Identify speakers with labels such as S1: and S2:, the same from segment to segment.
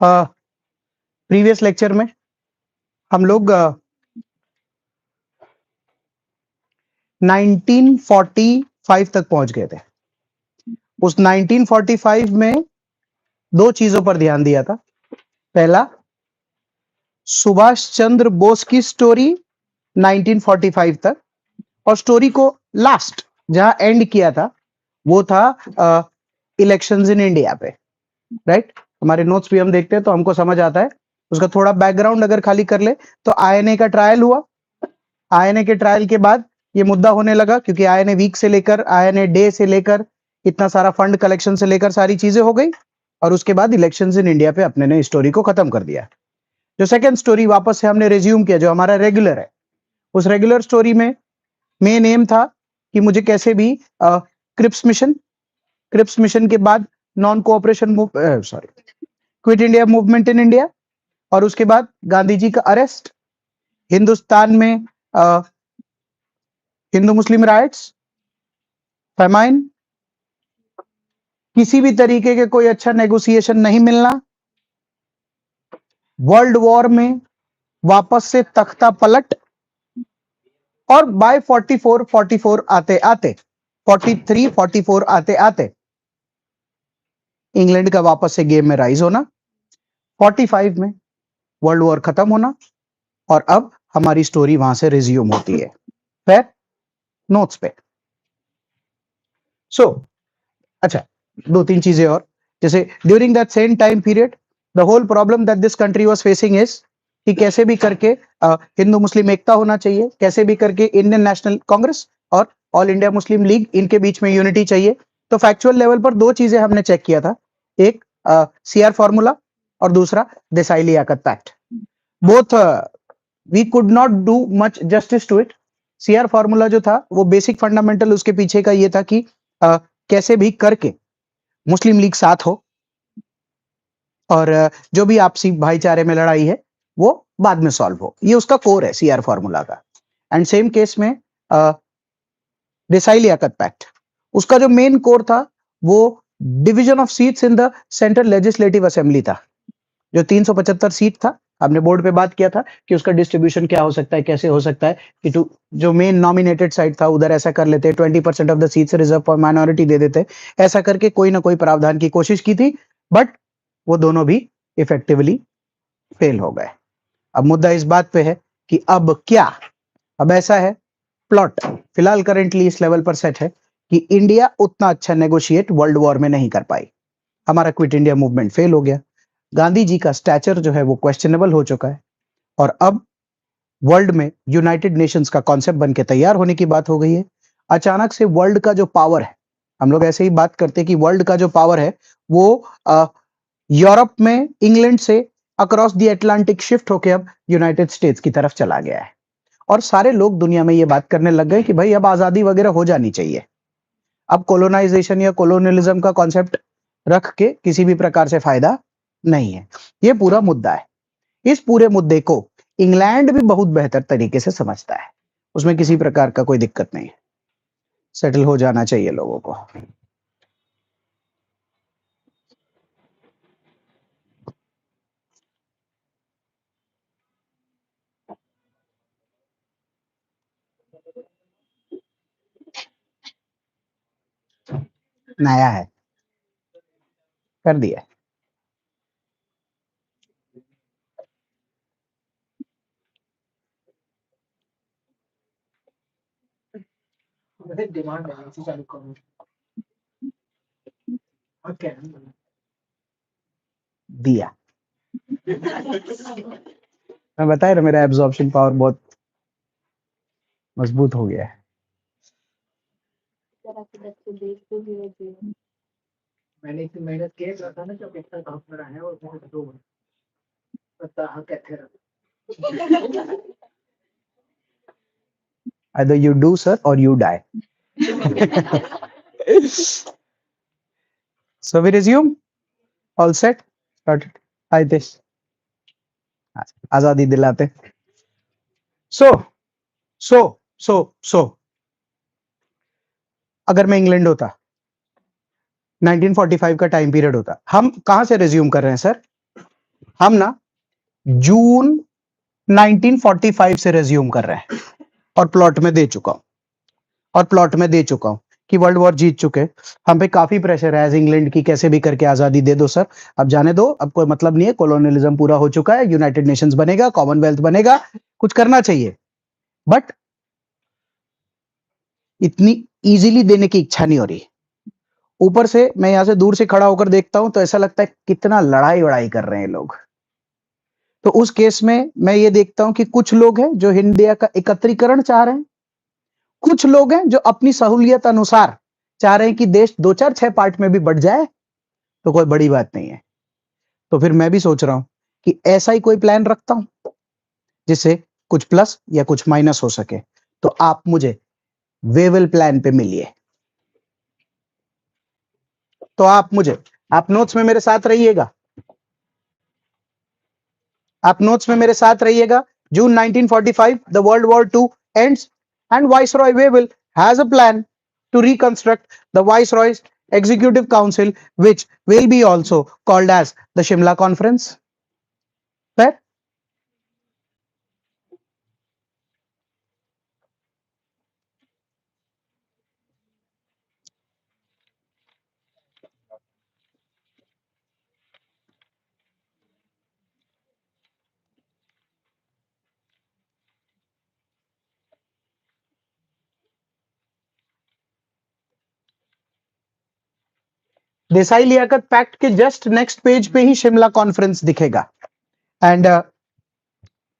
S1: Previous lecture में हम लोग 1945 तक पहुंच गए थे। उस 1945 में दो चीजों पर ध्यान दिया था। पहला, सुभाष चंद्र बोस की स्टोरी 1945 तक, और स्टोरी को लास्ट जहां एंड किया था वो था इलेक्शंस इन इंडिया पे, राइट। हमारे नोट्स भी हम देखते हैं तो हमको समझ आता है। उसका थोड़ा बैकग्राउंड अगर खाली कर ले तो आईएनए का ट्रायल हुआ। आईएनए के ट्रायल के बाद ये मुद्दा होने लगा, क्योंकि आईएनए वीक से लेकर आईएनए डे से लेकर इतना सारा फंड कलेक्शन से लेकर सारी चीजें हो गई, और उसके बाद इलेक्शंस इन इंडिया पे अपने ने स्टोरी को खत्म कर दिया। जो सेकंड स्टोरी वापस से हमने रिज्यूम किया, जो हमारा रेगुलर है, उस रेगुलर स्टोरी में मेन एम था कि मुझे कैसे भी क्रिप्स मिशन के बाद non cooperation quit India movement in India, और उसके बाद गांधी जी का अरेस्ट, हिंदुस्तान में हिंदू मुस्लिम राइट्स, फेमाइन, किसी भी तरीके के कोई अच्छा नेगोशिएशन नहीं मिलना, वर्ल्ड वॉर में वापस से तख्ता पलट, और बाय 44 आते आते 43-44 आते आते इंग्लैंड का वापस से गेम में राइज होना, 45 में वर्ल्ड वॉर खत्म होना, और अब हमारी स्टोरी वहां से रिज्यूम होती है फिर नोट्स पे। अच्छा, दो तीन चीजें और, जैसे during that same time period the whole problem that this country was facing is कि कैसे भी करके हिंदू मुस्लिम एकता होना चाहिए, कैसे भी करके इंडियन नेशनल कांग्रेस और ऑल इंडिया मुस्लिम लीग, इनके बीच में यूनिटी चाहिए। तो फैक्चुअल लेवल पर दो चीजें हमने चेक किया था, एक सीआर फॉर्मूला और दूसरा Desai Liaquat pact. Both we could not do much justice to it. CR formula जो था वो बेसिक फंडामेंटल उसके पीछे का ये था कि कैसे भी करके मुस्लिम लीग साथ हो, और जो भी आपसी भाईचारे में लड़ाई है वो बाद में सॉल्व हो, ये उसका कोर है सीआर फॉर्मूला का। एंड सेम केस में देसाई लियाकत पैक्ट, उसका जो मेन कोर था वो division of seats in the central legislative assembly था। जो 375 सीट था, हमने बोर्ड पे बात किया था कि उसका डिस्ट्रीब्यूशन क्या हो सकता है, कैसे हो सकता है कि जो मेन नॉमिनेटेड साइड था उधर ऐसा कर लेते, 20% of the seats reserve for minority दे देते, ऐसा करके कोई ना कोई प्रावधान की कोशिश की थी, बट वो दोनों भी इफेक्टिवली फेल हो गए। अब मुद्दा इस बात पे है कि अब क्या, अब ऐसा है, प्लॉट फिलहाल करेंटली इस लेवल पर सेट है कि इंडिया उतना अच्छा नेगोशिएट वर्ल्ड वॉर में नहीं कर पाई, हमारा क्विट इंडिया मूवमेंट फेल हो गया, गांधी जी का स्टैचर जो है वो क्वेश्चनेबल हो चुका है, और अब वर्ल्ड में यूनाइटेड नेशंस का कॉन्सेप्ट बन के तैयार होने की बात हो गई है। अचानक से वर्ल्ड का जो पावर है, हम लोग ऐसे ही बात करते हैं कि वर्ल्ड का जो पावर है वो यूरोप में इंग्लैंड से अक्रॉस द अटलांटिक शिफ्ट होकर अब यूनाइटेड स्टेट्स की तरफ चला गया है, और सारे लोग दुनिया में ये बात करने लग गए कि भाई अब आजादी वगैरह हो जानी चाहिए, अब कोलोनाइजेशन या कोलोनियलिज्म का कॉन्सेप्ट रख के किसी भी प्रकार से फायदा नहीं है। ये पूरा मुद्दा है। इस पूरे मुद्दे को इंग्लैंड भी बहुत बेहतर तरीके से समझता है, उसमें किसी प्रकार का कोई दिक्कत नहीं है, सेटल हो जाना चाहिए लोगों को। नया है, कर दिया। डिमांड है इसी चालू करूं, ओके दिया। मैं बताया ना, मेरा एब्जॉर्प्शन पावर बहुत मजबूत हो गया है। मैंने इतनी मेहनत किया था ना, जब इतना काम करा है और बहुत दो पता है कैसे either you do sir or you die. So we resume, all set, started, hi this आजादी दिलाते। सो अगर मैं इंग्लैंड होता, 1945 का टाइम पीरियड होता, हम कहां से रिज्यूम कर रहे हैं सर, हम ना जून 1945 से रेज्यूम कर रहे हैं और प्लॉट में दे चुका हूं कि वर्ल्ड वॉर जीत चुके। हम पे काफी प्रेशर है एज इंग्लैंड की, कैसे भी करके आजादी दे दो सर, अब जाने दो, अब कोई मतलब नहीं है, कॉलोनियलिज्म पूरा हो चुका है, यूनाइटेड नेशंस बनेगा, कॉमनवेल्थ बनेगा, कुछ करना चाहिए। बट इतनी इजीली देने की इच्छा नहीं हो रही। ऊपर से मैं यहां से दूर से खड़ा होकर देखता हूं तो ऐसा लगता है कितना लड़ाई वड़ाई कर रहे हैं लोग। तो उस केस में मैं ये देखता हूं कि कुछ लोग हैं जो इंडिया का एकत्रीकरण चाह रहे हैं, कुछ लोग हैं जो अपनी सहूलियत अनुसार चाह रहे हैं कि देश 2 4 6 पार्ट में भी बढ़ जाए तो कोई बड़ी बात नहीं है। तो फिर मैं भी सोच रहा हूं कि ऐसा ही कोई प्लान रखता हूं जिससे कुछ प्लस या कुछ माइनस हो सके। तो आप मुझे वेवल प्लान पे मिलिए। तो आप नोट्स में मेरे साथ रहिएगा, June 1945 the world war two ends and Viceroy Wavell has a plan to reconstruct the Viceroy's Executive Council, which will be also called as the Shimla Conference. Fair? Desai Liaquat pact के just next page पे ही Shimla conference दिखेगा। And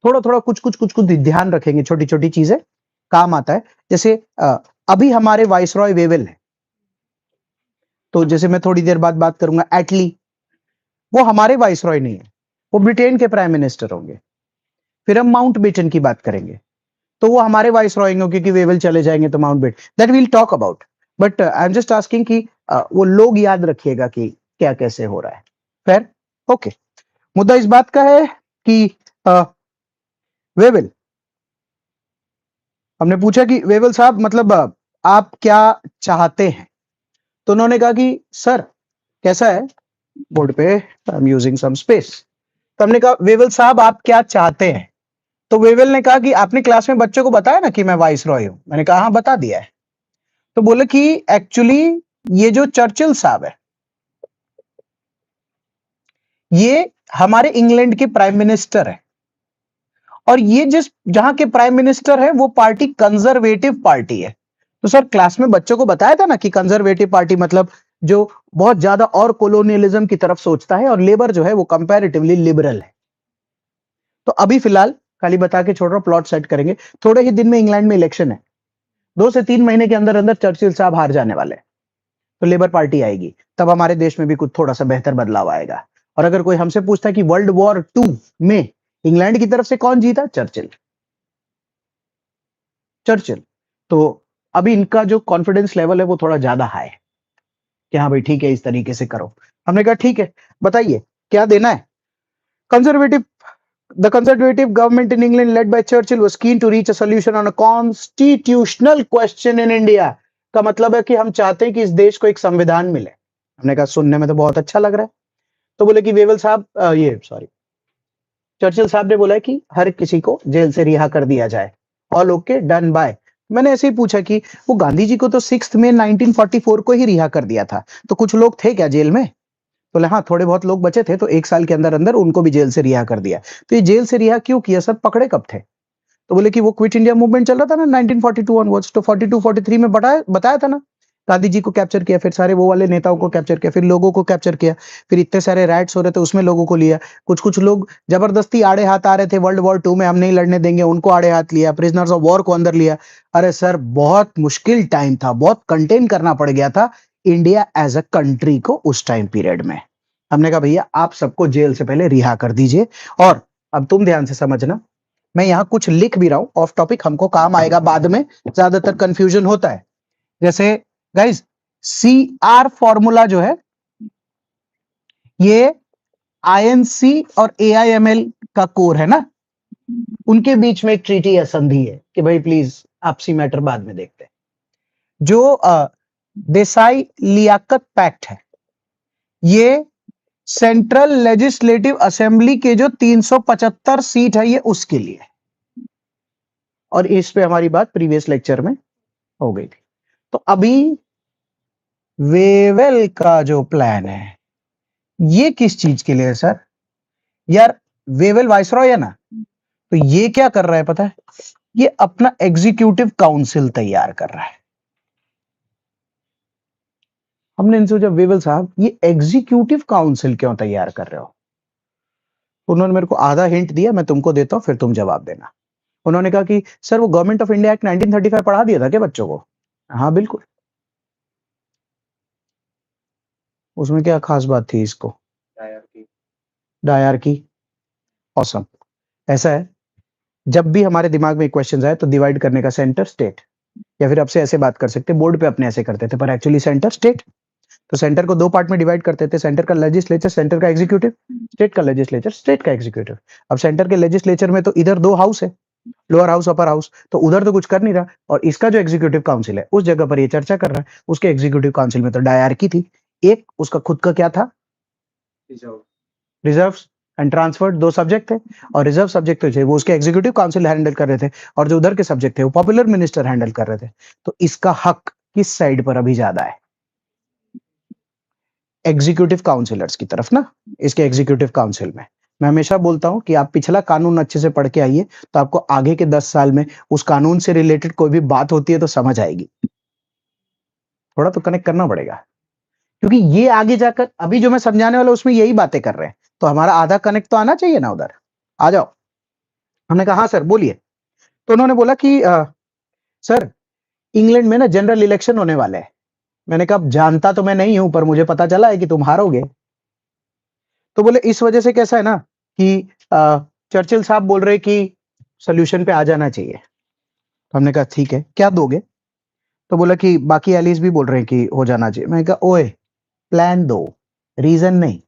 S1: थोड़ा थोड़ा कुछ ध्यान रखेंगे, छोटी छोटी चीजें काम आता है। जैसे अभी हमारे वाइसरॉय वेवेल है, तो जैसे मैं थोड़ी देर बाद बात करूंगा एटली, वो हमारे वाइसरॉय नहीं है, वो ब्रिटेन के प्राइम मिनिस्टर होंगे। फिर हम माउंट बेटन की बात करेंगे तो वो हमारे वाइसरॉय होंगे, क्योंकि वेवेल चले जाएंगे तो Mountbatten, that will talk about. But I am just asking कि वो लोग याद रखिएगा कि क्या कैसे हो रहा है। फिर ओके, मुद्दा इस बात का है कि वेवेल, हमने पूछा कि वेवेल साहब मतलब आप क्या चाहते हैं, तो उन्होंने कहा कि सर कैसा है, बोर्ड पे I am using some space, तो हमने कहा वेवेल साहब आप क्या चाहते हैं। तो वेवेल ने कहा कि आपने क्लास में बच्चों को बताया ना कि मैं वाइस रॉय हूं। मैंने कहा हाँ बता दिया है। तो बोले कि एक्चुअली ये जो चर्चिल साहब है, ये हमारे इंग्लैंड के प्राइम मिनिस्टर है, और ये जिस जहां के प्राइम मिनिस्टर है वो पार्टी कंजर्वेटिव पार्टी है। तो सर क्लास में बच्चों को बताया था ना कि कंजर्वेटिव पार्टी मतलब जो बहुत ज्यादा और कोलोनियलिज्म की तरफ सोचता है, और लेबर जो है वो कंपैरेटिवली लिबरल है। तो अभी फिलहाल खाली बता के छोड़ रहा हूं, प्लॉट सेट करेंगे। थोड़े ही दिन में इंग्लैंड में इलेक्शन है, 2 से 3 महीने के अंदर अंदर चर्चिल साहब हार जाने वाले हैं, तो लेबर पार्टी आएगी, तब हमारे देश में भी कुछ थोड़ा सा बेहतर बदलाव आएगा। और अगर कोई हमसे पूछता कि वर्ल्ड वॉर 2 में इंग्लैंड की तरफ से कौन जीता, चर्चिल। चर्चिल। तो अभी इनका जो कॉन्फिडेंस लेवल है वो थोड़ा ज्यादा हाई है कि हाँ भाई ठीक है, इस तरीके से करो। हमने कहा ठीक है, बताइए क्या देना है। Conservative The conservative government in England led by Churchill was keen to reach a solution on a constitutional question in India। का मतलब है कि हम चाहते हैं कि इस देश को एक संविधान मिले। हमने कहा सुनने में तो बहुत अच्छा लग रहा है। तो बोले कि वेवेल साहब चर्चिल साहब ने बोला कि हर किसी को जेल से रिहा कर दिया जाए। All okay, done by. मैंने ऐसे ही पूछा कि वो गांधी जी को तो 6 मई 1944 को ही रिहा कर दिया था, तो कुछ लोग थे क्या जेल में। बोले हाँ थोड़े बहुत लोग बचे थे, तो 1 साल के अंदर अंदर उनको भी जेल से रिहा कर दिया। तो ये जेल से रिहा क्यों किया सर, पकड़े कब थे। तो बोले कि वो क्विट इंडिया मूवमेंट चल रहा था ना 1942 ऑनवर्ड्स, तो 42-43 में बताया था ना, गांधी जी को कैप्चर किया, फिर सारे वो वाले नेताओं को कैप्चर किया, फिर लोगों को कैप्चर किया, फिर इतने सारे राइट्स हो रहे थे उसमें लोगों को लिया, कुछ कुछ लोग जबरदस्ती आड़े हाथ आ रहे थे, वर्ल्ड वॉर 2 में हम नहीं लड़ने देंगे, उनको आड़े हाथ लिया, प्रिजनर्स ऑफ वॉर को अंदर लिया। अरे सर बहुत मुश्किल टाइम था, बहुत कंटेन करना पड़ गया था इंडिया एज अ कंट्री को उस टाइम पीरियड में। हमने कहा भैया आप सबको जेल से पहले रिहा कर दीजिए। और अब तुम ध्यान से समझना, मैं यहां कुछ लिख भी रहा हूं ऑफ टॉपिक, हमको काम आएगा बाद में, ज्यादातर कंफ्यूजन होता है। जैसे गाइस CR फॉर्मूला जो है ये INC और AIML का कोर है ना, उनके बीच में एक ट्रीटी या संधि है कि भाई प्लीज आपसी मैटर बाद में देखते हैं। जो देसाई लियाकत पैक्ट है, ये सेंट्रल लेजिस्लेटिव असेंबली के जो 375 सीट है ये उसके लिए, और इस पे हमारी बात प्रीवियस लेक्चर में हो गई थी। तो अभी वेवेल का जो प्लान है ये किस चीज के लिए है सर? यार वेवेल वाइसरॉय है ना, तो ये क्या कर रहा है पता है? ये अपना एग्जीक्यूटिव काउंसिल तैयार कर रहा है। हमने इनसे सोचा वेवेल साहब ये एग्जीक्यूटिव काउंसिल क्यों तैयार कर रहे हो? उन्होंने मेरे को आधा हिंट दिया, मैं तुमको देता हूं फिर तुम जवाब देना। उन्होंने कहा कि सर वो गवर्नमेंट ऑफ इंडिया एक्ट 1935 पढ़ा दिया था क्या बच्चों को? हाँ बिल्कुल। उसमें क्या खास बात थी इसको? डायरकी। ऑसम। ऐसा है, जब भी हमारे दिमाग में क्वेश्चन आए तो डिवाइड करने का सेंटर स्टेट, या फिर आपसे ऐसे बात कर सकते, बोर्ड पे अपने ऐसे करते थे पर एक्चुअली सेंटर स्टेट। तो सेंटर को दो पार्ट में डिवाइड करते थे, सेंटर का लेजिस्लेचर, सेंटर का एग्जीक्यूटिव, स्टेट का लेजिस्लेचर, स्टेट का एग्जीक्यूटिव। अब सेंटर के लेजिस्लेचर में तो इधर दो हाउस है, लोअर हाउस अपर हाउस, तो उधर तो कुछ कर नहीं रहा, और इसका जो एग्जीक्यूटिव काउंसिल है उस जगह पर ये चर्चा कर रहा है। उसके एग्जीक्यूटिव काउंसिल में तो डायरकी थी, एक उसका खुद का क्या था, रिजर्व एंड ट्रांसफर्ड, दो सब्जेक्ट थे, और रिजर्व सब्जेक्ट थे वो उसके एग्जीक्यूटिव काउंसिल हैंडल कर रहे थे, और जो उधर के सब्जेक्ट थे वो पॉपुलर मिनिस्टर हैंडल कर रहे थे। तो इसका हक किस साइड पर अभी ज्यादा है? एग्जीक्यूटिव काउंसिलर्स की तरफ ना, इसके एग्जीक्यूटिव काउंसिल में। मैं हमेशा बोलता हूं कि आप पिछला कानून अच्छे से पढ़ के आइए, तो आपको आगे के 10 साल में उस कानून से रिलेटेड कोई भी बात होती है तो समझ आएगी। थोड़ा तो कनेक्ट करना पड़ेगा, क्योंकि ये आगे जाकर अभी जो मैं समझाने वाला उसमें यही बातें कर रहे हैं, तो हमारा आधा कनेक्ट तो आना चाहिए ना उधर। आ जाओ। हमने कहा हाँ सर बोलिए। तो उन्होंने बोला कि सर इंग्लैंड में ना जनरल इलेक्शन होने वाले हैं। मैंने कहा जानता तो मैं नहीं हूं, पर मुझे पता चला है कि तुम हारोगे। तो बोले इस वजह से कैसा है ना कि चर्चिल साहब बोल रहे कि सोल्यूशन पे आ जाना चाहिए। तो हमने कहा ठीक है, क्या दोगे? तो बोला कि बाकी एलिस भी बोल रहे हैं कि हो जाना चाहिए। मैंने कहा ओए, प्लान दो, रीजन नहीं।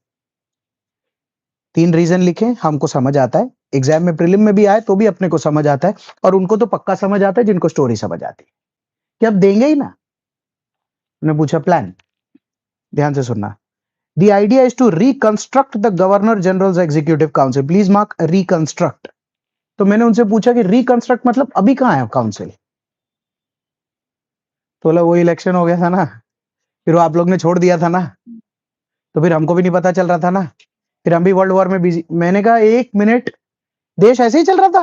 S1: 3 रीजन लिखे, हमको समझ आता है, एग्जाम में प्रीलिम में भी आए तो भी अपने को समझ आता है, और उनको तो पक्का समझ आता है जिनको स्टोरी समझ आती है कि अब देंगे ही ना। उन्होंने पूछा प्लान, ध्यान से सुनना। The idea is to reconstruct the Governor General's Executive Council. Please mark reconstruct. तो मैंने उनसे पूछा कि reconstruct मतलब अभी कहाँ है काउंसिल? तो बोला वो इलेक्शन हो गया था ना, फिर वो आप लोग ने छोड़ दिया था ना, तो फिर हमको भी नहीं पता चल रहा था ना, फिर हम भी वर्ल्ड वॉर में बिजी। मैंने कहा एक मिनट, देश ऐसे ही चल रहा था?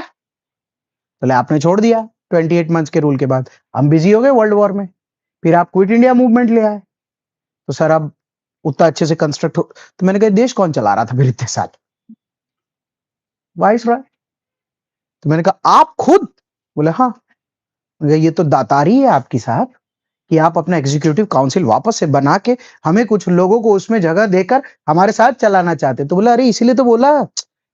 S1: बोले आपने छोड़ दिया 28 मंथ्स के रूल के बाद, हम बिजी हो गए वर्ल्ड वॉर में, फिर आप क्विट इंडिया मूवमेंट ले आए। तो सर अब उतना अच्छे से कंस्ट्रक्ट हो, तो मैंने कहा देश कौन चला रहा था फिर इतने साल? वाइस रॉय। तो मैंने कहा आप खुद? बोले हाँ। ये तो दातारी है आपकी साहब, कि आप अपना एग्जीक्यूटिव काउंसिल वापस से बना के हमें कुछ लोगों को उसमें जगह देकर हमारे साथ चलाना चाहते। तो बोला अरे इसीलिए तो बोला,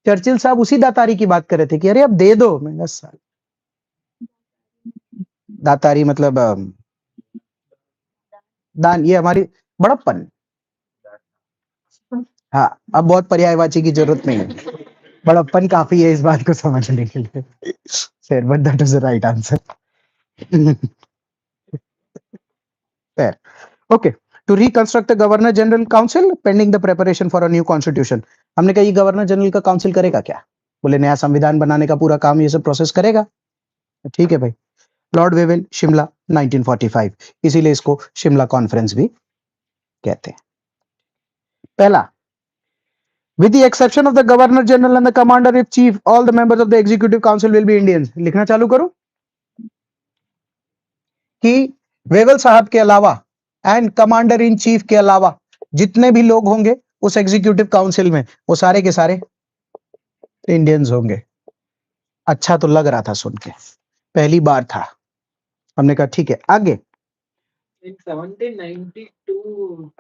S1: चर्चिल साहब उसी दातारी की बात कर रहे थे कि अरे अब दे दो। मैंने कहा साल दातारी मतलब दान, ये हमारी बड़प्पन। हाँ, अब बहुत पर्यायवाची की जरूरत नहीं है, बड़प्पन काफी है इस बात को समझने के लिए। Sir but that is the right answer. Fair. Okay. To reconstruct the Governor General Council pending the preparation for a new constitution. हमने कहा ये गवर्नर जनरल का काउंसिल करेगा क्या? बोले नया संविधान बनाने का पूरा काम ये सब प्रोसेस करेगा। ठीक है भाई। लॉर्ड वेवेल, शिमला 1945, इसीलिए इसको शिमला कॉन्फ्रेंस भी कहते हैं। पहला, with the exception of the governor general and the commander in chief, all the members of the executive council will be Indians. लिखना चालू करूं कि वेवेल साहब के अलावा एंड कमांडर इन चीफ के अलावा जितने भी लोग होंगे उस एग्जीक्यूटिव काउंसिल में वो सारे के सारे इंडियंस होंगे। अच्छा तो लग रहा था सुन के, पहली बार था। हमने कहा ठीक है आगे।
S2: In 1792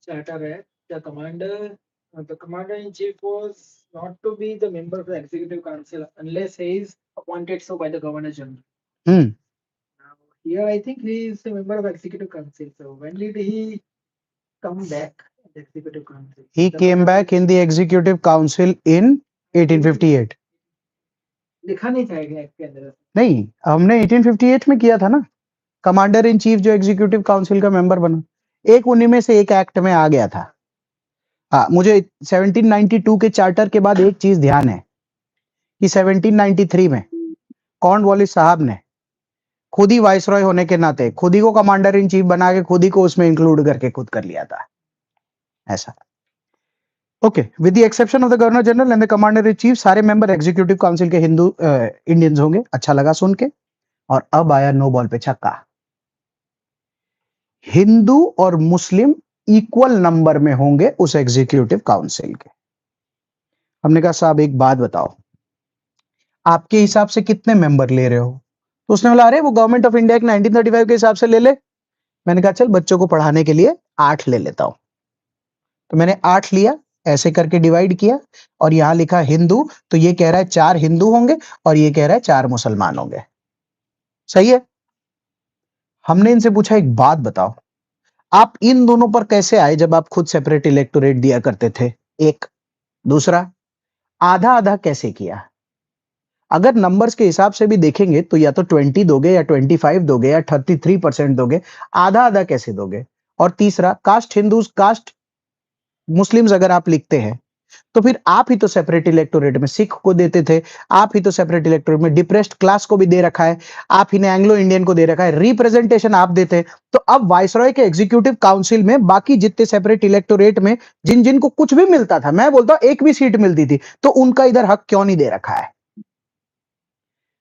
S2: Charter Act, the commander in chief was not to be the member of the executive council unless he is appointed so by the governor general.
S1: Hmm
S2: Now, here I think he is a member of executive council. So when did he come back in the executive council?
S1: he came back in the executive council in 1858।
S2: लिखा नहीं था act के अंदर।
S1: नहीं, हमने 1858 में किया था ना, कमांडर इन चीफ जो एग्जीक्यूटिव काउंसिल का मेंबर बना, एक उन्हीं में से एक एक्ट में आ गया था। हाँ, मुझे 1792 के चार्टर के बाद एक चीज ध्यान है कि 1793 में कॉर्नवालिस साहब ने खुद ही वाइसरॉय होने के नाते खुद ही को कमांडर इन चीफ बना के खुद ही को उसमें इंक्लूड करके खुद कर लिया था ऐसा। Okay, with the exception of the governor general and the commander in chief, सारे मेंबर एग्जीक्यूटिव काउंसिल के हिंदू इंडियंस होंगे। अच्छा लगा सुन के। और अब आया नो बॉल पे छक्का। हिंदू और मुस्लिम इक्वल नंबर में होंगे उस एग्जीक्यूटिव काउंसिल के। हमने कहा साहब एक बात बताओ, आपके हिसाब से कितने मेंबर ले रहे हो? तो उसने बोला अरे वो गवर्नमेंट ऑफ इंडिया के 1935 के हिसाब से ले ले। मैंने कहा चल बच्चों को पढ़ाने के लिए 8 ले लेता हूं। तो मैंने 8 लिया, ऐसे करके डिवाइड किया और यहां लिखा हिंदू, तो ये कह रहा है 4 हिंदू होंगे और ये कह रहा है 4 मुसलमान होंगे। सही है। हमने इनसे पूछा एक बात बताओ, आप इन दोनों पर कैसे आए जब आप खुद सेपरेट इलेक्टोरेट दिया करते थे? एक। दूसरा, आधा आधा कैसे किया? अगर नंबर्स के हिसाब से भी देखेंगे तो या तो 20 दोगे या 25 दोगे या 33% दोगे, आधा आधा कैसे दोगे? और तीसरा, कास्ट हिंदूज कास्ट मुस्लिम्स अगर आप लिखते हैं तो फिर आप ही तो सेपरेट इलेक्टोरेट में सिख को देते थे, आप ही तो सेपरेट इलेक्टोरेट में डिप्रेस्ड क्लास को भी दे रखा है, आप ही ने एंग्लो इंडियन को दे रखा है, रिप्रेजेंटेशन आप देते। तो अब वाइसरॉय के एग्जीक्यूटिव काउंसिल में बाकी जितने सेपरेट इलेक्टोरेट में जिन जिन को कुछ भी मिलता था, मैं बोलता हूं एक भी सीट मिलती थी, तो उनका इधर हक क्यों नहीं दे रखा है?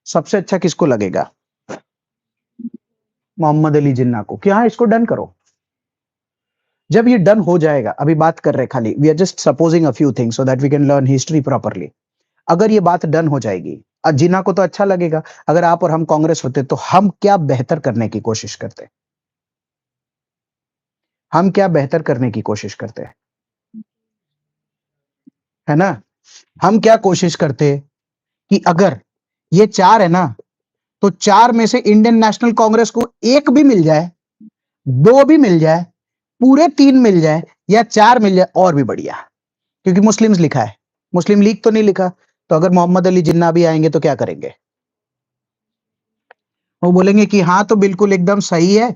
S1: सबसे अच्छा किसको लगेगा? मोहम्मद अली जिन्ना को। कि हाँ इसको डन करो। जब ये डन हो जाएगा, अभी बात कर रहे खाली, we are just supposing a few things so that we can learn history properly. अगर ये बात डन हो जाएगी, जिन्ना को तो अच्छा लगेगा। अगर आप और हम कांग्रेस होते तो हम क्या बेहतर करने की कोशिश करते? हम क्या बेहतर करने की कोशिश करते? है ना? हम क्या कोशिश करते कि अगर ये 4 है ना, तो 4 में से इंडियन नेशनल कांग्रेस को 1 भी मिल जाए, 2 भी मिल जाए, पूरे 3 मिल जाए या 4 मिल जाए और भी बढ़िया। क्योंकि मुस्लिम्स लिखा है, मुस्लिम लीग तो नहीं लिखा। तो अगर मोहम्मद अली जिन्ना भी आएंगे तो क्या करेंगे? वो बोलेंगे कि हाँ तो बिल्कुल एकदम सही है,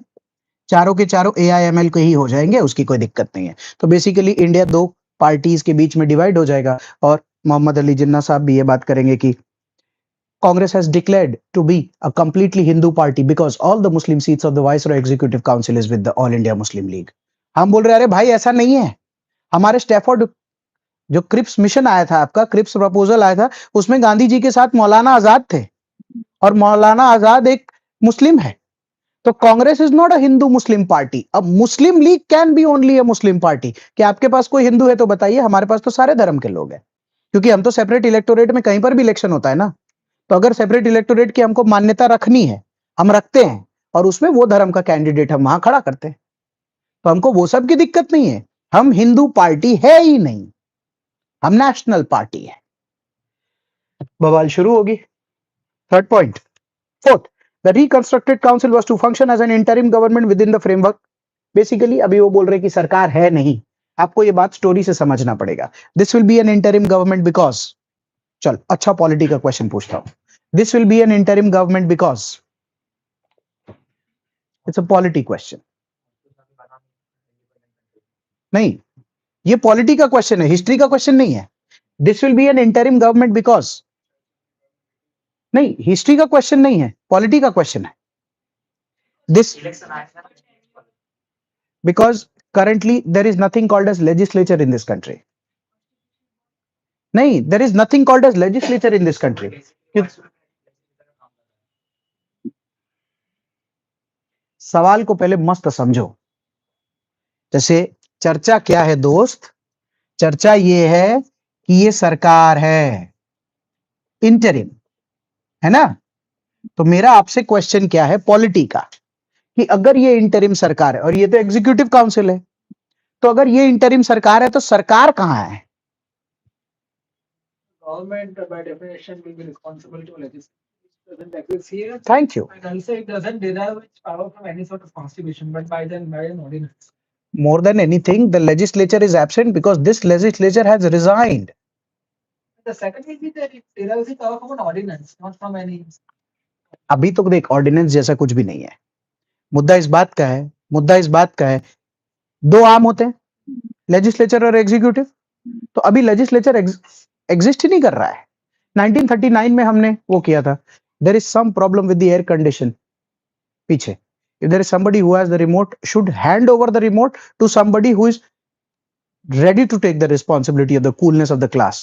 S1: चारों के चारों AIML के ही हो जाएंगे, उसकी कोई दिक्कत नहीं है। तो बेसिकली इंडिया 2 पार्टीज के बीच में डिवाइड हो जाएगा। और मोहम्मद अली जिन्ना साहब भी ये बात करेंगे कि Congress has declared to be a completely Hindu party because all the Muslim seats of the Viceroy Executive Council is with the All India Muslim League. हम बोल रहे हैं अरे भाई ऐसा नहीं है। हमारे स्टैफोर्ड जो क्रिप्स मिशन आया था, आपका क्रिप्स प्रपोजल आया था, उसमें गांधी जी के साथ मौलाना आजाद थे और मौलाना आजाद एक मुस्लिम है। तो Congress is not a Hindu Muslim party. अब Muslim League can be only a Muslim party. कि आपके पास कोई हिंदू है तो बताइए, हमारे पास तो सारे धर्म के लोग हैं। क्योंकि हम तो सेपरेट इलेक्टोरेट में कहीं पर भी इलेक्शन होता है ना, तो अगर सेपरेट इलेक्टोरेट की हमको मान्यता रखनी है, हम रखते हैं और उसमें वो धर्म का कैंडिडेट हम वहां खड़ा करते हैं। तो हमको वो सब की दिक्कत नहीं है। हम हिंदू पार्टी है ही नहीं, हम नेशनल पार्टी है। बवाल शुरू होगी। Third point. Fourth, the reconstructed council was to function as an interim government within the framework. Basically अभी वो बोल रहे कि सरकार है नहीं, आपको ये बात स्टोरी से समझना पड़ेगा। This will be N interim government because, चल अच्छा पॉलिटी का क्वेश्चन पूछता हूं। This will be N interim government because, it's a polity question. नहीं, ये पॉलिटी का क्वेश्चन है, हिस्ट्री का क्वेश्चन नहीं है। This will be N interim government because, नहीं हिस्ट्री का क्वेश्चन नहीं है, पॉलिटी का क्वेश्चन है। This because currently there is nothing called as legislature in this country. नहीं, there is nothing called as legislature in this country. सवाल को पहले मस्त समझो। जैसे चर्चा क्या है दोस्त? चर्चा ये है कि ये सरकार है, इंटरिम, है ना? तो मेरा आपसे क्वेश्चन क्या है पॉलिटी का, कि अगर ये इंटरिम सरकार है और ये तो एग्जीक्यूटिव काउंसिल है, तो अगर ये इंटरिम सरकार है तो सरकार कहां है?
S2: Government by definition will be responsible to legislate. It doesn't exist here.
S1: Thank you.
S2: And also it doesn't derive its power from any sort of constitution, but by an ordinance.
S1: More than anything, the legislature is absent because this legislature has resigned.
S2: The second will be that it derives its power from an ordinance, not from any.
S1: अभी तो देख ordinance जैसा कुछ भी नहीं है। मुद्दा इस बात का है, 2 आम होते हैं, लेजिस्लेचर और एग्जीक्यूटिव। तो अभी लेजिस्लेचर एग्जिस्ट ही नहीं कर रहा है। 1939 में हमने वो किया था। There is some problem with the air condition पीछे। If there is somebody who has the remote should hand over the remote to somebody who is ready to take the responsibility of the coolness of the class.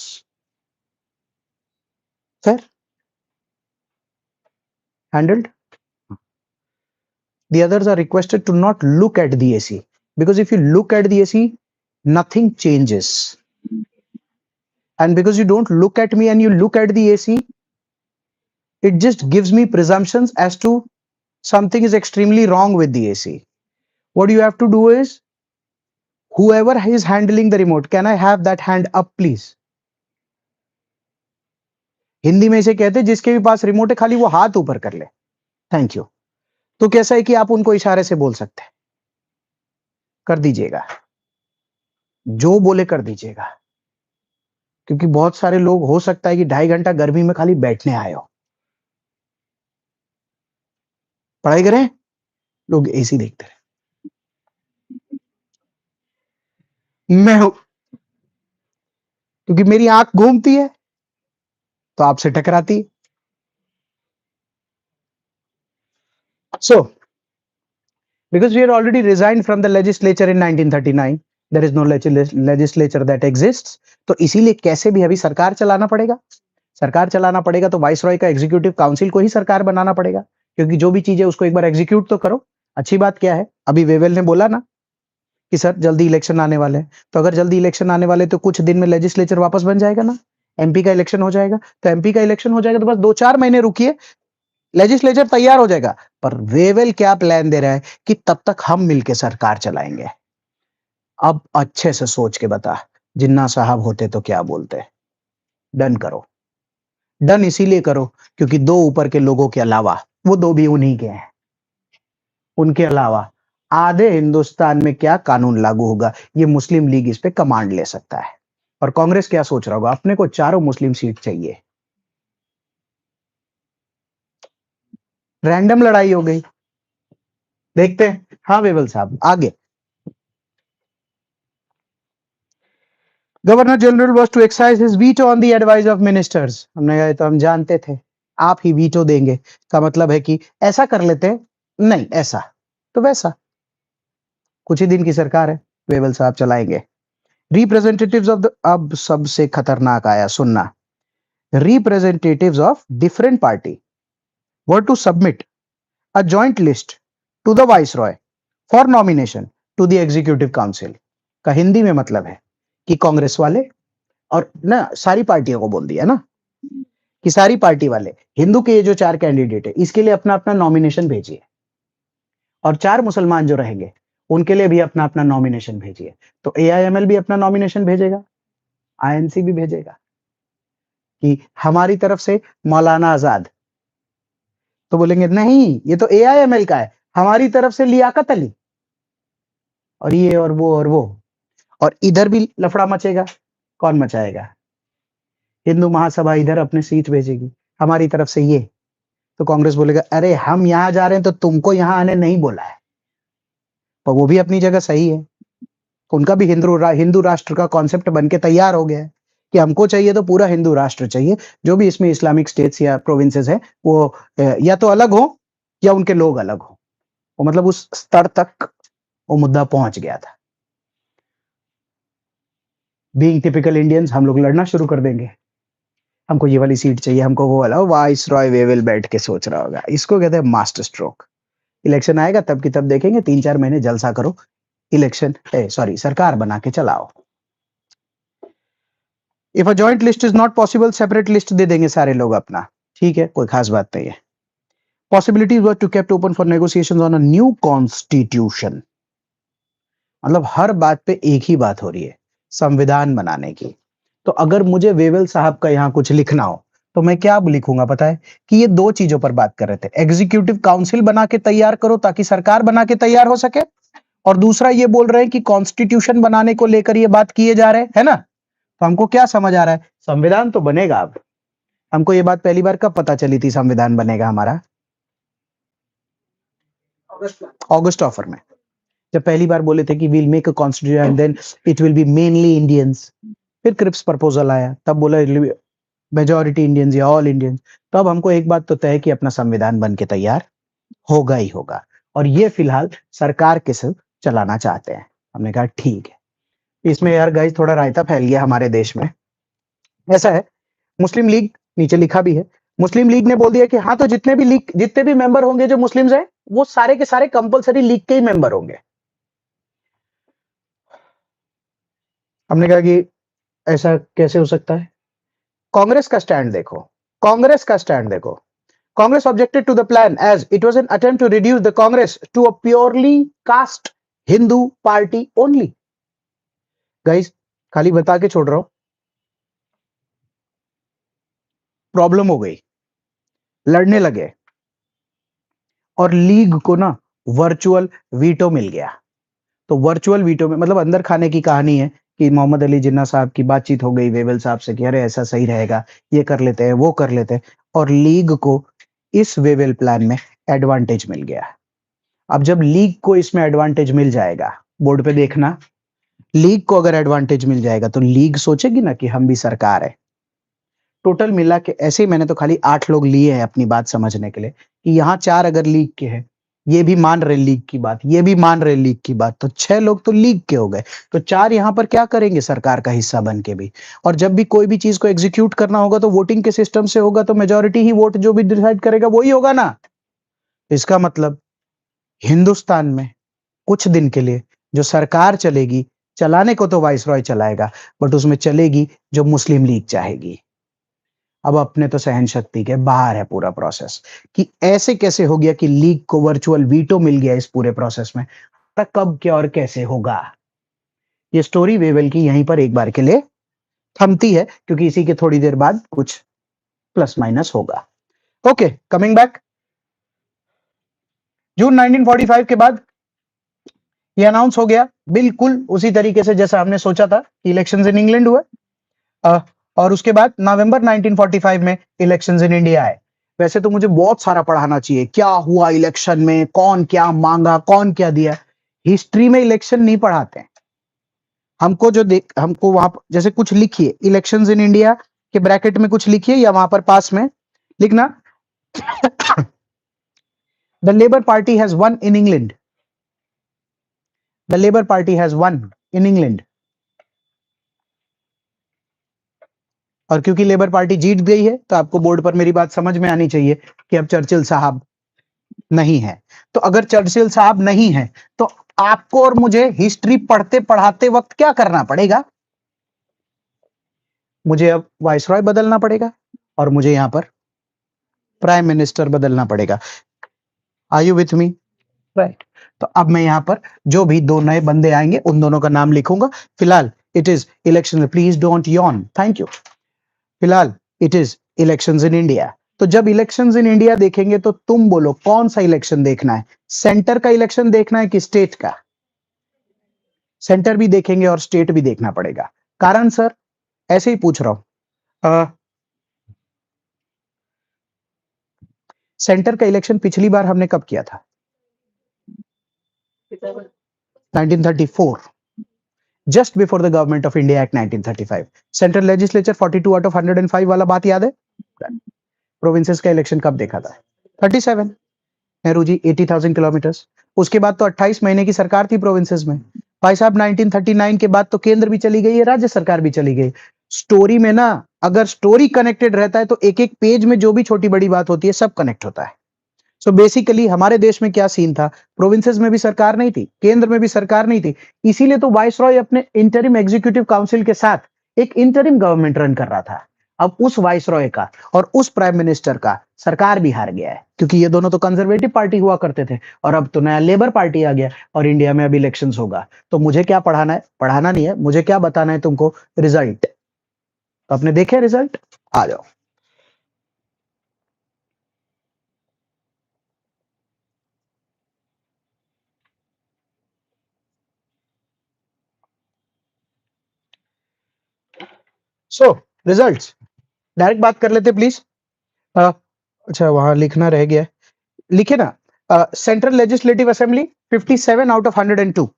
S1: Fair? Handled? The others are requested to not look at the AC, because if you look at the AC, nothing changes. And because you don't look at me and you look at the AC, it just gives me presumptions as to something is extremely wrong with the AC. What you have to do is, whoever is handling the remote, can I have that hand up please? Hindi में इसे कहते हैं जिसके भी पास remote है खाली वो हाथ ऊपर कर ले, थैंक यू। तो कैसा है कि आप उनको इशारे से बोल सकते हैं, कर दीजिएगा, जो बोले कर दीजिएगा, क्योंकि बहुत सारे लोग हो सकता है कि 2.5 घंटा गर्मी में खाली बैठने आए हो, पढ़ाई करें, लोग एसी देखते रहे। मैं हूं, क्योंकि मेरी आंख घूमती है तो आपसे टकराती है। So, because we had already resigned from the legislature in 1939, there is no legislature that exists. तो इसीलिए कैसे भी अभी सरकार चलाना पड़ेगा। सरकार चलाना पड़ेगा तो वाइसरॉय का एग्जीक्यूटिव काउंसिल को ही सरकार बनाना पड़ेगा, क्योंकि जो भी चीज है उसको एक बार एग्जीक्यूट तो करो। अच्छी बात क्या है, अभी वेवेल ने बोला ना कि सर जल्दी इलेक्शन आने वाले हैं, तो अगर जल्दी इलेक्शन आने वाले तो कुछ दिन में लेजिस्लेचर वापस बन जाएगा ना, एमपी का इलेक्शन हो जाएगा। तो एमपी का इलेक्शन हो जाएगा तो बस 2-4 महीने रुकिए, लेजिस्लेचर तैयार हो जाएगा। पर वेवेल क्या प्लान दे रहा है कि तब तक हम मिलके सरकार चलाएंगे। अब अच्छे से सोच के बता, जिन्ना साहब होते तो क्या बोलते। डन करो, डन इसीलिए करो क्योंकि 2 ऊपर के लोगों के अलावा, वो 2 भी उन्हीं के हैं, उनके अलावा आधे हिंदुस्तान में क्या कानून लागू होगा, ये मुस्लिम लीग इस पे कमांड ले सकता है। और कांग्रेस क्या सोच रहा होगा, अपने को 4 मुस्लिम सीट चाहिए, रैंडम लड़ाई हो गई। देखते हैं। हाँ वेवल साहब आगे। Governor general was to exercise his veto on the advice of ministers. हमने कहा तो हम जानते थे आप ही वीटो देंगे, का मतलब है कि ऐसा कर लेते हैं, नहीं ऐसा तो वैसा। कुछ ही दिन की सरकार है, वेवल साहब चलाएंगे। रिप्रेजेंटेटिव्स ऑफ द, अब सबसे खतरनाक आया सुनना, representatives of different party were to submit a joint list to the viceroy for nomination to the executive council। का हिंदी में मतलब है कि कांग्रेस वाले और ना सारी पार्टियों को बोल दिया ना कि सारी पार्टी वाले हिंदू के ये जो 4 कैंडिडेट है इसके लिए अपना अपना नॉमिनेशन भेजिए, और 4 मुसलमान जो रहेंगे उनके लिए भी अपना अपना नॉमिनेशन भेजिए। तो एआईएमएल भी अपना नॉमिनेशन भेजेगा, आईएनसी भी भेजेगा कि हमारी तरफ से मौलाना आजाद। तो बोलेंगे नहीं ये तो एआईएमएल का है, हमारी तरफ से लियाकत अली, और ये और वो और वो। और इधर भी लफड़ा मचेगा, कौन मचाएगा, हिंदू महासभा इधर अपने सीट भेजेगी, हमारी तरफ से ये। तो कांग्रेस बोलेगा अरे हम यहां जा रहे हैं तो तुमको यहां आने नहीं बोला है। पर वो भी अपनी जगह सही है, उनका भी हिंदू राष्ट्र का कॉन्सेप्ट बन के तैयार हो गया है कि हमको चाहिए तो पूरा हिंदू राष्ट्र चाहिए, जो भी इसमें इस्लामिक स्टेट्स या प्रोविंसेस है वो या तो अलग हो या उनके लोग अलग हो। वो मतलब उस स्तर तक वो मुद्दा पहुंच गया था। बीइंग टिपिकल इंडियंस हम लोग लड़ना शुरू कर देंगे, हमको ये वाली सीट चाहिए, हमको वो वाला। वाइसरॉय वेवेल बैठ के सोच रहा होगा, इसको कहते हैं मास्टर स्ट्रोक। इलेक्शन आएगा तब की तब देखेंगे, 3-4 महीने जलसा करो, इलेक्शन सॉरी सरकार बना के चलाओ। If a joint list is not possible, separate list दे देंगे सारे लोग अपना, ठीक है, कोई खास बात नहीं है। Possibilities were to kept open for negotiations on a new constitution. मतलब हर बात पे एक ही बात हो रही है, संविधान बनाने की। तो अगर मुझे वेवेल साहब का यहाँ कुछ लिखना हो तो मैं क्या लिखूंगा पता है कि ये 2 चीजों पर बात कर रहे थे, एग्जीक्यूटिव काउंसिल बना के तैयार करो ताकि सरकार बना के तैयार हो सके, और दूसरा ये बोल रहे हैं कि कॉन्स्टिट्यूशन बनाने को लेकर ये बात किए जा रहे हैं, है ना। तो हमको क्या समझ आ रहा है, संविधान तो बनेगा। अब हमको ये बात पहली बार कब पता चली थी संविधान बनेगा हमारा,
S2: अगस्त
S1: अगस्त ऑफर में। जब पहली बार बोले थे कि we'll make a constitution and then it will be mainly Indians, फिर क्रिप्स प्रपोजल आया, तब बोला मेजॉरिटी इंडियंस या ऑल इंडियंस। तो अब हमको एक बात तो तय है कि अपना संविधान बन के तैयार होगा ही होगा, और ये फिलहाल सरकार के साथ चलाना चाहते हैं। हमने कहा ठीक है। इसमें यार गाइस थोड़ा रायता फैल गया हमारे देश में। ऐसा है, मुस्लिम लीग, नीचे लिखा भी है, मुस्लिम लीग ने बोल दिया कि हाँ, तो जितने भी मेंबर होंगे जो मुस्लिम्स हैं, वो सारे के सारे कंपलसरी लीग के ही मेंबर होंगे। हमने कहा कि ऐसा कैसे हो सकता है? कांग्रेस का स्टैंड देखो, कांग्रेस का स्टैंड देखो। Congress objected to the plan as it was an attempt to reduce the Congress to a purely caste Hindu party only. Guys खाली बता के छोड़ रहा हूं, प्रॉब्लम हो गई, लड़ने लगे, और लीग को ना वर्चुअल वीटो मिल गया। तो वर्चुअल वीटो में मतलब अंदर खाने की कहानी है कि मोहम्मद अली जिन्ना साहब की बातचीत हो गई वेवल साहब से कि अरे ऐसा सही रहेगा, ये कर लेते हैं, वो कर लेते हैं, और लीग को इस वेवल प्लान में एडवांटेज मिल गया। अब जब लीग को इसमें एडवांटेज मिल जाएगा, बोर्ड पे देखना, लीग को अगर एडवांटेज मिल जाएगा तो लीग सोचेगी ना कि हम भी सरकार है। टोटल मिला के ऐसे ही मैंने तो खाली 8 लोग लिए हैं अपनी बात समझने के लिए, कि यहाँ 4 अगर लीग के हैं, ये भी मान रहे लीग की बात, ये भी मान रहे लीग की बात, तो 6 लोग तो लीग के हो गए। तो 4 यहाँ पर क्या करेंगे सरकार का हिस्सा बन के भी। और जब भी कोई भी चीज को एग्जीक्यूट करना होगा तो वोटिंग के सिस्टम से होगा, तो मेजोरिटी ही वोट जो भी डिसाइड करेगा वही होगा ना। इसका मतलब हिंदुस्तान में कुछ दिन के लिए जो सरकार चलेगी, चलाने को तो वाइसरॉय चलाएगा, बट उसमें चलेगी जो मुस्लिम लीग चाहेगी। अब अपने तो सहन शक्ति के बाहर है पूरा प्रोसेस, कि ऐसे कैसे हो गया कि लीग को वर्चुअल वीटो मिल गया इस पूरे प्रोसेस में। कब क्या और कैसे होगा, ये स्टोरी वेवल की यहीं पर एक बार के लिए थमती है, क्योंकि इसी के थोड़ी देर बाद कुछ प्लस माइनस होगा। ओके, कमिंग बैक, जून 1945 के बाद ये अनाउंस हो गया बिल्कुल उसी तरीके से जैसा हमने सोचा था कि इलेक्शंस इन इंग्लैंड हुए। अ, और उसके बाद नवंबर 1945 में इलेक्शंस इन इंडिया आए। वैसे तो मुझे बहुत सारा पढ़ाना चाहिए, क्या हुआ इलेक्शन में, कौन क्या मांगा, कौन क्या दिया। हिस्ट्री में इलेक्शन नहीं पढ़ाते हैं हमको। जो देख हमको वहां जैसे कुछ लिखिए इलेक्शंस इन इंडिया के ब्रैकेट में कुछ लिखिए, या वहां पर पास में लिखना the labour party has one in England, the labour party has one in England. और क्योंकि लेबर पार्टी जीत गई है तो आपको बोर्ड पर मेरी बात समझ में आनी चाहिए कि अब चर्चिल साहब नहीं है। तो अगर चर्चिल साहब नहीं है तो आपको और मुझे हिस्ट्री पढ़ते पढ़ाते वक्त क्या करना पड़ेगा? मुझे अब वाइसरॉय बदलना पड़ेगा और मुझे यहां पर प्राइम मिनिस्टर बदलना पड़ेगा। Are you with me? Right. तो अब मैं यहां पर जो भी दो नए बंदे आएंगे उन दोनों का नाम लिखूंगा। फिलहाल it is election, please don't yawn, thank you. फिलहाल it is elections in India. तो जब इलेक्शंस इन इंडिया देखेंगे तो तुम बोलो कौन सा इलेक्शन देखना है, सेंटर का इलेक्शन देखना है कि स्टेट का? सेंटर भी देखेंगे और स्टेट भी देखना पड़ेगा। कारण सर ऐसे ही पूछ रहा हूं, सेंटर का इलेक्शन पिछली बार हमने कब किया था? 1934, just before the government of India act 1935। Central legislature 42 out of 105 वाला बात याद है? प्रोविंसेस का इलेक्शन कब देखा था? 37। नेहरू जी 80,000 किलोमीटर्स। उसके बाद तो 28 महीने की सरकार थी प्रोविंसेस में। भाई साहब 1939 के बाद तो केंद्र भी चली गई है, राज्य सरकार भी चली गई। स्टोरी में ना अगर स्टोरी कनेक्टेड रहता है तो एक एक पेज में जो भी छोटी बड़ी बात होती है सब कनेक्ट होता है। सो बेसिकली हमारे देश में क्या सीन था, प्रोविंसेस में भी सरकार नहीं थी, केंद्र में भी सरकार नहीं थी, इसीलिए तो वाइसरॉय अपने इंटरिम एग्जीक्यूटिव काउंसिल के साथ एक इंटरिम गवर्नमेंट रन कर रहा था। अब उस वाइसरॉय का और उस प्राइम मिनिस्टर का सरकार भी हार गया है, क्योंकि ये दोनों तो कंजर्वेटिव पार्टी हुआ करते थे, और अब तो नया लेबर पार्टी आ गया और इंडिया में अब इलेक्शंस होगा। तो मुझे क्या पढ़ाना है? पढ़ाना नहीं है, मुझे क्या बताना है तुमको? रिजल्ट। तो आपने देखे रिजल्ट, आ जाओ। सो रिजल्ट्स डायरेक्ट बात कर लेते प्लीज। अच्छा वहां लिखना रह गया है, लिखे ना। Central legislative assembly 57 out of 102.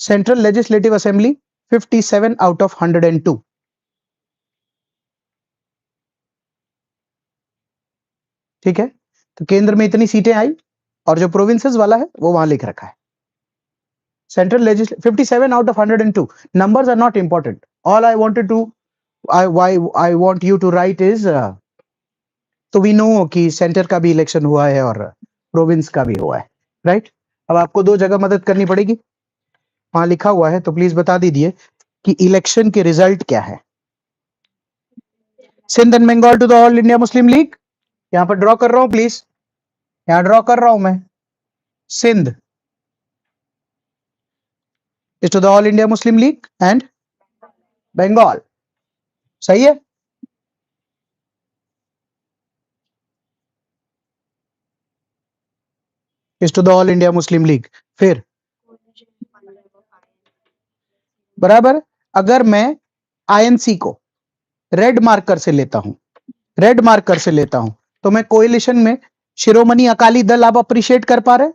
S1: Central Legislative Assembly 57 out of 102. ठीक है, तो केंद्र में इतनी सीटें आई और जो प्रोविंसेस वाला है वो वहां लिख रखा है central legislative 57 out of 102. Numbers are not important. All I wanted to I want you to write is तो वी नो कि सेंटर का भी इलेक्शन हुआ है और प्रोविंस का भी हुआ है, राइट? अब आपको दो जगह मदद करनी पड़ेगी, वहां लिखा हुआ है तो प्लीज बता दीजिए कि इलेक्शन के रिजल्ट क्या है। Sindh and Bengal to the All India Muslim League, यहां पर ड्रॉ कर रहा हूं प्लीज, यहां ड्रॉ कर रहा हूं मैं। Sindh is to the All India Muslim League and Bengal, सही है? Is to the All India Muslim League. फिर बराबर, अगर मैं आईएनसी को रेड मार्कर से लेता हूं, रेड मार्कर से लेता हूं, तो मैं कोएलिशन में शिरोमणि अकाली दल आप अप्रिशिएट कर पा रहे?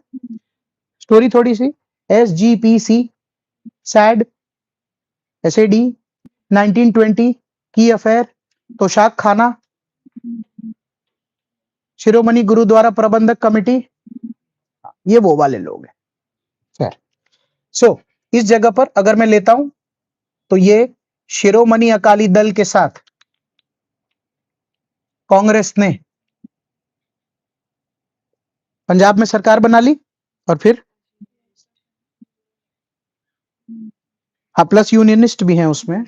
S1: स्टोरी थोड़ी सी, एसजीपीसी, सैड, एसएडी, 1920 की अफेयर, तोशाक खाना, शिरोमणि गुरुद्वारा प्रबंधक कमेटी, ये वो वाले लोग हैं। खैर, सो इस जगह पर अगर मैं लेता हूं तो ये शिरोमणि अकाली दल के साथ कांग्रेस ने पंजाब में सरकार बना ली और फिर हाँ प्लस यूनियनिस्ट भी हैं उसमें,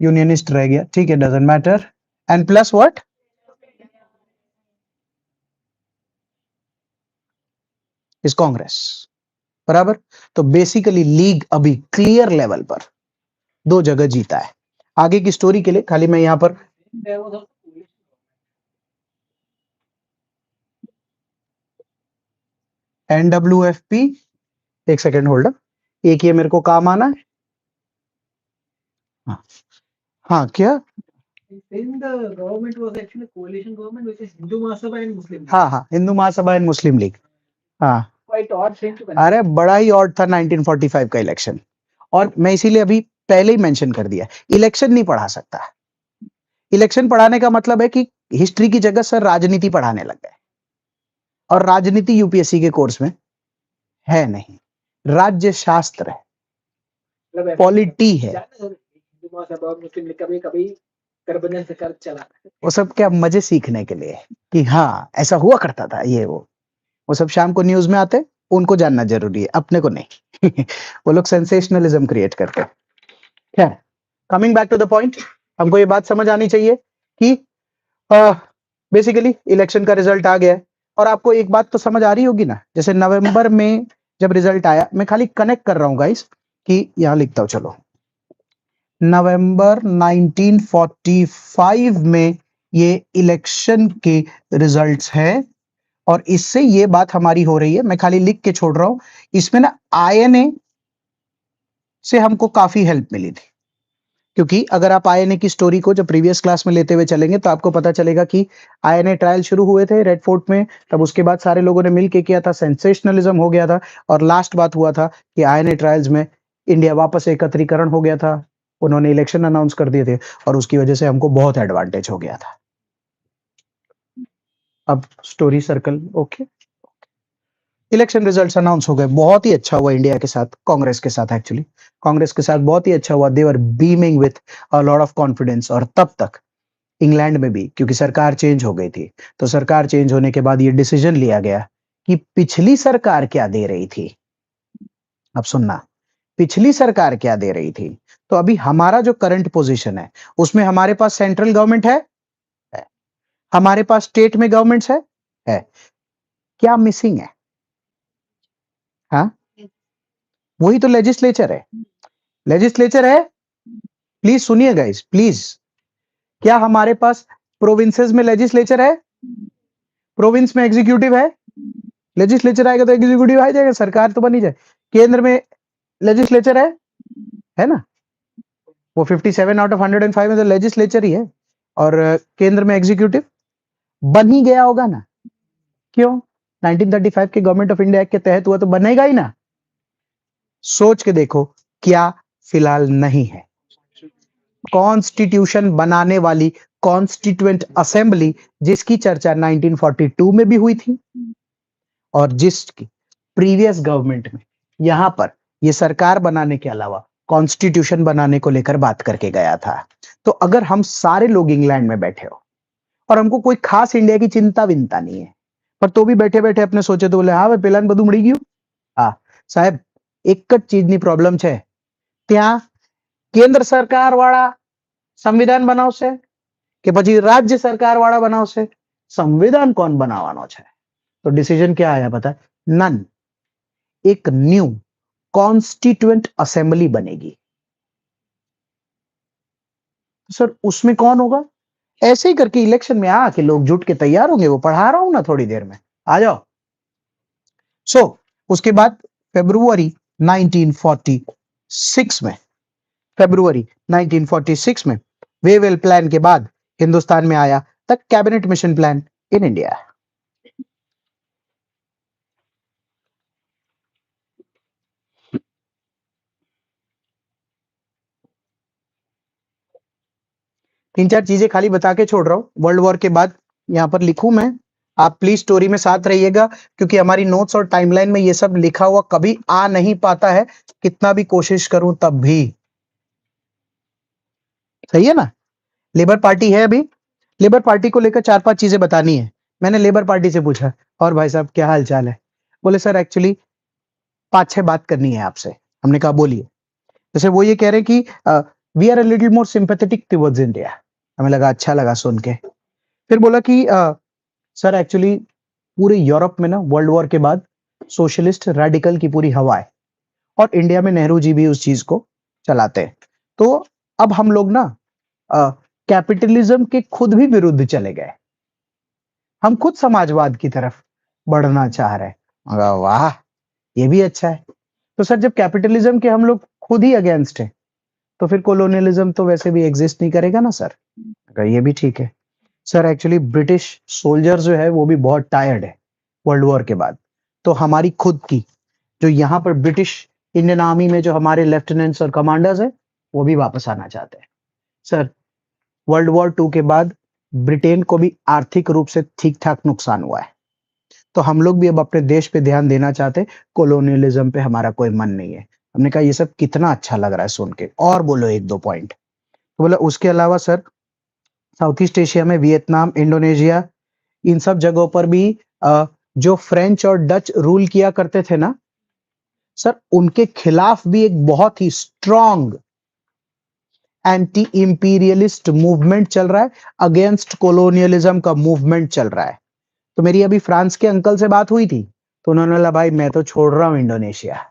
S1: यूनियनिस्ट रह गया, ठीक है, doesn't matter, and plus what, is Congress, बराबर। तो बेसिकली लीग अभी क्लियर लेवल पर दो जगह जीता है। आगे की स्टोरी के लिए खाली मैं यहां पर NWFP, एक सेकेंड होल्ड, एक ये मेरे को काम आना है। हाँ, हाँ क्या,
S2: In the government was actually coalition government, which is Hindu Mahasabha and Muslim League.
S1: हाँ हाँ, Hindu Mahasabha and Muslim league, हाँ।
S2: Quite odd thing to
S1: अरे बड़ा ही ऑड था 1945 का इलेक्शन, और मैं इसीलिए अभी पहले ही मेंशन कर दिया, इलेक्शन नहीं पढ़ा सकता। इलेक्शन पढ़ाने का मतलब है कि हिस्ट्री की जगह सर राजनीति पढ़ाने लग गए, और राजनीति यूपीएससी के कोर्स में है नहीं, राज्य शास्त्र है,
S2: मतलब
S1: पॉलिटी है।
S2: हिंदू महासभा और मुस्लिम लीग कभी कभी गठबंधन से कर चला,
S1: वो सब क्या मजे सीखने के लिए कि हाँ ऐसा हुआ करता था, ये वो सब शाम को न्यूज में आते, उनको जानना जरूरी है, अपने को नहीं। वो लोग सेंसेशनलिज्म क्रिएट करते हैं। खैर, coming back to the point, हमको ये बात समझ आनी चाहिए कि बेसिकली इलेक्शन का रिजल्ट आ गया है, और आपको एक बात तो समझ आ रही होगी ना, जैसे नवंबर में जब रिजल्ट आया, मैं खाली कनेक्ट कर रहा हूं गाइस कि यहां लिखता हूं, चलो नवंबर 1945 में ये इलेक्शन के रिजल्ट्स हैं, और इससे ये बात हमारी हो रही है, मैं खाली लिख के छोड़ रहा हूं, इसमें ना आईएनए से हमको काफी हेल्प मिली थी, क्योंकि अगर आप आईएनए की स्टोरी को जब प्रीवियस क्लास में लेते हुए चलेंगे तो आपको पता चलेगा कि आईएनए ट्रायल शुरू हुए थे रेड फोर्ट में, तब उसके बाद सारे लोगों ने मिलके किया था, सेंसेशनलिज्म हो गया था, और लास्ट बात हुआ था कि आईएनए ट्रायल्स में इंडिया वापस एकत्रीकरण हो गया था, उन्होंने इलेक्शन अनाउंस कर दिए थे, और उसकी वजह से हमको बहुत एडवांटेज हो गया था। अब story circle okay, election results announce हो गए, बहुत ही अच्छा हुआ इंडिया के साथ, कांग्रेस के साथ, एक्चुअली कांग्रेस के साथ बहुत ही अच्छा हुआ, they were beaming with a lot of confidence. और तब तक इंग्लैंड में भी, क्योंकि सरकार चेंज हो गई थी, तो सरकार चेंज होने के बाद ये डिसीजन लिया गया कि पिछली सरकार क्या दे रही थी, अब सुनना, पिछली सरकार क्या दे रही थी, तो अभी हमारा जो करंट पोजीशन है उसमें हमारे पास सेंट्रल गवर्नमेंट है, हमारे पास स्टेट में गवर्नमेंट्स है, क्या मिसिंग है? हाँ, वही तो लेजिस्लेचर है, लेजिस्लेचर है, प्लीज सुनिए गाइस प्लीज, क्या हमारे पास प्रोविंसेस में लेजिस्लेचर है? प्रोविंस में एग्जीक्यूटिव है, लेजिस्लेचर आएगा तो एग्जीक्यूटिव आ जाएगा, सरकार तो बनी जाए। केंद्र में लेजिस्लेचर है ना, वो 57 आउट ऑफ 105 में तो लेजिस्लेचर ही है, और केंद्र में एग्जीक्यूटिव बन ही गया होगा ना, क्यों? 1935 के गवर्नमेंट ऑफ इंडिया एक्ट के तहत हुआ तो बनेगा ही ना। सोच के देखो क्या फिलहाल नहीं है। कॉन्स्टिट्यूशन बनाने वाली कॉन्स्टिट्यूएंट असेंबली जिसकी चर्चा 1942 में भी हुई थी और जिसकी प्रीवियस गवर्नमेंट में यहां पर ये सरकार बनाने के अलावा कॉन्स्टिट्यूशन बनाने को लेकर बात करके गया था। तो अगर हम सारे लोग इंग्लैंड में बैठे हो और हमको कोई खास इंडिया की चिंता विंता नहीं है, पर तो भी बैठे बैठे अपने सोचे तो बोले हाँ भाई पेलान બધું મળી ગયું। હા સાહેબ એક જ ચીજની પ્રોબ્લેમ છે, ત્યાં કેન્દ્ર સરકાર વાળા સંવિધાન બનાવશે કે પછી રાજ્ય સરકાર વાળા બનાવશે, સંવિધાન કોણ બનાવવાનો છે? तो डिसीजन क्या आया पता है? नन। एक न्यू कॉन्स्टिट्यूएंट असेंबली बनेगी। सर उसमें कौन होगा? ऐसे ही करके इलेक्शन में आके लोग जुट के तैयार होंगे, वो पढ़ा रहा हूं ना थोड़ी देर में, आ जाओ। सो उसके बाद फरवरी 1946 में फरवरी 1946 में वेवेल प्लान के बाद हिंदुस्तान में आया the cabinet mission plan in India. तीन चार चीजें खाली बता के छोड़ रहा हूं। वर्ल्ड वॉर के बाद यहां पर लिखूं मैं, आप प्लीज स्टोरी में साथ रहिएगा क्योंकि हमारी नोट्स और टाइमलाइन में ये सब लिखा हुआ कभी आ नहीं पाता है, कितना भी कोशिश करूं तब भी। सही है ना? लेबर पार्टी है अभी, लेबर पार्टी को लेकर चार पांच चीजें बतानी है। मैंने लेबर पार्टी से पूछा और भाई साहब क्या हाल चाल है? बोले सर एक्चुअली पांच छह बात करनी है आपसे। हमने कहा बोलिए। जैसे वो ये कह रहे हैं कि we are a little more sympathetic towards India. हमें लगा अच्छा लगा सुन के। फिर बोला कि सर एक्चुअली पूरे यूरोप में ना वर्ल्ड वॉर के बाद सोशलिस्ट रेडिकल की पूरी हवा है और इंडिया में नेहरू जी भी उस चीज को चलाते हैं। तो अब हम लोग ना कैपिटलिज्म के खुद भी विरुद्ध चले गए, हम खुद समाजवाद की तरफ बढ़ना चाह रहे हैं। मगर वाह, ये भी अच्छा है। तो सर जब कैपिटलिज्म के हम लोग खुद ही अगेंस्ट है तो फिर कॉलोनियलिज्म तो वैसे भी एग्जिस्ट नहीं करेगा ना सर। मगर ये भी ठीक है। सर एक्चुअली ब्रिटिश सोल्जर जो है वो भी बहुत टायर्ड है वर्ल्ड वॉर के बाद, तो हमारी खुद की जो यहाँ पर ब्रिटिश इंडियन आर्मी में जो हमारे लेफ्टिनेंट्स और कमांडर्स हैं वो भी वापस आना चाहते हैं। सर वर्ल्ड वॉर 2 के बाद ब्रिटेन को भी आर्थिक रूप से ठीक ठाक नुकसान हुआ है, तो हम लोग भी अब अपने देश पे ध्यान देना चाहते हैं, कॉलोनियलिज्म पे हमारा कोई मन नहीं है। हमने कहा ये सब कितना अच्छा लग रहा है सुन के, और बोलो एक दो पॉइंट। तो बोला उसके अलावा सर साउथ ईस्ट एशिया में वियतनाम, इंडोनेशिया, इन सब जगहों पर भी जो फ्रेंच और डच रूल किया करते थे ना सर, उनके खिलाफ भी एक बहुत ही स्ट्रॉन्ग एंटी इंपीरियलिस्ट मूवमेंट चल रहा है, अगेंस्ट कॉलोनियलिज्म का मूवमेंट चल रहा है। तो मेरी अभी फ्रांस के अंकल से बात हुई थी तो उन्होंने बोला भाई मैं तो छोड़ रहा हूं इंडोनेशिया।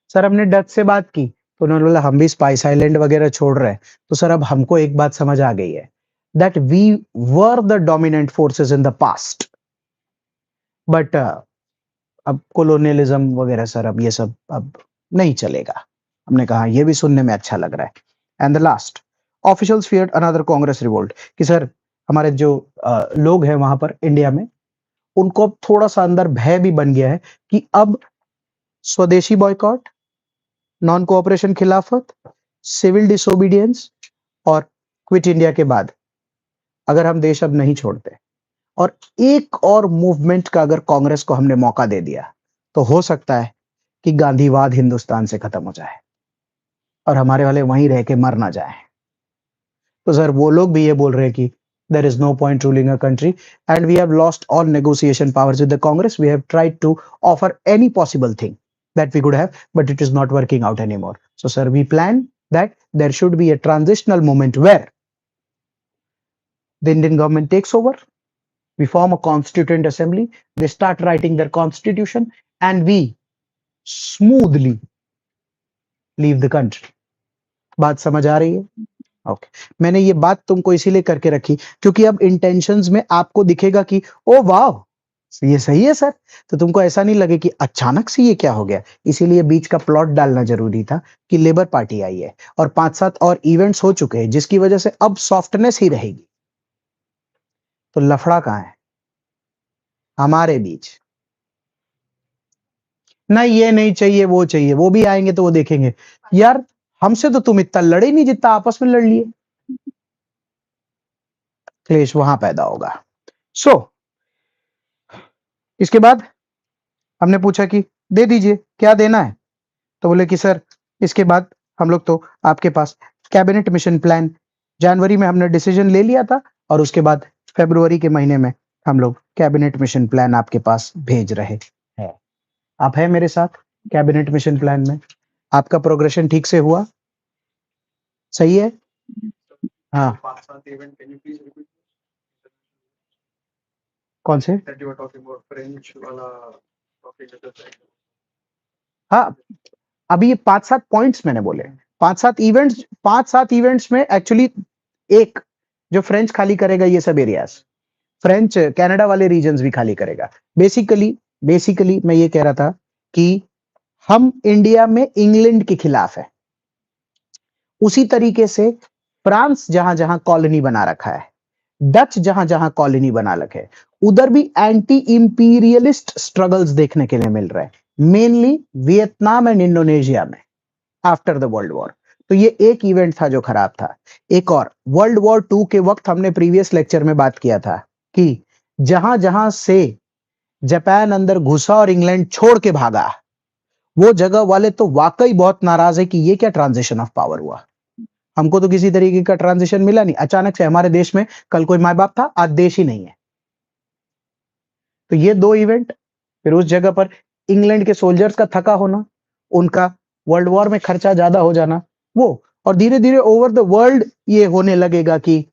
S1: सर हमने डच से बात की तो उन्होंने बोला हम भी स्पाइस आइलैंड वगैरह छोड़ रहे हैं। तो सर अब हमको एक बात समझ आ गई है that we were the dominant forces in the past, but अब कॉलोनियलिज्म वगैरह सर अब ये सब अब नहीं चलेगा। हमने कहा ये भी सुनने में अच्छा लग रहा है। And the last, officials feared another Congress revolt, कि सर हमारे जो लोग हैं वहां पर इंडिया में उनको अब थोड़ा सा अंदर भय भी बन गया है कि अब स्वदेशी बॉयकॉट, नॉन कोऑपरेशन खिलाफत, सिविल डिसोबीडियंस और क्विट इंडिया के बाद अगर हम देश अब नहीं छोड़ते और एक और मूवमेंट का अगर कांग्रेस को हमने मौका दे दिया तो हो सकता है कि गांधीवाद हिंदुस्तान से खत्म हो जाए और हमारे वाले वहीं रह के मर ना जाए। तो सर वो लोग भी ये बोल रहे हैं कि there is no point ruling a country and we have lost all negotiation powers with the Congress. We have tried to offer any possible thing that we could have, but it is not working out anymore. So sir, we plan that there should be a transitional moment where the Indian government takes over, we form a constituent assembly, they start writing their constitution and we smoothly leave the country. बात समझ आ रही है? Okay मैंने ये बात तुमको इसीलिए करके रखी क्योंकि अब इंटेंशंस में आपको दिखेगा कि ओ वाह ये सही है सर, तो तुमको ऐसा नहीं लगे कि अचानक से ये क्या हो गया। इसीलिए बीच का प्लॉट डालना जरूरी था कि लेबर पार्टी आई है और 5-7 और इवेंट्स हो चुके हैं जिसकी वजह से अब सॉफ्टनेस ही रहेगी। तो लफड़ा कहां है? हमारे बीच ना ये नहीं चाहिए वो चाहिए, वो भी आएंगे तो वो देखेंगे यार हमसे तो तुम इतना लड़े नहीं जितना आपस में लड़ लिए। क्लेश वहां पैदा होगा। सो इसके बाद हमने पूछा कि दे दीजिए क्या देना है, तो बोले कि सर इसके बाद हम लोग तो आपके पास कैबिनेट मिशन प्लान, जनवरी में हमने डिसीजन ले लिया था और उसके बाद फरवरी के महीने में हम लोग कैबिनेट मिशन प्लान आपके पास भेज रहे हैं। आप है मेरे साथ कैबिनेट मिशन प्लान में? आपका प्रोग्रेशन ठीक से हुआ? सही है? हाँ कौन से? हाँ अभी ये 5-7 पॉइंट्स मैंने बोले, 5-7 इवेंट्स में एक्चुअली एक जो फ्रेंच खाली करेगा ये सब एरियाज, फ्रेंच कनाडा वाले रीजन्स भी खाली करेगा। बेसिकली मैं ये कह रहा था कि हम इंडिया में इंग्लैंड के खिलाफ है, उसी तरीके से फ्रांस जहां जहां कॉलोनी बना रखा है, डच जहां जहां कॉलोनी बना रखे है, उधर भी एंटी इंपीरियलिस्ट स्ट्रगल्स देखने के लिए मिल रहे हैं, मेनली वियतनाम एंड इंडोनेशिया में आफ्टर द वर्ल्ड वॉर। तो ये एक इवेंट था जो खराब था। एक और वर्ल्ड वॉर 2 के वक्त हमने प्रीवियस लेक्चर में बात किया था कि जहां जहां से जापान अंदर घुसा और इंग्लैंड छोड़ के भागा, वो जगह वाले तो वाकई बहुत नाराज है कि ये क्या ट्रांजिशन ऑफ पावर हुआ, हमको तो किसी तरीके का ट्रांजिशन मिला नहीं, अचानक से हमारे देश में कल कोई माँ बाप था आज देश ही नहीं है। तो ये दो इवेंट, फिर उस जगह पर इंग्लैंड के सोल्जर्स का थका होना, उनका वर्ल्ड वॉर में खर्चा ज्यादा हो जाना, वो और धीरे धीरे ओवर द वर्ल्ड ये होने लगेगा कि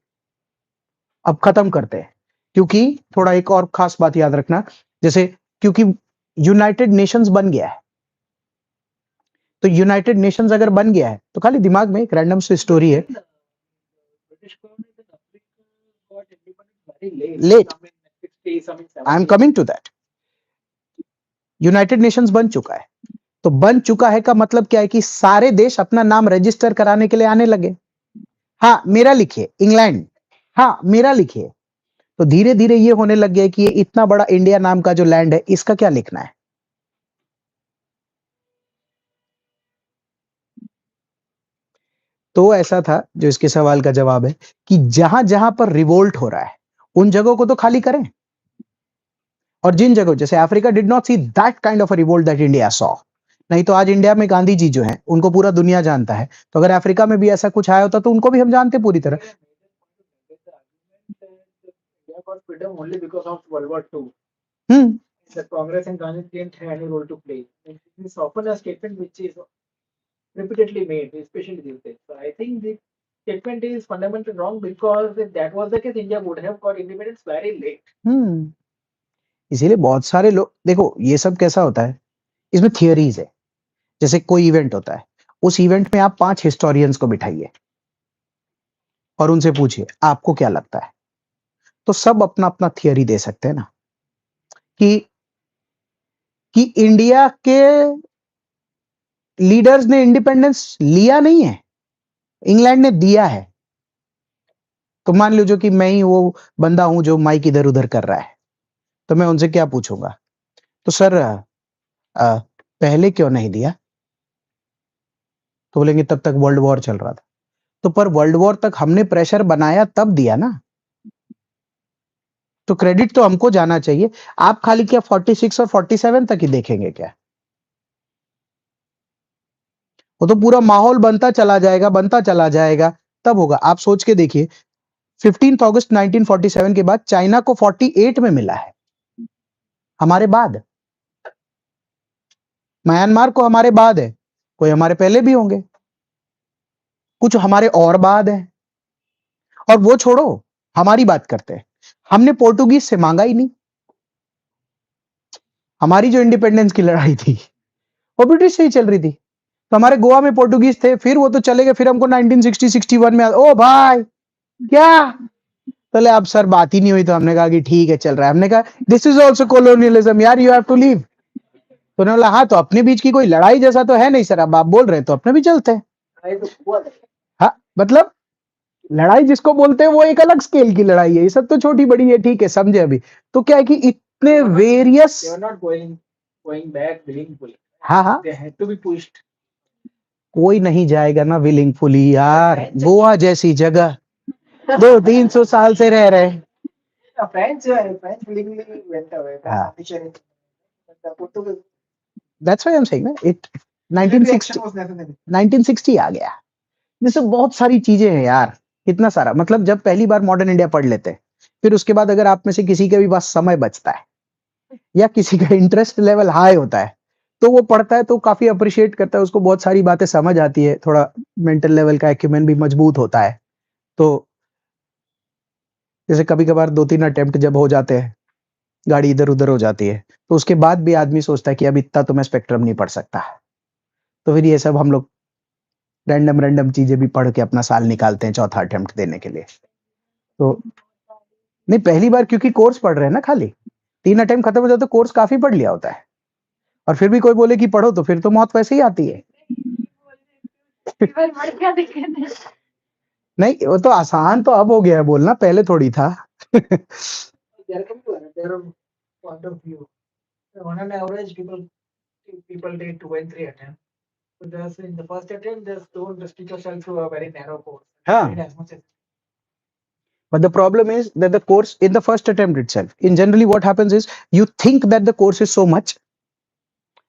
S1: अब खत्म करते हैं। क्योंकि थोड़ा एक और खास बात याद रखना, जैसे क्योंकि यूनाइटेड नेशंस बन गया है, तो यूनाइटेड नेशंस अगर बन गया है तो खाली दिमाग में एक रैंडम सी स्टोरी है।
S2: British colonies in Africa got independence very
S1: Late.
S2: Some in 60s, some in 70s.
S1: I am coming to that. United Nations बन चुका है, तो बन चुका है का मतलब क्या है कि सारे देश अपना नाम रजिस्टर कराने के लिए आने लगे। हाँ मेरा लिखिए इंग्लैंड, हाँ मेरा लिखिए, तो धीरे धीरे ये होने लग गया कि ये इतना बड़ा इंडिया नाम का जो लैंड है इसका क्या लिखना है। तो ऐसा था, जो इसके सवाल का जवाब है कि जहां जहां पर रिवोल्ट हो रहा है उन जगहों को तो खाली करें, और जिन जगहों जैसे Africa did not see that kind of a revolt that India saw, नहीं तो आज इंडिया में गांधी जी जो हैं उनको पूरा दुनिया जानता है, तो अगर अफ्रीका में भी ऐसा कुछ आया होता तो उनको भी हम जानते पूरी तरह।
S2: India got freedom only because of World War II.
S1: Hmm
S2: The Congress and Gandhi didn't have any role to play. And this is often a statement which is repeatedly made, especially these days. So I think this statement is fundamentally wrong because if that was the case, India would have got independence very late.
S1: इसीलिए बहुत सारे लोग, देखो ये सब कैसा होता है, इसमें थियरीज है। जैसे कोई इवेंट होता है, उस इवेंट में आप 5 हिस्टोरियंस को बिठाइए और उनसे पूछिए आपको क्या लगता है, तो सब अपना अपना थियरी दे सकते हैं ना, कि इंडिया के लीडर्स ने इंडिपेंडेंस लिया नहीं है, इंग्लैंड ने दिया है। तो मान लीजिए कि मैं ही वो बंदा हूं जो माइक इधर उधर कर रहा है, तो मैं उनसे क्या पूछूंगा, तो सर पहले क्यों नहीं दिया, तो बोलेंगे तब तक वर्ल्ड वॉर चल रहा था। तो पर वर्ल्ड वॉर तक हमने प्रेशर बनाया तब दिया ना, तो क्रेडिट तो हमको जाना चाहिए। आप खाली क्या 46 और 47 तक ही देखेंगे क्या? वो तो पूरा माहौल बनता चला जाएगा तब होगा। आप सोच के देखिए 15 अगस्त 1947 के बाद चाइना को 48 में मिला है, हमारे बाद। म्यांमार को हमारे बाद है, कोई हमारे पहले भी होंगे, कुछ हमारे और बाद है। और वो छोड़ो, हमारी बात करते हैं, हमने पोर्टुगीज से मांगा ही नहीं। हमारी जो इंडिपेंडेंस की लड़ाई थी वो ब्रिटिश से ही चल रही थी, तो हमारे गोवा में पोर्टुगीज थे, फिर वो तो चले गए, फिर हमको 1960-61 में ओ भाई क्या, चले अब सर बात ही नहीं हुई, तो हमने कहा कि ठीक है चल रहा है। हमने कहा दिस इज ऑल्सो कोलोनियलिज्म यार, यू हैव टू लीव। तो उन्होंने बोला हाँ तो अपने बीच की कोई लड़ाई जैसा तो है नहीं सर, अब आप बोल रहे हैं तो अपने भी चलते हैं।
S2: I तो हुआ था।
S1: हाँ मतलब लड़ाई जिसको बोलते हैं वो एक अलग स्केल की लड़ाई है, ये सब तो छोटी बड़ी है, ठीक है समझे। अभी तो क्या है कि इतने various
S2: They were not going back willingly.
S1: हाँ हाँ,
S2: they had to be pushed.
S1: कोई नहीं जाएगा ना विलिंगफुली यार, गोवा जैसी जगह 200-300 साल से रह रहे।
S2: French willingly went away. The
S1: हाँ,
S2: condition, the Portugal
S1: that's why I'm saying ना, it
S2: military
S1: 1960
S2: action was necessary.
S1: 1960 आ गया। जैसे बहुत सारी चीजें हैं यार, कितना सारा, मतलब जब पहली बार मॉडर्न इंडिया पढ़ लेते हैं, फिर उसके बाद अगर आप में से किसी के भी पास समय बचता है या किसी का इंटरेस्ट लेवल हाई होता है, तो वो पढ़ता है तो काफी अप्रिशिएट करता है, उसको बहुत सारी बातें समझ आती है, थोड़ा मेंटल लेवल का एक्यूमेन भी मजबूत होता है। तो जैसे कभी कभार 2-3 अटेम्प्ट जब हो जाते हैं, गाड़ी इधर उधर हो जाती है, तो उसके बाद भी आदमी सोचता है कि अब इतना तो मैं स्पेक्ट्रम नहीं पढ़ सकता। तो फिर ये सब हम लोग रैंडम रैंडम चीजें भी पढ़ के अपना साल निकालते हैं चौथा अटेम्प्ट देने के लिए। तो नहीं, पहली बार क्योंकि कोर्स पढ़ रहे हैं ना, खाली 3 अटेम्प्ट खत्म हो जाए तो कोर्स काफी पढ़ लिया होता है, और फिर भी कोई बोले कि पढ़ो तो फिर तो मौत वैसे ही आती है। नहीं, वो तो आसान तो अब हो गया है बोलना, पहले थोड़ी था।
S2: There can be another point of view. On an average, people take 2 and 3 attempts. So just in the first attempt, just don't restrict yourself to a very narrow course.
S1: हाँ,
S2: Read as much as
S1: but the problem is that the course in the first attempt itself, in generally what happens is you think that the course is so much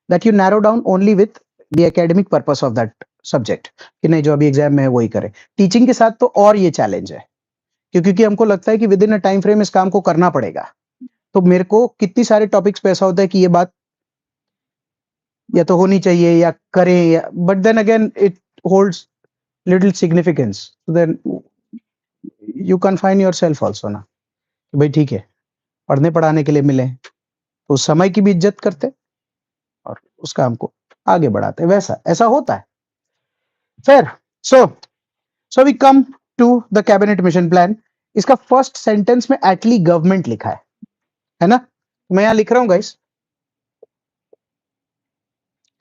S1: that you narrow down only with the academic purpose of that subject, कि नहीं जो अभी exam में है वही करें। Teaching के साथ तो और ये चैलेंज है, क्योंकि हमको लगता है कि with in a time frame इस काम को करना पड़ेगा। तो मेरे को कितनी सारे टॉपिक्स पे ऐसा होता है कि ये बात या तो होनी चाहिए या करें, या but then again it holds little significance, then you confine yourself also ना, कि भाई ठीक है, पढ़ने पढ़ाने के लिए मिले तो उस समय की भी इज्जत करते और उस काम को आगे बढ़ाते, वैसा ऐसा होता है। फिर so we come to the cabinet mission plan. इसका फर्स्ट सेंटेंस में एटली गवर्नमेंट लिखा है ना, मैं यहां लिख रहा हूं guys,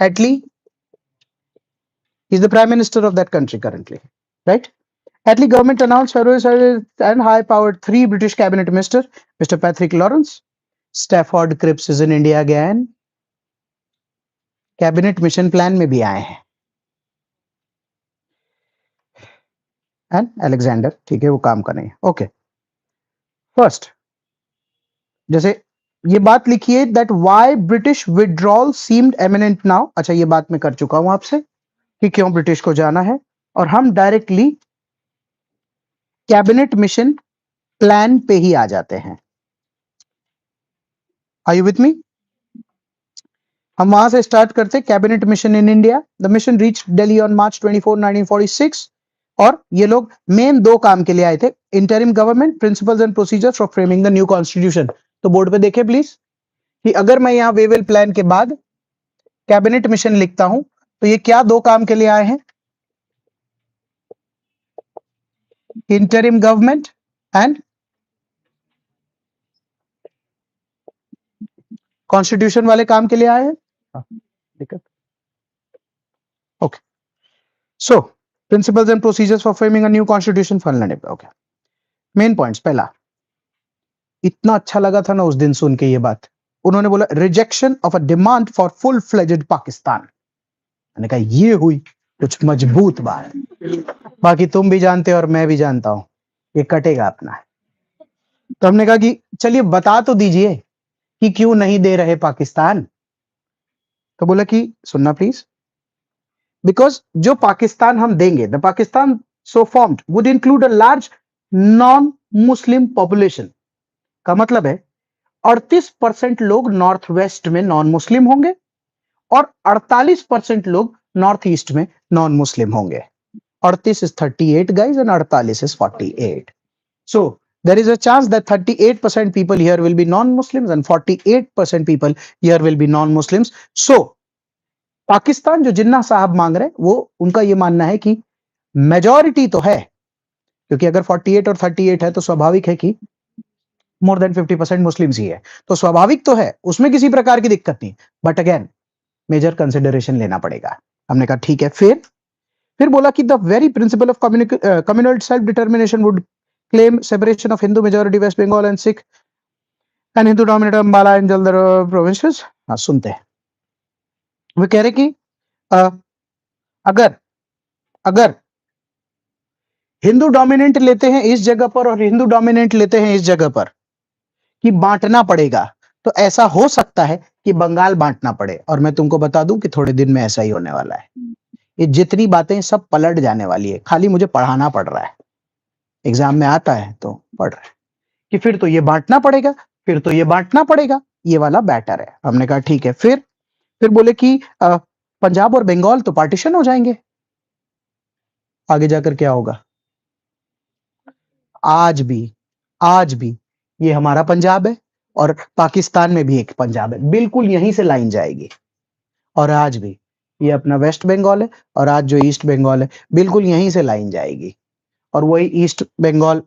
S1: Attlee is the prime minister of that country currently, right? Attlee government announced February and high-powered 3 British cabinet minister, Mr. Patrick Lawrence, Stafford Cripps is in India again, cabinet mission plan में भी आए हैं, and Alexander, ठीक है वो काम का नहीं है, ओके। फर्स्ट जैसे ये बात लिखिए that why British withdrawal seemed eminent now. अच्छा, ये बात मैं कर चुका हूं आपसे कि क्यों ब्रिटिश को जाना है, और हम डायरेक्टली कैबिनेट मिशन प्लान पे ही आ जाते हैं। Are you with me? हम वहां से स्टार्ट करते, cabinet mission in India, the mission reach Delhi on March 24, 1946, और ये लोग मेन 2 काम के लिए आए थे, interim government, principles and procedures for framing the new constitution. तो बोर्ड पे देखे प्लीज कि अगर मैं यहां वेवेल प्लान के बाद कैबिनेट मिशन लिखता हूं तो ये क्या 2 काम के लिए आए हैं, इंटरिम गवर्नमेंट एंड कॉन्स्टिट्यूशन वाले काम के लिए आए हैं। Okay, so principles and procedures for framing a new constitution for, okay. Main points, पहला, इतना अच्छा लगा था ना उस दिन सुन के ये बात, उन्होंने बोला rejection of a demand for full fledged Pakistan. मैंने कहा ये हुई कुछ मजबूत बात, बाकी तुम भी जानते हो और मैं भी जानता हूं ये कटेगा अपना। तो हमने कहा कि चलिए बता तो दीजिए कि क्यों नहीं दे रहे पाकिस्तान। तो बोला कि सुनना प्लीज, बिकॉज जो पाकिस्तान हम देंगे, the Pakistan so formed would include a large non Muslim population. का मतलब है 38% लोग नॉर्थ वेस्ट में नॉन मुस्लिम होंगे और 48% लोग नॉर्थ ईस्ट में नॉन मुस्लिम होंगे। 38 is 38 guys and 48 is 48. So there is a chance that 38% people here will be non-Muslims and 48% people here will be non-Muslims. So Pakistan जो जिन्ना साहब मांग रहे हैं वो उनका ये मानना है कि मेजॉरिटी तो है, क्योंकि अगर 48 और 38 है तो स्वाभाविक है कि मोर देन 50% मुस्लिम्स ही है, तो स्वाभाविक तो है, उसमें किसी प्रकार की दिक्कत नहीं, बट अगेन मेजर कंसिडरेशन लेना पड़ेगा। हमने कहा ठीक है। फिर बोला कि the very principle of communal self determination would claim separation of Hindu majority west Bengal and Sikh and Hindu dominated Ambala and Jalandhar provinces. हाँ, सुनते हैं वो कह रहे कि अ, अगर अगर हिंदू डोमिनेंट लेते हैं इस जगह पर और हिंदू डोमिनेंट लेते हैं इस जगह पर, कि बांटना पड़ेगा, तो ऐसा हो सकता है कि बंगाल बांटना पड़े। और मैं तुमको बता दूं कि थोड़े दिन में ऐसा ही होने वाला है। ये जितनी बातें सब पलट जाने वाली है, खाली मुझे पढ़ाना पड़ रहा है, एग्जाम में आता है तो पढ़ रहा है कि फिर तो ये बांटना पड़ेगा, फिर तो ये बांटना पड़ेगा, ये वाला बैटर है। हमने कहा ठीक है। फिर बोले कि पंजाब और बंगाल तो पार्टीशन हो जाएंगे। आगे जाकर क्या होगा? आज भी आज भी ये हमारा पंजाब है और पाकिस्तान में भी एक पंजाब है, बिल्कुल यहीं से लाइन जाएगी। और आज भी ये अपना वेस्ट बंगाल है और आज जो ईस्ट बंगाल है, बिल्कुल यहीं से लाइन जाएगी। और वही ईस्ट बंगाल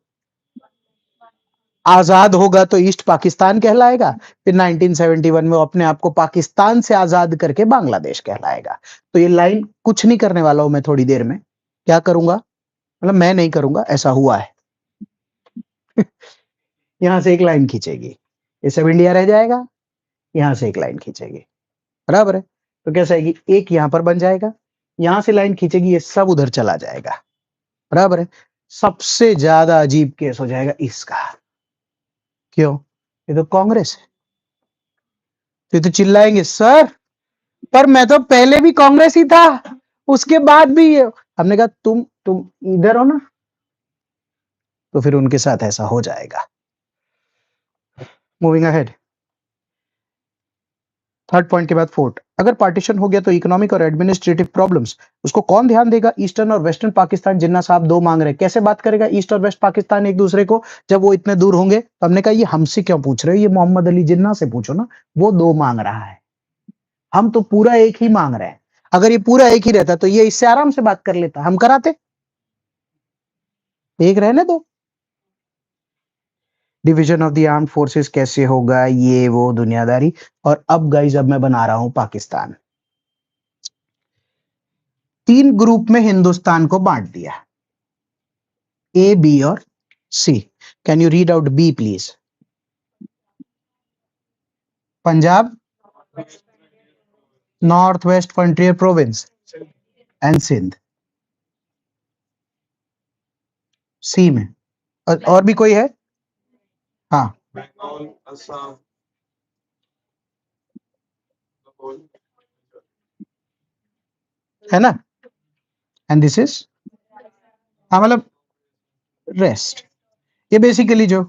S1: आजाद होगा तो ईस्ट पाकिस्तान कहलाएगा, फिर 1971 में वो अपने आप को पाकिस्तान से आजाद करके बांग्लादेश कहलाएगा। तो ये लाइन कुछ नहीं करने वाला हूं मैं थोड़ी देर में। क्या करूंगा? मतलब मैं नहीं करूंगा, ऐसा हुआ है। यहां से एक लाइन खींचेगी, ये सब इंडिया रह जाएगा, यहां से एक लाइन खींचेगी, बराबर है। तो कैसा है कि एक यहां पर बन जाएगा, यहां से लाइन खींचेगी, ये सब उधर चला जाएगा, बराबर है। सबसे ज्यादा अजीब केस हो जाएगा इसका। क्यों? ये तो कांग्रेस है। फिर तो चिल्लाएंगे सर, पर मैं तो पहले भी कांग्रेस ही था, उसके बाद भी ये। हमने कहा तुम इधर हो ना, तो फिर उनके साथ ऐसा हो जाएगा। मूविंग अहेड, थर्ड पॉइंट के बाद फोर्थ, अगर पार्टीशन हो गया तो इकोनॉमिक और एडमिनिस्ट्रेटिव प्रॉब्लम्स उसको कौन ध्यान देगा? ईस्टर्न और वेस्टर्न पाकिस्तान। जिन्ना साहब दो मांग रहे हैं, कैसे बात करेगा ईस्ट और वेस्ट पाकिस्तान एक दूसरे को जब वो इतने दूर होंगे? तो हमने कहा ये हमसे क्यों पूछ रहे हो, ये मोहम्मद अली जिन्ना से पूछो ना, वो दो मांग रहा है, हम तो पूरा एक ही मांग रहे हैं। अगर ये पूरा एक ही रहता तो ये इससे आराम से बात कर लेता, हम कराते। एक रहने दो। Division of the arm forces कैसे होगा, ये वो दुनियादारी। और अब गाइस, अब मैं बना रहा हूं पाकिस्तान। तीन ग्रुप में हिंदुस्तान को बांट दिया, ए, बी और C. Can you read out B please? Punjab, North West Frontier Province and Sindh. C में और भी कोई है? हाँ,
S3: बंगाल, असम,
S1: है ना। एंड दिस इज, हाँ मतलब रेस्ट, ये बेसिकली जो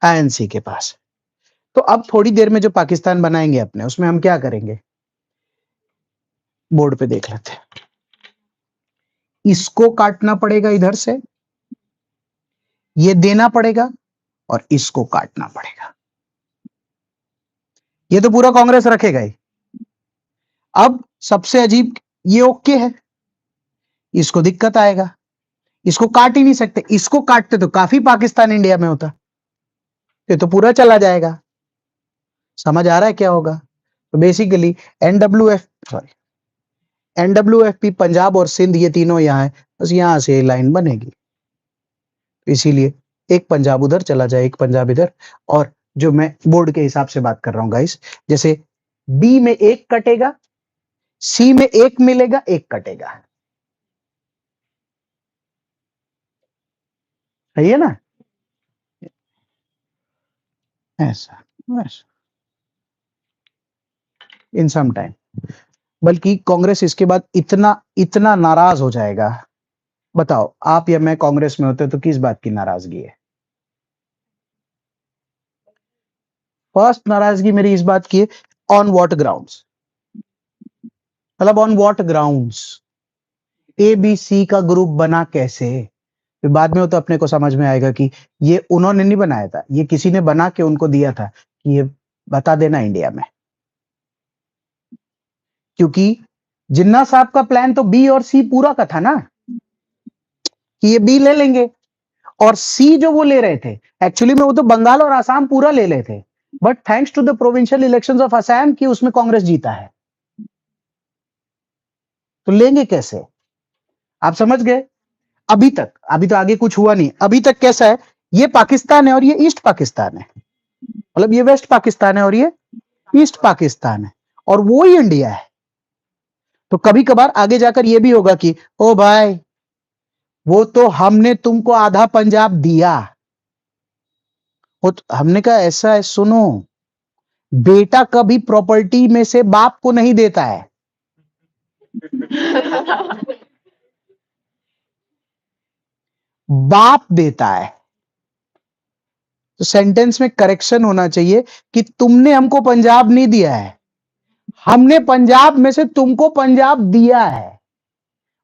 S1: आईएनसी के पास। तो अब थोड़ी देर में जो पाकिस्तान बनाएंगे अपने, उसमें हम क्या करेंगे? बोर्ड पे देख लेते हैं। इसको काटना पड़ेगा इधर से, ये देना पड़ेगा और इसको काटना पड़ेगा। ये तो पूरा कांग्रेस रखेगा ही। अब सबसे अजीब, ये ओके है, इसको दिक्कत आएगा, इसको काट ही नहीं सकते। इसको काटते तो काफी पाकिस्तान इंडिया में होता, ये तो पूरा चला जाएगा। समझ आ रहा है क्या होगा? तो बेसिकली एनडब्ल्यूएफपी पंजाब और सिंध, ये तीनों यहाँ है, बस यहां से लाइन बनेगी। इसीलिए एक पंजाब उधर चला जाए, एक पंजाब इधर। और जो मैं बोर्ड के हिसाब से बात कर रहा हूं गाइस, जैसे बी में एक कटेगा, सी में एक मिलेगा, एक कटेगा, सही है ना? ऐसा इन सम टाइम। बल्कि कांग्रेस इसके बाद इतना इतना नाराज हो जाएगा। बताओ आप या मैं कांग्रेस में होते तो किस बात की नाराजगी है? फर्स्ट नाराजगी मेरी इस बात की है, ऑन व्हाट ग्राउंड्स, मतलब on what grounds A B C का ग्रुप बना कैसे? फिर बाद में वो तो अपने को समझ में आएगा कि ये उन्होंने नहीं बनाया था, ये किसी ने बना के उनको दिया था कि ये बता देना इंडिया में। क्योंकि जिन्ना साहब का प्लान तो बी और सी पूरा का था ना, कि ये बी ले लेंगे और सी जो वो ले रहे थे, एक्चुअली में वो तो बंगाल और आसाम पूरा ले रहे थे, but thanks to the provincial elections of Assam की उसमें कांग्रेस जीता है। तो लेंगे कैसे? आप समझ गए? अभी तक, अभी तो आगे कुछ हुआ नहीं, अभी तक कैसा है, ये पाकिस्तान है और ये ईस्ट पाकिस्तान है, मतलब ये वेस्ट पाकिस्तान है और ये ईस्ट पाकिस्तान है, और वो ही इंडिया है। तो कभी कभार आगे जाकर ये भी होगा कि ओ भाई वो तो हमने तुमको आधा पंजाब दिया, हमने कहा ऐसा है, सुनो, बेटा कभी प्रॉपर्टी में से बाप को नहीं देता है, बाप देता है। तो सेंटेंस में करेक्शन होना चाहिए कि तुमने हमको पंजाब नहीं दिया है, हमने पंजाब में से तुमको पंजाब दिया है,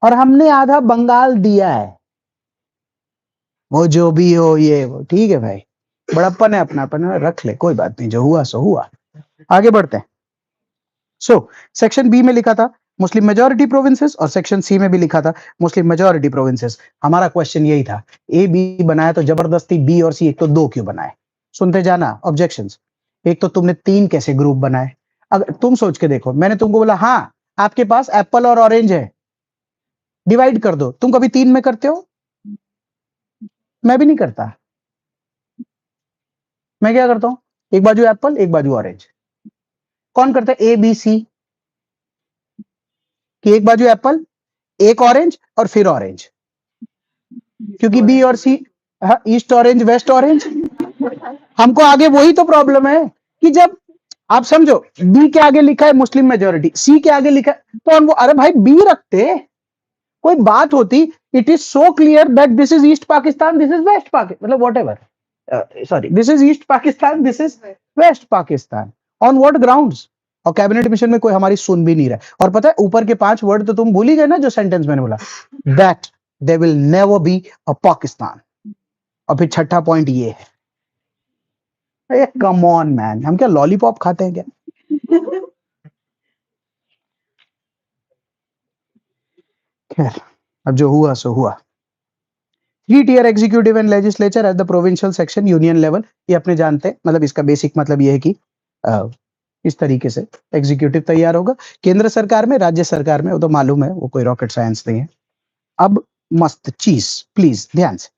S1: और हमने आधा बंगाल दिया है। वो जो भी हो, ये वो ठीक है भाई, बड़प्पन है, अपनापन है, रख ले, कोई बात नहीं, जो हुआ सो हुआ। आगे बढ़ते हैं। सो सेक्शन बी में लिखा था मुस्लिम मेजॉरिटी प्रोविंसेस, और सेक्शन सी में भी लिखा था मुस्लिम मेजॉरिटी प्रोविंसेस। हमारा क्वेश्चन यही था, ए बी बनाया तो जबरदस्ती बी और सी एक तो दो क्यों बनाए? सुनते जाना ऑब्जेक्शंस। एक तो तुमने 3 कैसे ग्रुप बनाए? अगर तुम सोच के देखो, मैंने तुमको बोला हाँ आपके पास एप्पल और ऑरेंज है, डिवाइड कर दो, तुम कभी 3 में करते हो? मैं भी नहीं करता। मैं क्या करता हूं, एक बाजू एप्पल एक बाजू ऑरेंज। कौन करता है? ए बी सी, कि एक बाजू एप्पल एक ऑरेंज और फिर ऑरेंज, क्योंकि बी और सी, ईस्ट ऑरेंज वेस्ट ऑरेंज। हमको आगे वही तो प्रॉब्लम है कि जब आप समझो बी के आगे लिखा है मुस्लिम मेजोरिटी, सी के आगे लिखा है, तो हम वो अरे भाई बी रखते, कोई बात होती। It is so clear that this is East Pakistan, this is West Pakistan, मतलब whatever, sorry this is East Pakistan, this is West Pakistan, on what grounds? और कैबिनेट मिशन में कोई हमारी सुन भी नहीं रहा। और पता है ऊपर के 5 वर्ड तो तुम भूल ही गए ना, जो सेंटेंस मैंने बोला, that they will never be a Pakistan. और फिर छठा पॉइंट ये है, कम ऑन मैन, हम क्या लॉलीपॉप खाते हैं क्या? खैर, अब जो हुआ सो हुआ। 3 tier executive and legislature at the provincial section union level, ये अपने जानते हैं, मतलब इसका बेसिक मतलब ये है कि इस तरीके से एग्जीक्यूटिव तैयार होगा, केंद्र सरकार में, राज्य सरकार में, वो तो मालूम है, वो कोई रॉकेट साइंस नहीं है। अब मस्त चीज, प्लीज ध्यान से,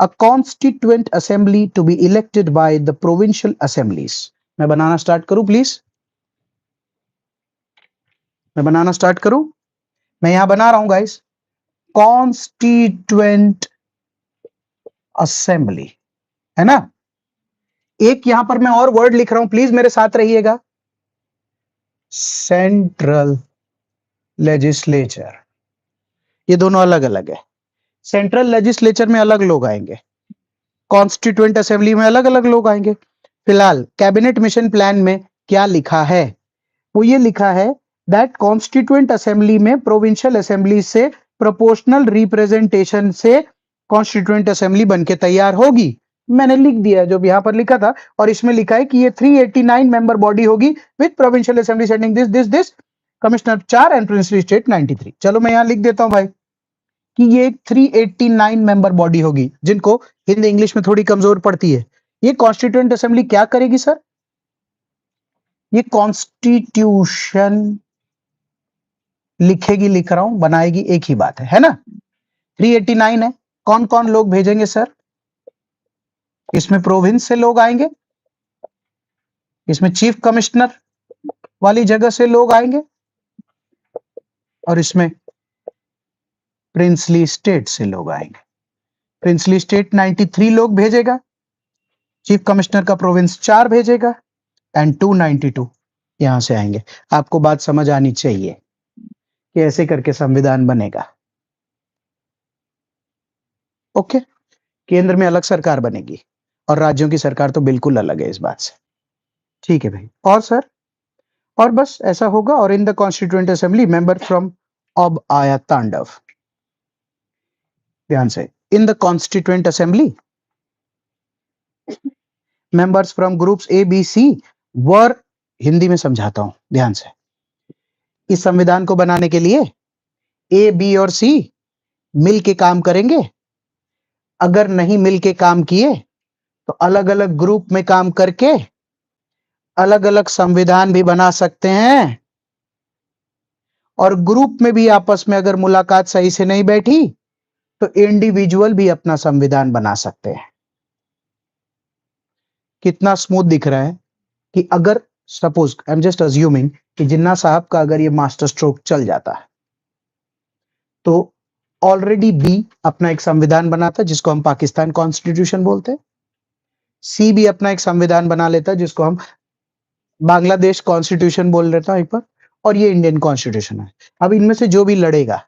S1: a constituent assembly to be elected by the provincial assemblies. मैं बनाना स्टार्ट करूं प्लीज? मैं बनाना स्टार्ट करूं? मैं यहां बना रहा हूं गाइस, कॉन्स्टिट्यूएंट असेंबली, है ना? एक यहां पर मैं और वर्ड लिख रहा हूं, प्लीज मेरे साथ रहिएगा, सेंट्रल लेजिस्लेचर। ये दोनों अलग अलग है। सेंट्रल लेजिस्लेचर में अलग लोग आएंगे, कॉन्स्टिट्यूएंट असेंबली में अलग अलग लोग आएंगे। फिलहाल कैबिनेट मिशन प्लान में क्या लिखा है? वो ये लिखा है दैट कॉन्स्टिट्यूएंट असेंबली में प्रोविंशियल असेंबली से प्रोपोर्शनल रिप्रेजेंटेशन से कॉन्स्टिट्यूएंट असेंबली बनके तैयार होगी। मैंने लिख दिया जो भी यहां पर लिखा था, और इसमें लिखा है कि ये 389 मेंबर बॉडी होगी with provincial assembly setting this commissioner 4 and princely state 93। चलो मैं यहां लिख देता हूं भाई कि ये 389 मेंबर बॉडी होगी, जिनको हिंदी इंग्लिश में थोड़ी कमजोर पड़ती है। ये कॉन्स्टिट्यूएंट असेंबली क्या करेगी सर? ये कॉन्स्टिट्यूशन लिखेगी, लिख रहा हूं, बनाएगी, एक ही बात है ना? 389 है, कौन कौन लोग भेजेंगे सर? इसमें प्रोविंस से लोग आएंगे, इसमें चीफ कमिश्नर वाली जगह से लोग आएंगे, और इसमें प्रिंसली स्टेट से लोग आएंगे। प्रिंसली स्टेट 93 लोग भेजेगा, चीफ कमिश्नर का प्रोविंस 4 भेजेगा, एंड 292 यहां से आएंगे। आपको बात समझ आनी चाहिए कि ऐसे करके संविधान बनेगा। ओके, केंद्र में अलग सरकार बनेगी और राज्यों की सरकार तो बिल्कुल अलग है इस बात से। ठीक है भाई, और सर? और बस ऐसा होगा। और in the constituent assembly member from, अब आया तांडव, ध्यान से, in the constituent assembly members from groups A B C वर, हिंदी में समझाता हूं ध्यान से, इस संविधान को बनाने के लिए ए बी और सी मिल के काम करेंगे। अगर नहीं मिल के काम किए तो अलग अलग ग्रुप में काम करके अलग अलग संविधान भी बना सकते हैं, और ग्रुप में भी आपस में अगर मुलाकात सही से नहीं बैठी तो इंडिविजुअल भी अपना संविधान बना सकते हैं। कितना स्मूथ दिख रहा है कि अगर suppose, I am just assuming कि जिन्ना साहब का अगर ये मास्टर स्ट्रोक चल जाता है, तो ऑलरेडी बी अपना एक संविधान बनाता है जिसको हम पाकिस्तान कॉन्स्टिट्यूशन बोलते हैं, सी भी अपना एक संविधान बना लेता है जिसको हम बांग्लादेश कॉन्स्टिट्यूशन बोल लेता है एक बार, और ये इंडियन कॉन्स्टिट्यूशन है। अब इनमें से जो भी लड़ेगा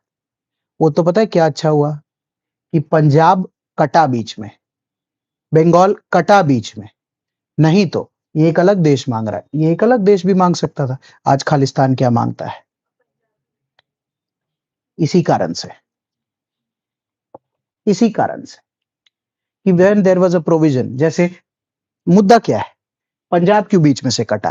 S1: वो तो पता है क्या अच्छा हुआ कि पंजाब कटा बीच में, बंगाल कटा बीच में, नहीं तो ये एक अलग देश मांग रहा है, ये एक अलग देश भी मांग सकता था। आज खालिस्तान क्या मांगता है? इसी कारण से कि when there was a provision, जैसे मुद्दा क्या है, पंजाब क्यों बीच में से कटा?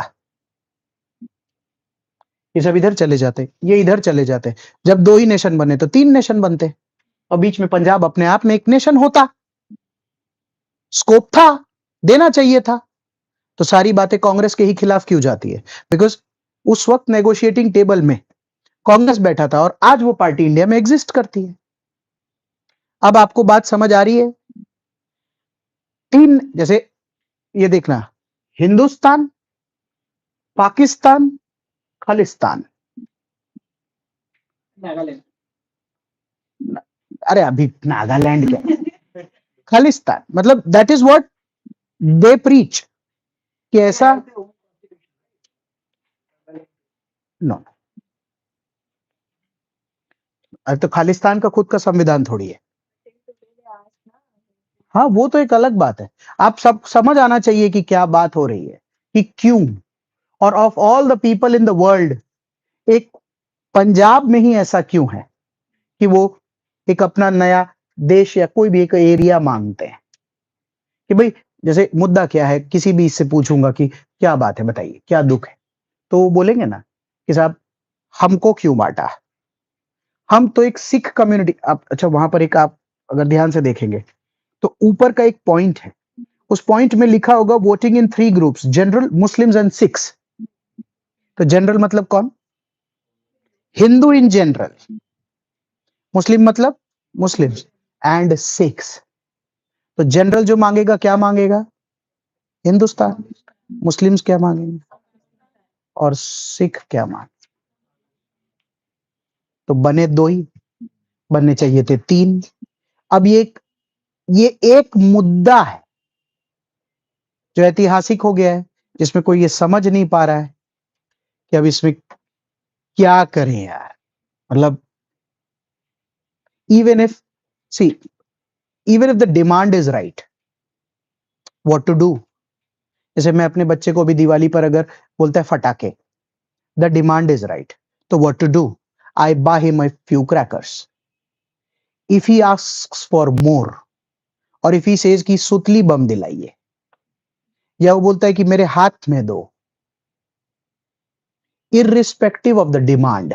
S1: ये सब इधर चले जाते, ये इधर चले जाते, जब दो ही नेशन बने तो तीन नेशन बनते, और बीच में पंजाब अपने आप में एक नेशन होता, स्कोप था, देना चाहिए था। तो सारी बातें कांग्रेस के ही खिलाफ क्यों जाती है? बिकॉज उस वक्त नेगोशिएटिंग टेबल में कांग्रेस बैठा था और आज वो पार्टी इंडिया में एग्जिस्ट करती है। अब आपको बात समझ आ रही है? तीन, जैसे ये देखना, हिंदुस्तान, पाकिस्तान, खालिस्तान।
S2: नागालैंड।
S1: अरे अभी नागालैंड क्या, खालिस्तान मतलब that is what they preach कि ऐसा नो। अरे तो खालिस्तान का खुद का संविधान थोड़ी है। हाँ वो तो एक अलग बात है, आप सब समझ आना चाहिए कि क्या बात हो रही है, कि क्यों, और of all the people in the world एक पंजाब में ही ऐसा क्यों है कि वो एक अपना नया देश या कोई भी एक एरिया मांगते हैं। कि भाई जैसे मुद्दा क्या है, किसी भी इससे पूछूंगा कि क्या बात है बताइए, क्या दुख है, तो वो बोलेंगे ना कि साहब हमको क्यों बांटा, हम तो एक सिख कम्युनिटी। आप अच्छा वहां पर एक आप अगर ध्यान से देखेंगे तो ऊपर का एक पॉइंट है, उस पॉइंट में लिखा होगा voting in 3 groups, general, Muslims and Sikhs. तो जनरल मतलब कौन? हिंदू इन जनरल, मुस्लिम मतलब मुस्लिम्स, एंड सिख्स। तो जनरल जो मांगेगा क्या मांगेगा? हिंदुस्तान। मुस्लिम्स क्या मांगेंगे? और सिख क्या मांगे? तो बने दो ही, बनने चाहिए थे 3। अब ये एक मुद्दा है जो ऐतिहासिक हो गया है, जिसमें कोई ये समझ नहीं पा रहा है कि अब इसमें क्या करें यार। मतलब even if see even if the demand is right, what to do? जैसे मैं अपने बच्चे को भी दिवाली पर अगर बोलता है फटाके, the demand is right, तो what to do? I buy him a few crackers. If he asks for more, और if he says कि सुतली बम दिलाइए, या वो बोलता है कि मेरे हाथ में दो, irrespective of the demand,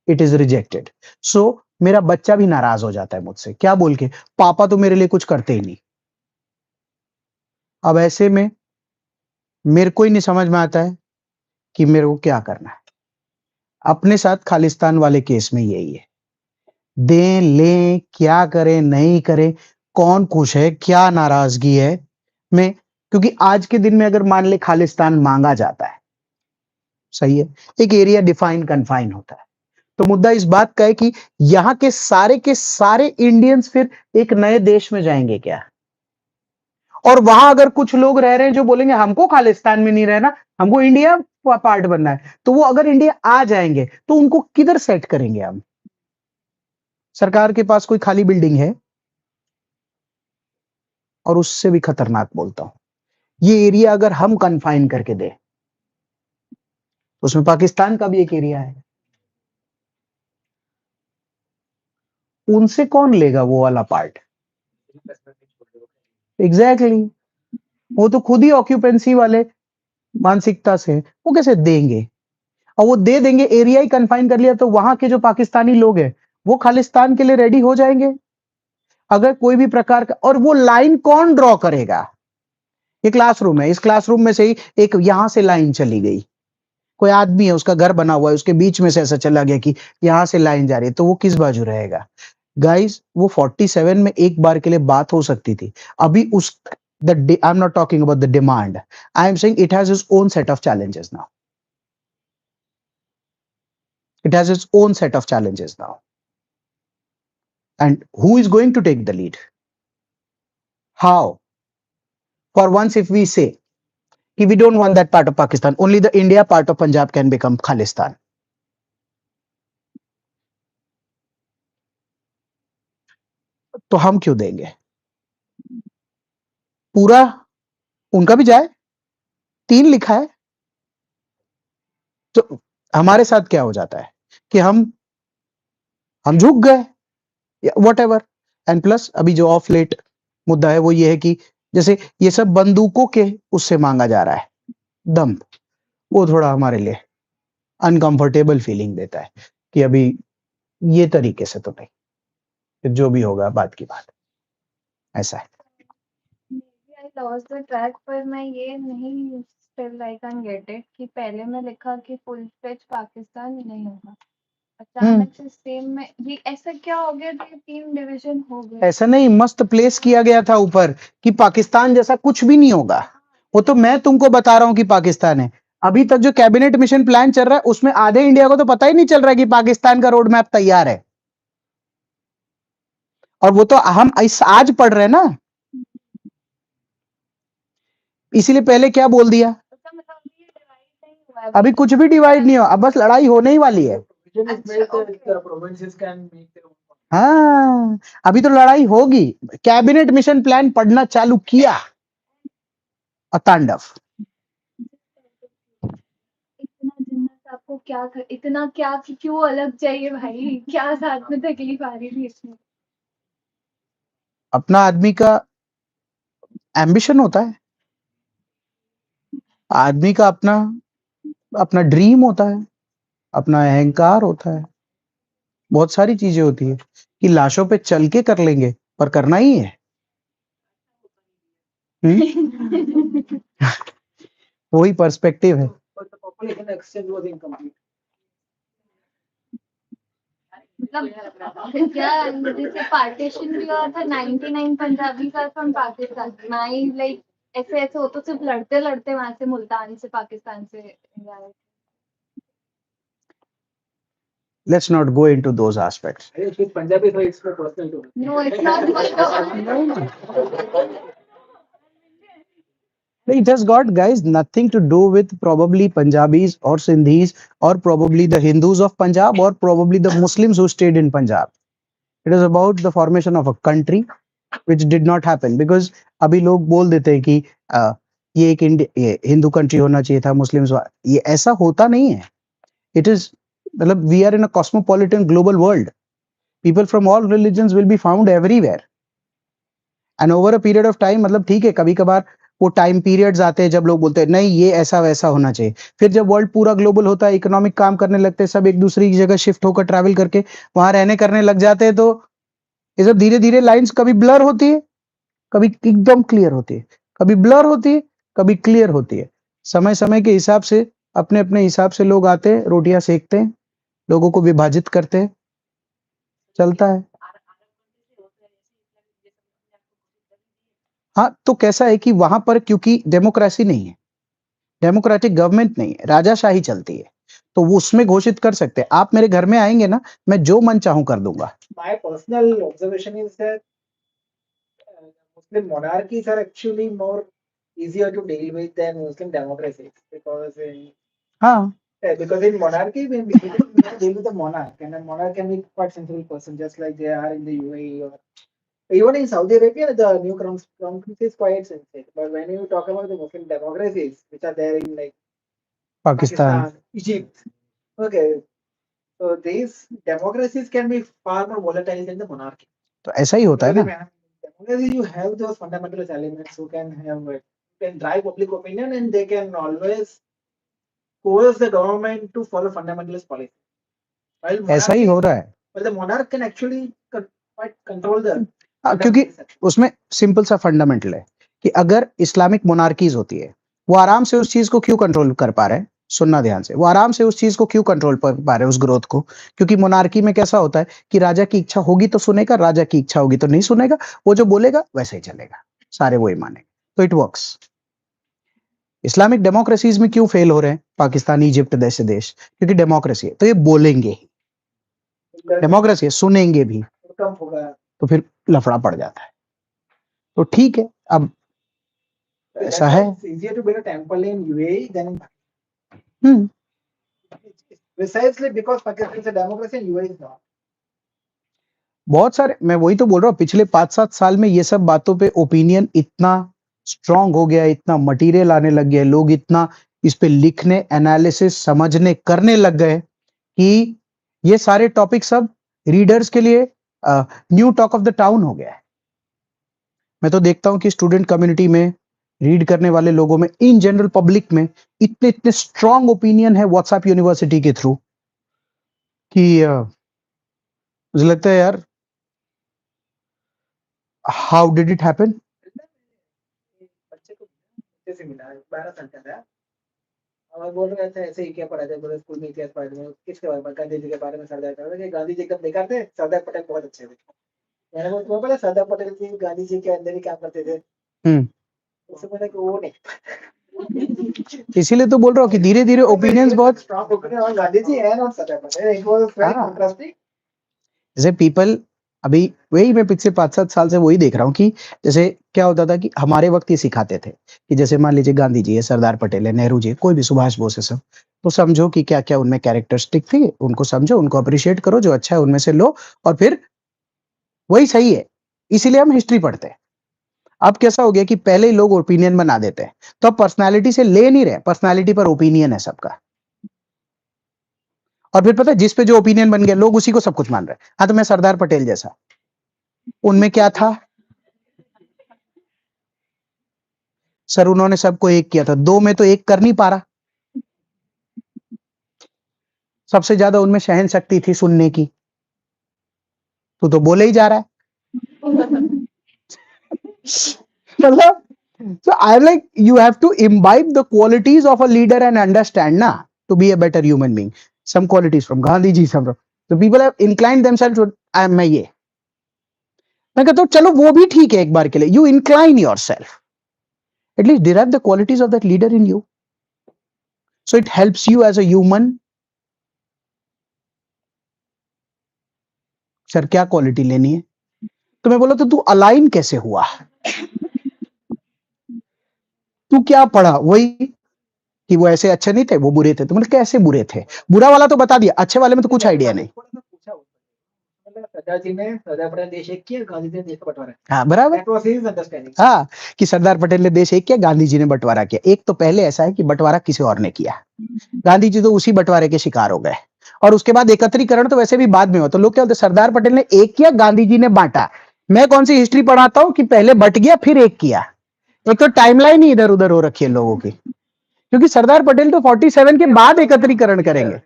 S1: it is rejected. So मेरा बच्चा भी नाराज हो जाता है मुझसे, क्या बोल के? पापा तो मेरे लिए कुछ करते ही नहीं। अब ऐसे में मेरे को ही नहीं समझ में आता है कि मेरे को क्या करना है। अपने साथ खालिस्तान वाले केस में यही है, दें लें, क्या करें नहीं करें, कौन खुश है, क्या नाराजगी है मैं, क्योंकि आज के दिन में अगर मान ले खालिस्तान मांगा जाता है, सही है, एक एरिया डिफाइन कन्फाइन होता है, तो मुद्दा इस बात का है कि यहां के सारे इंडियंस फिर एक नए देश में जाएंगे क्या? और वहां अगर कुछ लोग रह रहे हैं जो बोलेंगे हमको खालिस्तान में नहीं रहना, हमको इंडिया पार्ट बनना है, तो वो अगर इंडिया आ जाएंगे तो उनको किधर सेट करेंगे हम? सरकार के पास कोई खाली बिल्डिंग है? और उससे भी खतरनाक बोलता हूं, ये एरिया अगर हम कन्फाइन करके दे तो उसमें पाकिस्तान का भी एक एरिया है, उनसे कौन लेगा वो वाला पार्ट? एग्जैक्टली वो तो खुद ही ऑक्यूपेंसी वाले मानसिकता से, वो कैसे देंगे? और वो दे देंगे, एरिया ही कन्फाइन कर लिया, तो वहां के जो पाकिस्तानी लोग हैं वो खालिस्तान के लिए रेडी हो जाएंगे अगर कोई भी प्रकार का। और वो लाइन कौन ड्रॉ करेगा? ये क्लासरूम है, इस क्लासरूम में से ही एक यहां से लाइन चली गई, कोई आदमी है उसका घर बना हुआ है, उसके बीच में से ऐसा चला गया कि यहां से लाइन जा रही है, तो वो किस बाजू रहेगा? गाइस वो 47 में एक बार के लिए बात हो सकती थी, अभी उस I am not talking about the demand, I am saying it has its own set of challenges now, it has its own set of challenges now. And who is going to take the lead? How? For once, if we say we don't want that part of Pakistan, only the India part of Punjab can become Khalistan. तो हम क्यों देंगे? पूरा उनका भी जाए, 3 लिखा है। तो हमारे साथ क्या हो जाता है कि हम झुक गए, व्हाटएवर। एंड प्लस अभी जो ऑफ लेट मुद्दा है वो ये है कि जैसे ये सब बंदूकों के उससे मांगा जा रहा है दम, वो थोड़ा हमारे लिए अनकंफर्टेबल फीलिंग देता है कि अभी ये तरीके से तो नहीं, फिर जो भी होगा बात की बात, ऐसा है।
S4: I lost the track, पर मैं ये नहीं still I can't get it कि पहले मैं लिखा कि full fledged पाकिस्तान नहीं होगा, अचानक से सेम में ये ऐसा क्या हो गया कि 3 डिवीजन हो गए।
S1: ऐसा नहीं, मस्त प्लेस किया गया था ऊपर कि पाकिस्तान जैसा कुछ भी नहीं होगा। वो तो मैं तुमको बता रहा हूं कि पाकिस्तान है। अभी तक जो कैबिनेट मिशन प्लान चल रहा है उसमें आधे इंडिया को तो पता ही नहीं चल रहा है कि पाकिस्तान का रोड मैप तैयार है। और वो तो हम आज पढ़ रहे हैं ना, इसीलिए पहले क्या बोल दिया,
S4: मतलब ये डिवाइड नहीं हुआ है
S1: अभी कुछ भी डिवाइड नहीं हो, अब बस लड़ाई होने ही वाली है।
S2: Provision is made that
S4: okay.
S2: the provinces can make their own.
S1: हाँ, अभी तो लड़ाई होगी। कैबिनेट मिशन प्लान पढ़ना चालू किया, तांडव।
S4: इतना जिन्नत आपको क्या इतना क्या क्यों अलग चाहिए भाई, क्या साथ में तकलीफ आ रही थी इसमें।
S1: अपना आदमी का एम्बिशन होता है, आदमी का अपना ड्रीम होता है, अपना अहंकार होता है, बहुत सारी चीजें होती है कि लाशों पे चल के कर लेंगे पर करना ही है। वही पर्सपेक्टिव है।
S2: But the population exchange was incomplete.
S4: मतलब क्या जैसे पार्टीशन भी हुआ था 99 पंजाबी का फ्रॉम पाकिस्तान, माई लाइक ऐसे ऐसे हो तो सिर्फ लड़ते लड़ते वहां से मुल्तान से पाकिस्तान से India.
S1: Let's not go into those aspects.
S2: I think Punjabi so it's more personal to me.
S4: No, it's not.
S1: It has got, guys, nothing to do with probably Punjabis or Sindhis or probably the Hindus of Punjab or probably the Muslims who stayed in Punjab. It is about the formation of a country which did not happen because अभी लोग बोल देते हैं कि ये एक ये Hindu country होना चाहिए था, मुस्लिम्स, ये ऐसा होता नहीं है। It is मतलब we are in a cosmopolitan global world. People from all religions will be found everywhere. And over a period of time, मतलब ठीक है, कभी कभार वो टाइम पीरियड्स आते हैं जब लोग बोलते हैं नहीं ये ऐसा वैसा होना चाहिए। फिर जब वर्ल्ड पूरा ग्लोबल होता है, इकोनॉमिक काम करने लगते हैं, सब एक दूसरे की जगह शिफ्ट होकर ट्रैवल करके वहां रहने करने लग जाते हैं, तो ये सब धीरे धीरे लाइंस कभी ब्लर होती है, कभी एकदम क्लियर होती है, कभी ब्लर होती है, कभी क्लियर होती है। समय समय के हिसाब से अपने अपने हिसाब से लोग आते हैं, रोटियां सेकते हैं, लोगों को विभाजित करते हैं, चलता है। हाँ, तो कैसा है कि वहां पर क्योंकि डेमोक्रेसी नहीं है, डेमोक्रेटिक गवर्नमेंट नहीं है, राजाशाही चलती है, तो वो उसमें घोषित कर सकते हैं। आप मेरे घर में आएंगे ना, मैं जो मन चाहूं कर दूंगा।
S2: My personal observation is that Muslim monarchies are actually more easier to deal with than Muslim democracies
S1: हाँ,
S2: because in monarchy we deal with the monarch, and a monarch can be quite sensible person, just like they are in the UAE or even in Saudi Arabia. The new crown prince is quite sensitive, but when you talk about the Muslim democracies which are there in like
S1: Pakistan,
S2: Egypt, okay, so these democracies can be far more volatile than the monarchy.
S1: तो ऐसा ही होता है
S2: Because
S1: ना।
S2: in democracy you have those fundamentalist elements who can can drive public opinion, and they can always coerce the government to follow fundamentalist policy. While
S1: ऐसा ही हो रहा है।
S2: the monarch can actually quite control the
S1: क्योंकि उसमें simple सा fundamental है कि अगर इस्लामिक मोनार्कीज होती है, वो आराम से उस चीज को क्यों कंट्रोल कर पा रहे हैं? सुनना ध्यान से, वो आराम से उस चीज को क्यों कंट्रोल कर पा रहे हैं, उस ग्रोथ को? क्योंकि मोनार्की में कैसा होता है कि राजा की इच्छा होगी तो सुनेगा, राजा की इच्छा होगी तो नहीं सुनेगा, वो जो बोलेगा वैसे ही चलेगा, सारे वही मानेंगे, तो इट वर्क्स। इस्लामिक डेमोक्रेसीज में क्यों फेल हो रहे हैं पाकिस्तान, इजिप्ट जैसे देश? क्योंकि डेमोक्रेसी है तो ये बोलेंगे ही, डेमोक्रेसी है, सुनेंगे भी।
S2: आउटकम होगा।
S1: तो फिर लफड़ा पड़ जाता है। तो ठीक है, अब ऐसा है।
S2: It's easier to build a temple in UAE than in
S1: hmm,
S2: precisely because Pakistan is a democracy and UAE is not.
S1: बहुत सारे, मैं वही तो बोल रहा हूँ, पिछले 5-7 साल में ये सब बातों पे ओपिनियन इतना स्ट्रांग हो गया, इतना मटेरियल आने लग गया, लोग इतना इस पे लिखने, एनालिसिस, समझने, करने लग गए कि ये सारे टॉपिक सब रीडर्स के लिए new talk of the town हो गया है। मैं तो देखता हूं कि स्टूडेंट कम्युनिटी में, रीड करने वाले लोगों में, इन जनरल पब्लिक में इतने इतने स्ट्रांग ओपिनियन है व्हाट्सएप यूनिवर्सिटी के थ्रू कि मुझे लगता है यार, हाउ डिड इट हैपन?
S2: बच्चे को बच्चे से मिला है 12 साल का था और बोल रहे थे ऐसे ही क्या पढ़ा जाए, बोले स्कूल में इतिहास पढ़ा में किसके बारे में, गांधी जी के बारे में। सरदार पटेल, गांधी जी कब बेकार थे, सरदार पटेल बहुत अच्छे थे। मैंने बोला तुम्हें पता सरदार पटेल जी गांधी जी के अंदर ही काम करते थे। उससे बोला कि वो नहीं।
S1: इसीलिए तो बोल रहा हूँ कि धीरे धीरे ओपिनियंस बहुत
S2: स्ट्रांग ओपिनियन और गांधी जी है और Sardar Patel, it was very
S1: हाँ।
S2: कंट्रास्टिंग।
S1: जैसे पीपल, अभी वही मैं पिछले 5-7 साल से वही देख रहा हूँ कि जैसे क्या होता था कि हमारे वक्त ये सिखाते थे कि जैसे मान लीजिए गांधी जी है, सरदार पटेल है, नेहरू जी है, कोई भी, सुभाष बोस है, सब तो समझो कि क्या क्या उनमें कैरेक्टरिस्टिक थी, उनको समझो, उनको अप्रिशिएट करो, जो अच्छा है उनमें से लो, और फिर वही सही है। इसीलिए हम हिस्ट्री पढ़ते हैं। अब कैसा हो गया कि पहले ही लोग ओपिनियन बना देते हैं, तो अब पर्सनैलिटी से ले नहीं रहे, पर्सनैलिटी पर ओपिनियन है सबका। और फिर पता है, जिस पे जो ओपिनियन बन गया, लोग उसी को सब कुछ मान रहे हैं। हाँ, तो मैं सरदार पटेल जैसा, उनमें क्या था सर, उन्होंने सबको एक किया था, 2 में तो एक कर नहीं पा रहा। सबसे ज्यादा उनमें सहन शक्ति थी सुनने की, तो बोले ही जा रहा है। मतलब, so I'm like, you have to imbibe the qualities of a leader and understand na, to be a better human being. Some qualities from Gandhi ji, some from, so people have inclined themselves to मैं ये, मैं कहता हूँ चलो वो भी ठीक है एक बार के लिए, you incline yourself, at least derive the qualities of that leader in you, so it helps you as a human. Sir क्या क्वालिटी लेनी है, तो मैं बोला तो तू अलाइन कैसे हुआ, तू क्या पढ़ा, वही कि वो ऐसे अच्छे नहीं थे, वो बुरे थे, तो मतलब कैसे बुरे थे, बुरा वाला तो बता दिया, अच्छे वाले में तो कुछ आइडिया नहीं।
S2: सरदार जी ने सरदार पटेल देश एक किया, गांधी जी ने देश का बंटवारा किया।
S1: हाँ बराबर,
S2: That was his understanding.
S1: हाँ, कि सरदार पटेल ने देश एक किया, गांधी जी ने बंटवारा किया। एक तो पहले ऐसा है कि बंटवारा किसी और ने किया, गांधी जी तो उसी बंटवारे के शिकार हो गए, और उसके बाद एकत्रीकरण तो वैसे भी बाद में हुआ। तो लोग क्या होते, सरदार पटेल ने एक किया, गांधी जी ने बांटा। मैं कौन सी हिस्ट्री पढ़ाता हूं कि पहले बट गया फिर एक किया। एक तो टाइमलाइन ही इधर उधर हो रखी है लोगों की, क्योंकि सरदार पटेल तो 47 के बाद एकत्रीकरण करेंगे।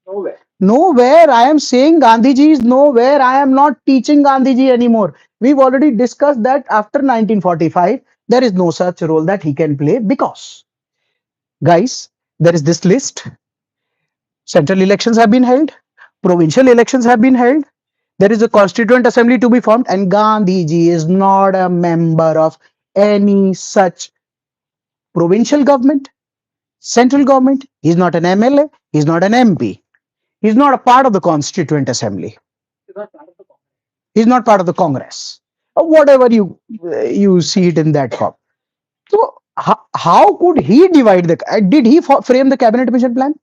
S2: Nowhere.
S1: Nowhere I am saying Gandhi ji is nowhere. I am not teaching Gandhi ji anymore. We've already discussed that after 1945, there is no such role that he can play, because, guys, there is this list. Central elections have been held. Provincial elections have been held. There is a constituent assembly to be formed, and Gandhi ji is not a member of any such provincial government, central government. He's not an MLA. He's not an MP. He's not a part of the constituent assembly. He's not part of the Congress, or whatever you see it in that form. So how could he divide the? Did he frame the cabinet mission plan?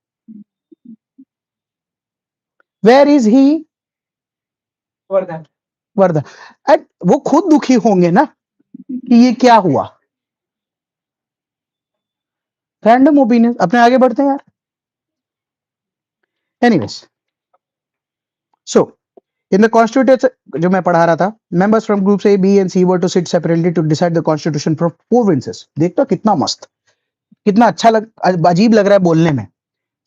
S1: Where is he?
S2: Vardhan.
S1: Wardha. And वो खुद दुखी होंगे ना कि ये क्या हुआ। Random opinion, अपने आगे बढ़ते हैं यार। Anyways, so in the constitution, जो मैं पढ़ा रहा था, members from groups A, B and C were to sit separately to decide the constitution for provinces. देखता कितना मस्त, कितना अच्छा अजीब लग रहा है बोलने में।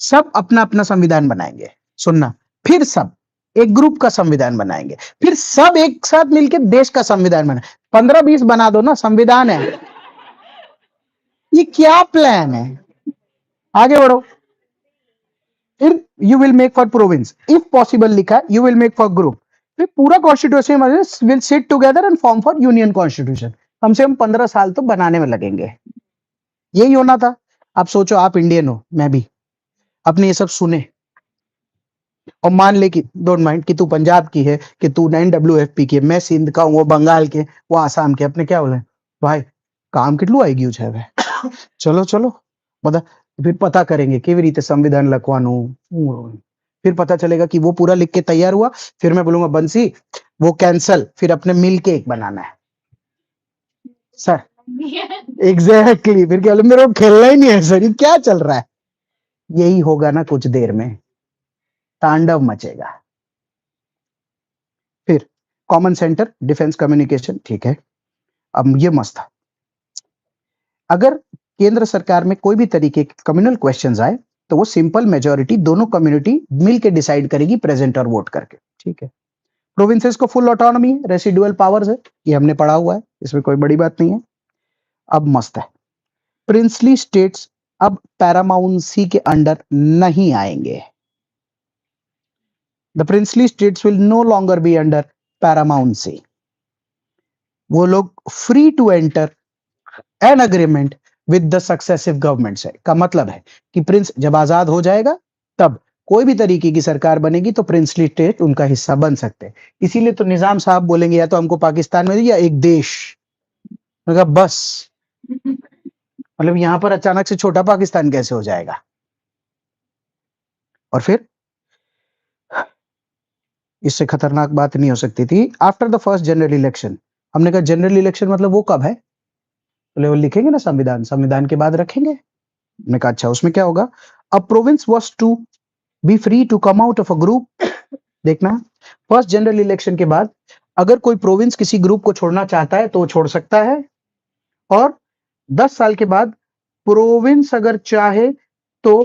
S1: सब अपना अपना संविधान बनाएंगे, सुनना, फिर सब एक ग्रुप का संविधान बनाएंगे, फिर सब एक साथ मिलकर देश का संविधान बनाए। 15-20 बना दो ना, संविधान है। ये क्या प्लान है? आगे बढ़ो। फिर you will make for province, if possible लिखा, you will make for group. फिर पूरा constitution will sit together and form for union constitution. कम से कम 15 साल तो बनाने में लगेंगे। यही होना था। आप सोचो, आप इंडियन हो, मैं भी, अपने ये सब सुने, और मान ले कि डोंट माइंड कि तू पंजाब की है, कि तू NWFP की है, मैं सिंध का हूँ, वो बंगाल के, वो आसाम के, अपने क्या बोले भाई काम કેટલું આવી ગયું છે હવે, ચલો ચલો બધા फिर पता करेंगे કેવી રીતે संविधान લખવાનું, फिर पता चलेगा कि वो पूरा लिख के तैयार हुआ, फिर मैं बोलूंगा बंसी वो कैंसल, फिर अपने मिल के एक बनाना है सर। एग्जैक्टली फिर क्या बोले, मेरे को खेलना ही नहीं है सर, ये क्या चल रहा है। यही होगा ना कुछ देर में, तांडव मचेगा। फिर कॉमन सेंटर डिफेंस कम्युनिकेशन, ठीक है। अब ये मस्त था, अगर केंद्र सरकार में कोई भी तरीके के कम्युनल क्वेश्चंस आए तो वो सिंपल मेजोरिटी दोनों कम्युनिटी मिलके डिसाइड करेगी प्रेजेंट और वोट करके, ठीक है। प्रोविंसेस को फुल ऑटोनॉमी है, रेसिडुअल पावर्स है, ये हमने पढ़ा हुआ है, इसमें कोई बड़ी बात नहीं है। अब मस्त है, प्रिंसली स्टेट्स अब पैरामाउंसी के अंडर नहीं आएंगे। The princely states will no longer be under paramountcy. वो लोग free to enter an agreement with the successive governments है, का मतलब है कि प्रिंस जब आजाद हो जाएगा तब कोई भी तरीके की सरकार बनेगी तो प्रिंसली स्टेट उनका हिस्सा बन सकते हैं। इसीलिए तो निजाम साहब बोलेंगे या तो हमको पाकिस्तान में या एक देश, मैंने कहा बस, मतलब यहां पर अचानक से छोटा पाकिस्तान कैसे हो जाएगा। और फिर इससे खतरनाक बात नहीं हो सकती थी, after the first general election. हमने कहा जनरल इलेक्शन मतलब वो कब है, बोले वो लिखेंगे ना संविधान, संविधान के बाद रखेंगे। हमने कहा अच्छा उसमें क्या होगा। A province was to be free to come out of a group. देखना फर्स्ट जनरल इलेक्शन के बाद अगर कोई प्रोविंस किसी ग्रुप को छोड़ना चाहता है तो वो छोड़ सकता है, और 10 साल के बाद प्रोविंस अगर चाहे तो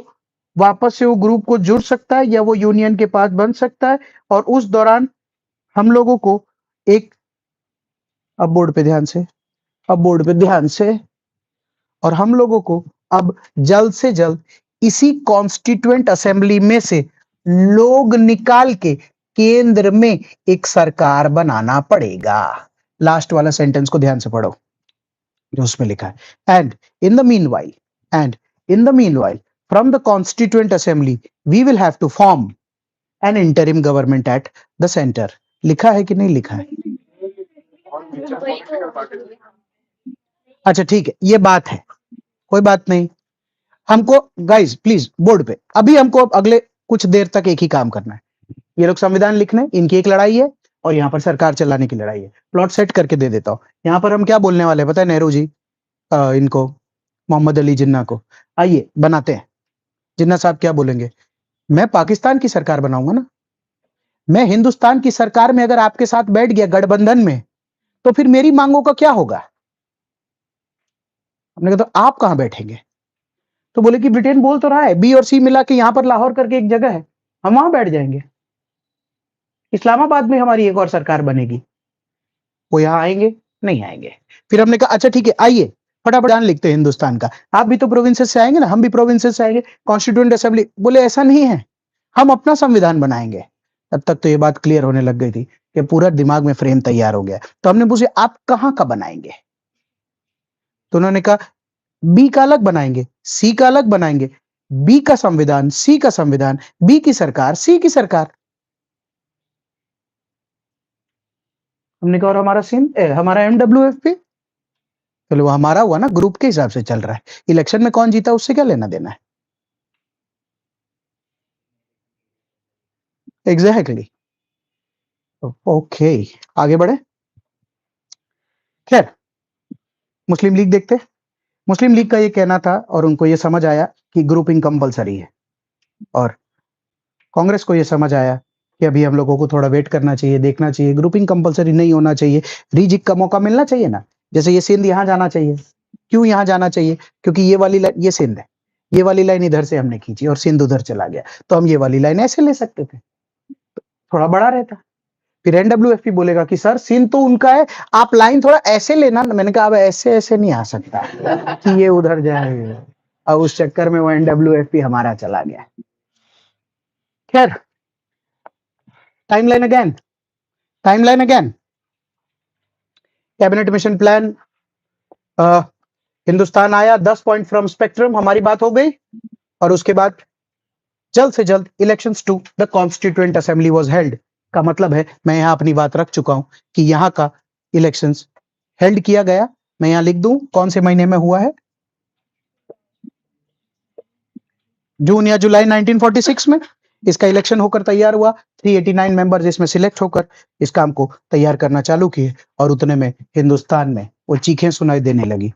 S1: वापस से वो ग्रुप को जुड़ सकता है या वो यूनियन के पास बन सकता है। और उस दौरान हम लोगों को एक, अब बोर्ड पे ध्यान से, अब बोर्ड पे ध्यान से, और हम लोगों को अब जल्द से जल्द इसी कॉन्स्टिट्यूएंट असेंबली में से लोग निकाल के केंद्र में एक सरकार बनाना पड़ेगा। लास्ट वाला सेंटेंस को ध्यान से पढ़ो जो उसमें लिखा है, and in the meanwhile from the constituent assembly we will have to form an interim government at the centre. लिखा है कि नहीं लिखा है? अच्छा ठीक है, ये बात है, कोई बात नहीं। हमको गाइस प्लीज बोर्ड पे अभी हमको अगले कुछ देर तक एक ही काम करना है, ये लोग संविधान लिखने, इनकी एक लड़ाई है और यहाँ पर सरकार चलाने की लड़ाई है। प्लॉट सेट करके दे देता हूँ। यहाँ पर हम क्या बोलने वाले हैं पता है, नेहरू जी इनको मोहम्मद अली जिन्ना को, आइए बनाते हैं। जिन्ना साहब क्या बोलेंगे, मैं पाकिस्तान की सरकार बनाऊंगा ना, मैं हिंदुस्तान की सरकार में अगर आपके साथ बैठ गया गठबंधन में तो फिर मेरी मांगों का क्या होगा। हमने कहा तो आप कहां बैठेंगे, तो बोले कि ब्रिटेन बोल तो रहा है बी और सी मिला के यहां पर लाहौर करके एक जगह है, हम वहां बैठ जाएंगे, इस्लामाबाद में हमारी एक और सरकार बनेगी। वो यहां आएंगे नहीं आएंगे। फिर हमने कहा अच्छा ठीक है आइए फटाफट जान लिखते हैं हिंदुस्तान का, आप भी तो प्रोविंसेस से आएंगे ना, हम भी प्रोविंसेस से आएंगे, कॉन्स्टिट्यूएंट असेंबली। बोले ऐसा नहीं है, हम अपना संविधान बनाएंगे। तब तक तो ये बात क्लियर होने लग गई थी कि पूरा दिमाग में फ्रेम तैयार हो गया। तो हमने पूछे आप कहां का बनाएंगे, तो उन्होंने कहा बी का अलग बनाएंगे, सी का अलग बनाएंगे, बी का संविधान, सी का संविधान, बी की सरकार, सी की सरकार। हमने कहा और हमारा सिंध हमारा MWFP, चलो वो हमारा हुआ ना, ग्रुप के हिसाब से चल रहा है, इलेक्शन में कौन जीता उससे क्या लेना देना है। एग्जैक्टली ओके, आगे बढ़े। खैर मुस्लिम लीग देखते हैं। मुस्लिम लीग का ये कहना था और उनको ये समझ आया कि ग्रुपिंग कंपलसरी है, और कांग्रेस को ये समझ आया कि अभी हम लोगों को थोड़ा वेट करना चाहिए, देखना चाहिए, ग्रुपिंग कंपलसरी नहीं होना चाहिए, रीजिक का मौका मिलना चाहिए ना। जैसे ये सिंध यहाँ जाना चाहिए, क्यों यहाँ जाना चाहिए, क्योंकि ये वाली लाइन ये सिंध है, ये वाली लाइन इधर से हमने खींची और सिंध उधर चला गया, तो हम ये वाली लाइन ऐसे ले सकते थे, थोड़ा बड़ा रहता। फिर NWFP बोलेगा कि सर सिंध तो उनका है, आप लाइन थोड़ा ऐसे लेना। मैंने कहा अब ऐसे ऐसे नहीं आ सकता कि ये उधर जाए, और उस चक्कर में वो NWFP हमारा चला गया। खैर timeline again, cabinet mission plan, Hindustan आया, 10 पॉइंट फ्रॉम स्पेक्ट्रम, हमारी बात हो गई। और उसके बाद जल्द से जल्द elections to the constituent assembly was held का मतलब है, मैं यहाँ अपनी बात रख चुका हूं कि यहाँ का इलेक्शंस हेल्ड किया गया। मैं यहाँ लिख दूं कौन से महीने में हुआ है, जून या जुलाई 1946 में इसका इलेक्शन होकर तैयार हुआ। 389 मेंबर्स इसमें सिलेक्ट होकर इस काम को तैयार करना चालू किए और उतने में हिंदुस्तान में वो चीखें सुनाई देने लगी,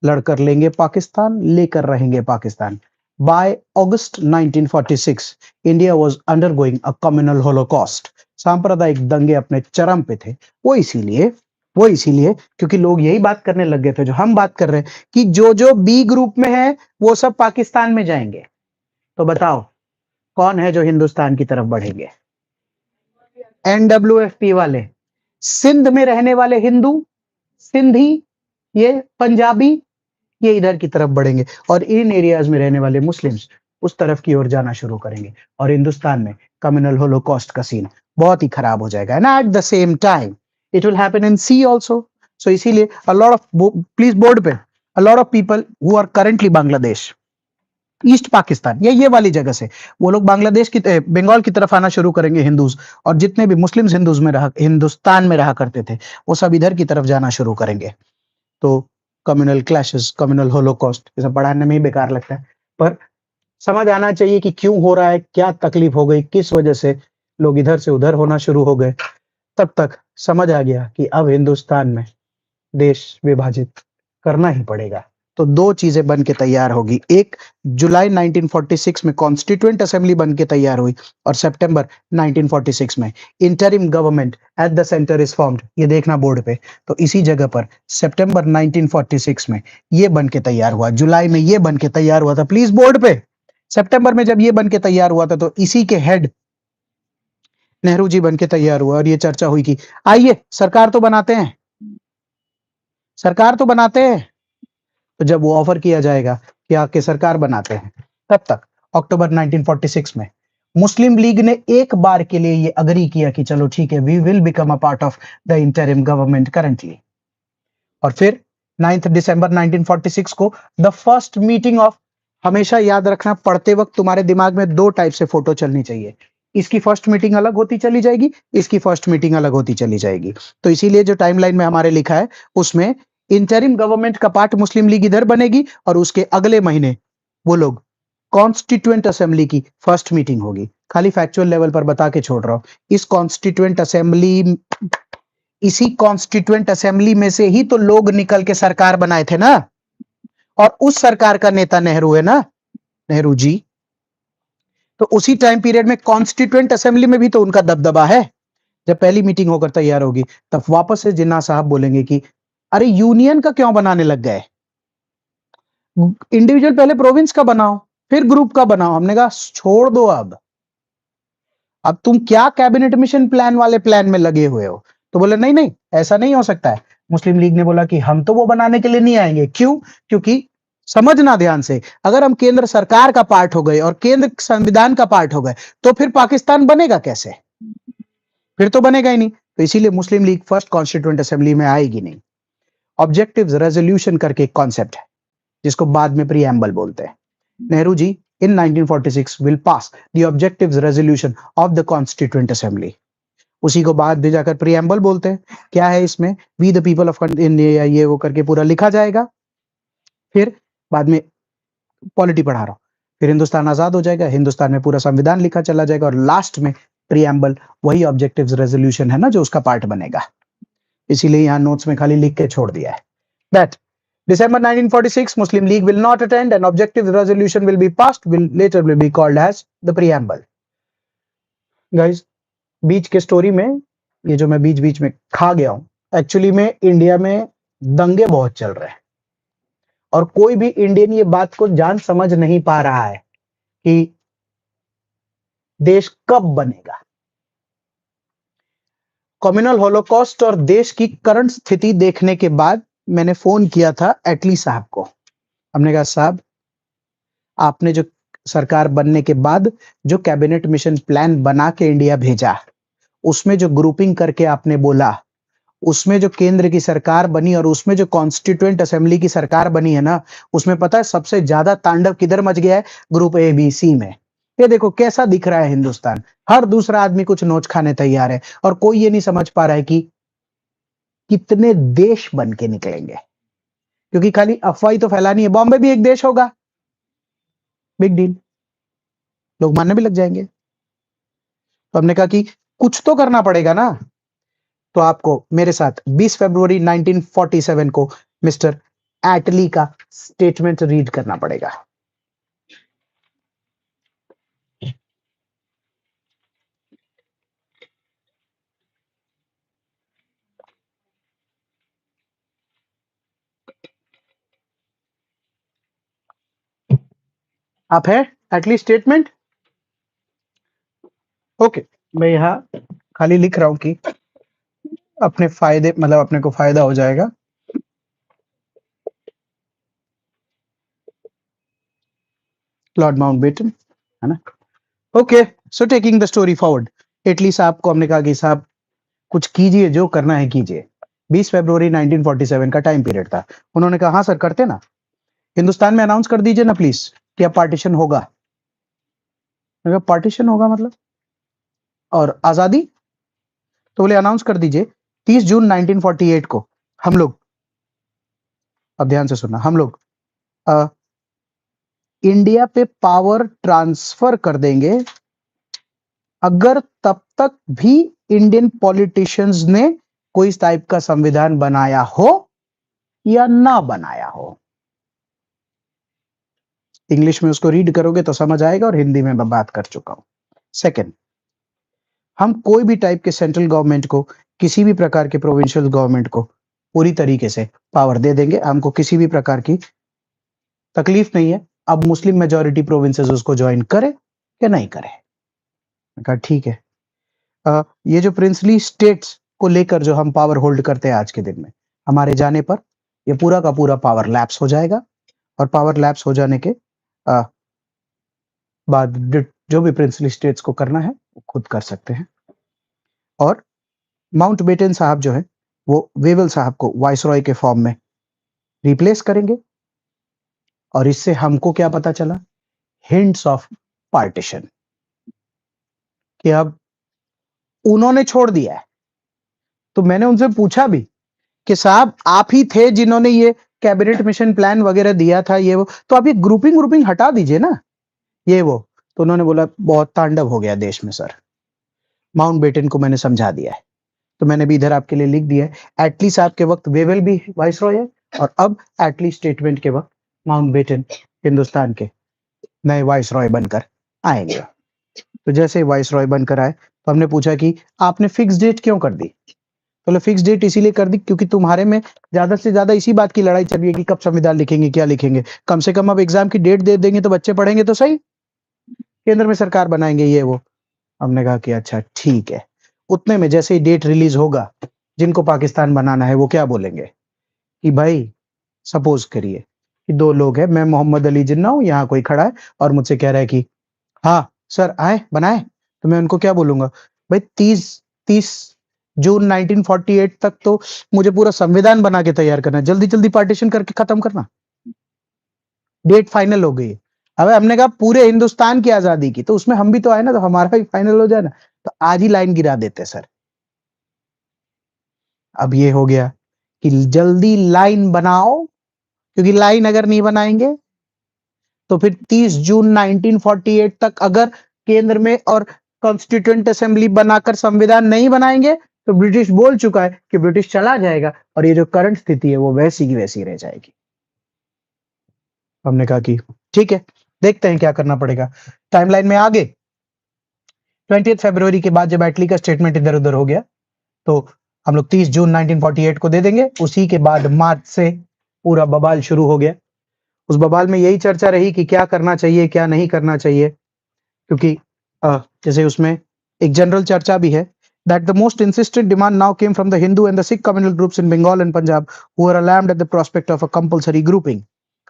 S1: लड़कर लेंगे पाकिस्तान, लेकर रहेंगे Pakistan. By August 1946 India was undergoing a communal holocaust. सांप्रदायिक दंगे अपने चरम पे थे। वो इसीलिए क्योंकि लोग यही बात करने लग गए थे जो हम बात कर रहे हैं कि जो जो बी ग्रुप में है वो सब पाकिस्तान में जाएंगे। तो बताओ कौन है जो हिंदुस्तान की तरफ बढ़ेंगे? NWFP वाले, सिंध में रहने वाले हिंदू, सिंधी, ये पंजाबी, ये इधर की तरफ बढ़ेंगे और इन एरियाज में रहने वाले मुस्लिम्स उस तरफ की ओर जाना शुरू करेंगे और हिंदुस्तान में कम्युनल होलोकॉस्ट का सीन बहुत ही खराब हो जाएगा। And at the same time it will happen in C also. So इसीलिए a lot of, please board पे, a lot of people who are currently Bangladesh, East Pakistan, ये वाली जगह से वो लोग बांग्लादेश की बंगाल की तरफ आना शुरू करेंगे हिंदूज, और जितने भी मुस्लिम्स हिंदुस्तान में रहा करते थे वो सब इधर की तरफ जाना शुरू करेंगे। तो कम्युनल क्लैशेस, कम्युनल होलोकॉस्ट, ये सब पढ़ाने में ही बेकार लगता है, पर समझ आना चाहिए कि क्यों हो रहा है, क्या तकलीफ हो गई, किस वजह से लोग इधर से उधर होना शुरू हो गए। तब तक समझ आ गया कि अब हिंदुस्तान में देश विभाजित करना ही पड़ेगा। तो दो चीजें बन के तैयार होगी, एक जुलाई 1946 में कॉन्स्टिट्यूएंट असेंबली बन के तैयार हुई और सितंबर 1946 में interim government at the centre is formed. ये देखना बोर्ड पे, तो इसी जगह पर सितंबर 1946 में ये बन के तैयार हुआ, जुलाई में ये बन के तैयार हुआ था। प्लीज बोर्ड पे, सितंबर में जब ये बन के तैयार हुआ था तो इसी के हेड नेहरू जी बन के तैयार हुआ और ये चर्चा हुई कि आइए सरकार तो बनाते हैं, सरकार तो बनाते हैं। तो जब वो ऑफर किया जाएगा कि आके सरकार बनाते हैं, तब तक अक्टूबर 1946 में मुस्लिम लीग ने एक बार के लिए ये अग्री किया कि चलो ठीक है, we will become a part of the interim government currently. और फिर 9 दिसंबर 1946 को द फर्स्ट मीटिंग ऑफ, हमेशा याद रखना पढ़ते वक्त तुम्हारे दिमाग में दो टाइप से फोटो चलनी चाहिए, इसकी फर्स्ट मीटिंग अलग होती चली जाएगी, इसकी फर्स्ट मीटिंग अलग होती चली जाएगी। तो इसीलिए जो टाइमलाइन में हमारे लिखा है उसमें इंटरिम गवर्नमेंट का पार्ट मुस्लिम लीग इधर बनेगी और उसके अगले महीने वो लोग कॉन्स्टिट्यूएंट असेंबली की फर्स्ट मीटिंग होगी। खाली फैक्चुअल लेवल पर बता के छोड़ रहा हूं, इस कॉन्स्टिट्यूएंट असेंबली, इसी कॉन्स्टिट्यूएंट असेंबली में से ही तो लोग निकल के सरकार बनाए थे ना, और उस सरकार का नेता नेहरू है ना, नेहरू जी। तो उसी टाइम पीरियड में कॉन्स्टिट्यूएंट असेंबली में भी तो उनका दबदबा है। जब पहली मीटिंग होकर तैयार होगी तब वापस से जिन्ना साहब बोलेंगे कि अरे यूनियन का क्यों बनाने लग गए, इंडिविजुअल पहले प्रोविंस का बनाओ फिर ग्रुप का बनाओ। हमने कहा छोड़ दो, अब तुम क्या कैबिनेट मिशन प्लान वाले प्लान में लगे हुए हो। तो बोले नहीं नहीं ऐसा नहीं हो सकता है। मुस्लिम लीग ने बोला कि हम तो वो बनाने के लिए नहीं आएंगे। क्यों? क्योंकि समझना ध्यान से, अगर हम केंद्र सरकार का पार्ट हो गए और केंद्र संविधान का पार्ट हो गए तो फिर पाकिस्तान बनेगा कैसे, फिर तो बनेगा ही नहीं। तो इसीलिए मुस्लिम लीग फर्स्ट कॉन्स्टिट्यूएंट असेंबली में आएगी नहीं। ऑब्जेक्टिव्स रेजोल्यूशन करके एक कॉन्सेप्ट है जिसको बाद में प्रीएम्बल बोलते हैं। Nehru ji in 1946 will pass the objectives resolution of the constituent assembly। उसी को बाद में जाकर प्रीएम्बल बोलते हैं। क्या है इसमें, we the people of India, ये वो करके पूरा लिखा जाएगा। फिर बाद में पॉलिटी पढ़ा रहा हूं, फिर हिंदुस्तान आजाद हो जाएगा, हिंदुस्तान में पूरा संविधान लिखा चला जाएगा और लास्ट में प्रीएम्बल वही ऑब्जेक्टिव्स रेजोल्यूशन है ना जो उसका पार्ट बनेगा। इसीलिए यहाँ नोट्स में खाली लिख के छोड़ दिया है that December 1946 Muslim League will not attend and objective resolution will be passed, will later be called as the preamble। Guys, बीच के स्टोरी में ये जो मैं बीच बीच में खा गया हूं, एक्चुअली में इंडिया में दंगे बहुत चल रहे हैं और कोई भी इंडियन ये बात को जान समझ नहीं पा रहा है कि देश कब बनेगा। कम्युनल होलोकॉस्ट और देश की करंट स्थिति देखने के बाद मैंने फोन किया था एटली साहब को। हमने कहा साहब, आपने जो सरकार बनने के बाद जो कैबिनेट मिशन प्लान बना के इंडिया भेजा, उसमें जो ग्रुपिंग करके आपने बोला, उसमें जो केंद्र की सरकार बनी और उसमें जो कॉन्स्टिट्यूएंट असेंबली की सरकार बनी है ना, उसमें पता है सबसे ज्यादा तांडव किधर मच गया है? ग्रुप ए बी सी में। ये देखो कैसा दिख रहा है हिंदुस्तान, हर दूसरा आदमी कुछ नोच खाने तैयार है और कोई ये नहीं समझ पा रहा है कि कितने देश बन के निकलेंगे, क्योंकि खाली अफवाही तो फैलानी है। बॉम्बे भी एक देश होगा, बिग डील, लोग मानने भी लग जाएंगे। तो हमने कहा कि कुछ तो करना पड़ेगा ना, तो आपको मेरे साथ 20 फरवरी 1947 को मिस्टर एटली का स्टेटमेंट रीड करना पड़ेगा। आप है एटली स्टेटमेंट? ओके, मैं यहां खाली लिख रहा हूं कि अपने फायदे, मतलब अपने को फायदा हो जाएगा। लॉर्ड माउंटबेटन, है ना? Okay, so taking the story forward, Attlee साहब को हमने कहा कि साहब कुछ कीजिए, जो करना है कीजिए। 20 फरवरी 1947 का टाइम पीरियड था। उन्होंने कहा हाँ सर करते ना, हिंदुस्तान में अनाउंस कर दीजिए ना प्लीज कि अब पार्टीशन होगा। मैंने कहा पार्टीशन होगा मतलब, और आजादी? तो बोले अनाउंस कर दीजिए 30 जून 1948 को हम लोग, अब ध्यान से सुनना, हम लोग इंडिया पे पावर ट्रांसफर कर देंगे अगर तब तक भी इंडियन पॉलिटिशियंस ने कोई इस टाइप का संविधान बनाया हो या ना बनाया हो। इंग्लिश में उसको रीड करोगे तो समझ आएगा, और हिंदी में मैं बात कर चुका हूं। सेकंड, हम कोई भी टाइप के सेंट्रल गवर्नमेंट को, किसी भी प्रकार के प्रोविंशियल गवर्नमेंट को पूरी तरीके से पावर दे देंगे, हमको किसी भी प्रकार की तकलीफ नहीं है। अब मुस्लिम मेजॉरिटी प्रोविंसेस उसको ज्वाइन करे या नहीं करे। मैं कहा ठीक है। ये जो प्रिंसली स्टेट्स को लेकर जो हम पावर होल्ड करते हैं आज के दिन में, हमारे जाने पर ये पूरा का पूरा पावर लैप्स हो जाएगा, और पावर लैप्स हो जाने के बाद जो भी प्रिंसली स्टेट्स को करना है वो खुद कर सकते हैं। और माउंटबेटन साहब जो है वो वेवल साहब को वाइसरॉय के फॉर्म में रिप्लेस करेंगे, और इससे हमको क्या पता चला? हिंट्स ऑफ पार्टीशन, कि अब उन्होंने छोड़ दिया है। तो मैंने उनसे पूछा भी कि साहब आप ही थे जिन्होंने ये कैबिनेट मिशन प्लान वगैरह दिया था, ये वो, तो आप ये ग्रुपिंग ग्रुपिंग हटा दीजिए ना, ये वो। तो उन्होंने बोला बहुत तांडव हो गया देश में सर, माउंटबेटन को मैंने समझा दिया है। तो मैंने भी इधर आपके लिए लिख दिया है, एटली साहब के वक्त वेवल भी वाइसरॉय है, और अब एटली स्टेटमेंट के वक्त माउंटबेटन हिंदुस्तान के नए वाइसरॉय बनकर आएंगे। तो जैसे ही वाइसरॉय बनकर आए तो हमने पूछा कि आपने फिक्स डेट क्यों कर दी? तो फिक्स डेट इसीलिए कर दी क्योंकि तुम्हारे में ज्यादा से ज्यादा इसी बात की लड़ाई चल रही है कि कब संविधान लिखेंगे, क्या लिखेंगे। कम से कम अब एग्जाम की डेट दे देंगे तो बच्चे पढ़ेंगे तो सही, केंद्र में सरकार बनाएंगे, ये वो। हमने कहा कि अच्छा ठीक है। उतने में जैसे ही डेट रिलीज होगा, जिनको पाकिस्तान बनाना है वो क्या बोलेंगे कि भाई सपोज करिए कि दो लोग हैं, मैं मोहम्मद अली जिन्ना हूं, यहाँ कोई खड़ा है और मुझसे कह रहा है कि हाँ सर आए बनाए, तो मैं उनको क्या बोलूंगा? भाई 30 जून 1948 तक तो मुझे पूरा संविधान बना के तैयार करना है, जल्दी जल्दी पार्टीशन करके खत्म करना, डेट फाइनल हो गई। अब हमने कहा पूरे हिंदुस्तान की आजादी की, तो उसमें हम भी तो आए ना, तो हमारा भी फाइनल हो जाए ना। तो आज ही लाइन गिरा देते सर। अब ये हो गया कि जल्दी लाइन बनाओ, क्योंकि लाइन अगर नहीं बनाएंगे तो फिर 30 जून 1948 तक अगर केंद्र में और कॉन्स्टिट्यूएंट असेंबली बनाकर संविधान नहीं बनाएंगे तो ब्रिटिश बोल चुका है कि ब्रिटिश चला जाएगा, और ये जो करंट स्थिति है वो वैसी की वैसी रह जाएगी। हमने कहा कि ठीक है, देखते हैं क्या करना पड़ेगा। टाइमलाइन में आगे 20 फरवरी के बाद जब एटली का स्टेटमेंट इधर उधर हो गया, तो हम लोग 30 जून 1948 को दे देंगे। उसी के बाद मार्च से पूरा बवाल शुरू हो गया। उस बवाल में यही चर्चा रही कि क्या करना चाहिए, क्या नहीं करना चाहिए, क्योंकि जैसे उसमें एक जनरल चर्चा भी है that the most insistent demand now came from the Hindu and the Sikh communal groups in Bengal and Punjab who were alarmed at the prospect of a compulsory grouping।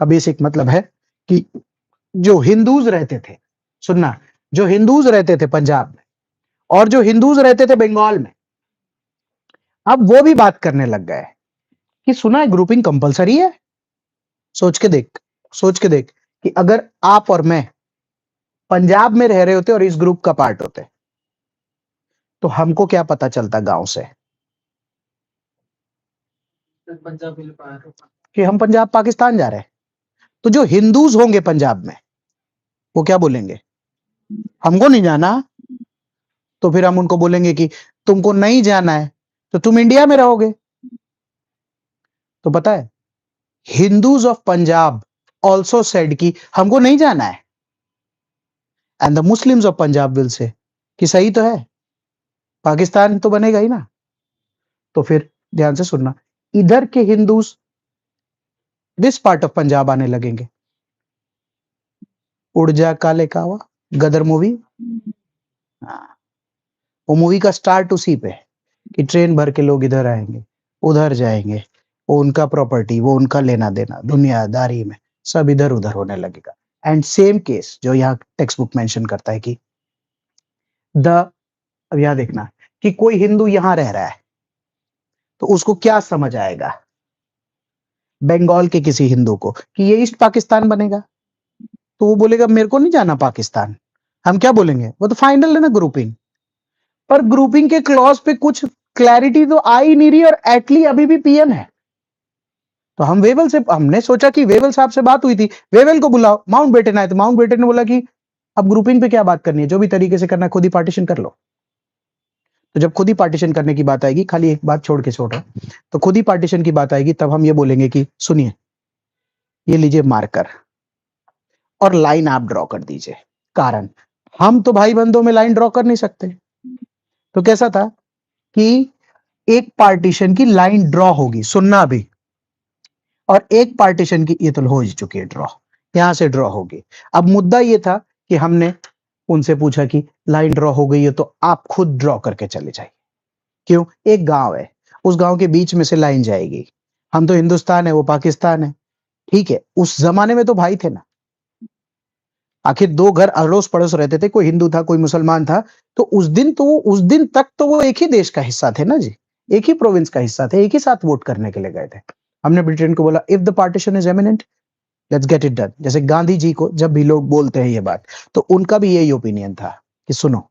S1: का बेसिक मतलब है कि जो Hindus रहते थे, सुनना, जो Hindus रहते थे पंजाब में और जो हिंदूज रहते थे बंगाल में, अब वो भी बात करने लग गए कि सुना है ग्रुपिंग कंपलसरी है। सोच के देख कि अगर आप और मैं पंजाब में रह रहे होते और इस ग्रुप का पार्ट होते, तो हमको क्या पता चलता गांव से
S2: पंजाब विल पार
S1: कि हम पंजाब पाकिस्तान जा रहे हैं? तो जो हिंदूज होंगे पंजाब में वो क्या बोलेंगे, हमको नहीं जाना। तो फिर हम उनको बोलेंगे कि तुमको नहीं जाना है तो तुम इंडिया में रहोगे। तो पता है Hindus of Punjab also said कि हमको नहीं जाना है, and the Muslims of Punjab will say कि सही तो है, पाकिस्तान तो बनेगा ही ना। तो फिर ध्यान से सुनना, इधर के Hindus this part of Punjab आने लगेंगे। उड़ जा काले कावा गदर मूवी, वो मूवी का स्टार्ट उसी पे कि ट्रेन भर के लोग इधर आएंगे, उधर जाएंगे, वो उनका प्रॉपर्टी, वो उनका लेना देना, दुनियादारी में सब इधर उधर होने लगेगा। एंड सेम केस जो यहाँ टेक्स्ट बुक मेंशन करता है कि अब यहां देखना कि कोई हिंदू यहां रह रहा है तो उसको क्या समझ आएगा बंगाल के किसी हिंदू को कि ये ईस्ट पाकिस्तान बनेगा, तो वो बोलेगा मेरे को नहीं जाना पाकिस्तान। हम क्या बोलेंगे, वो तो फाइनल है ना ग्रुपिंग, पर ग्रुपिंग के क्लॉज पे कुछ क्लैरिटी तो आ ही नहीं रही और एटली अभी भी पीएम है। तो हम वेवल से, हमने सोचा कि वेवल साहब से बात हुई थी, वेवल को बुलाओ, माउंट बेटन आए, तो माउंट बेटन ने बोला कि अब ग्रुपिंग पे क्या बात करनी है, जो भी तरीके से करना है खुद ही पार्टीशन कर लो। तो जब खुद ही पार्टीशन करने की बात आएगी, खाली एक बात छोड़ के छोड़ रहा, तो खुद ही पार्टीशन की बात आएगी, तब हम ये बोलेंगे कि सुनिए ये लीजिए मार्कर और लाइन आप ड्रॉ कर दीजिए। कारण हम तो भाई बंधों में लाइन ड्रॉ कर नहीं सकते। तो कैसा था कि एक पार्टीशन की लाइन ड्रॉ होगी, सुनना अभी, और एक पार्टीशन की, ये तो हो ही चुकी है ड्रॉ, यहां से ड्रॉ होगी। अब मुद्दा ये था कि हमने उनसे पूछा कि लाइन ड्रॉ हो गई है तो आप खुद ड्रॉ करके चले जाइए। क्यों, एक गांव है, उस गांव के बीच में से लाइन जाएगी, हम तो हिंदुस्तान है वो पाकिस्तान है, ठीक है। उस जमाने में तो भाई थे ना, आखिर दो घर अड़ोस पड़ोस रहते थे, कोई हिंदू था कोई मुसलमान था, तो उस दिन तक तो वो एक ही देश का हिस्सा थे ना जी, एक ही प्रोविंस का हिस्सा थे, एक ही साथ वोट करने के लिए गए थे। हमने ब्रिटेन को बोला if the partition is eminent let's get it done. जैसे गांधी जी को जब भी लोग बोलते हैं ये बात, तो उनका भी यही ओपिनियन था कि सुनो,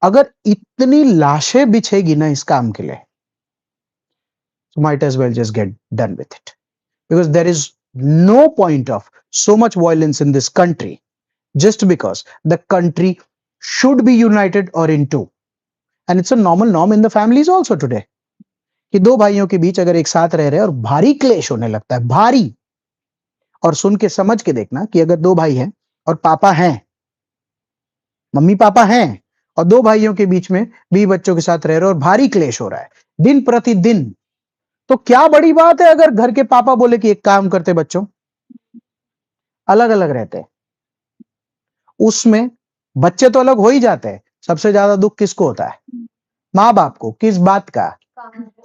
S1: अगर इतनी लाशें बिछेगी ना इस काम के लिए, so might as well just get done with it, because there is no point of so much violence in this country just because the country should be united or in two, and it's a normal norm in the families also today कि दो भाइयों के बीच अगर एक साथ रह रहे हैं और भारी क्लेश होने लगता है, भारी, और सुन के समझ के देखना कि अगर दो भाई हैं और पापा हैं, मम्मी पापा हैं, और दो भाइयों के बीच में भी बच्चों के साथ रह रहे और भारी क्लेश हो रहा है दिन प्रतिदिन, तो क्या बड़ी बात है अगर घर के पापा बोले कि एक काम करते बच्चों, अलग अलग रहते हैं। उसमें बच्चे तो अलग हो ही जाते हैं, सबसे ज्यादा दुख किसको होता है, माँ बाप को। किस बात का,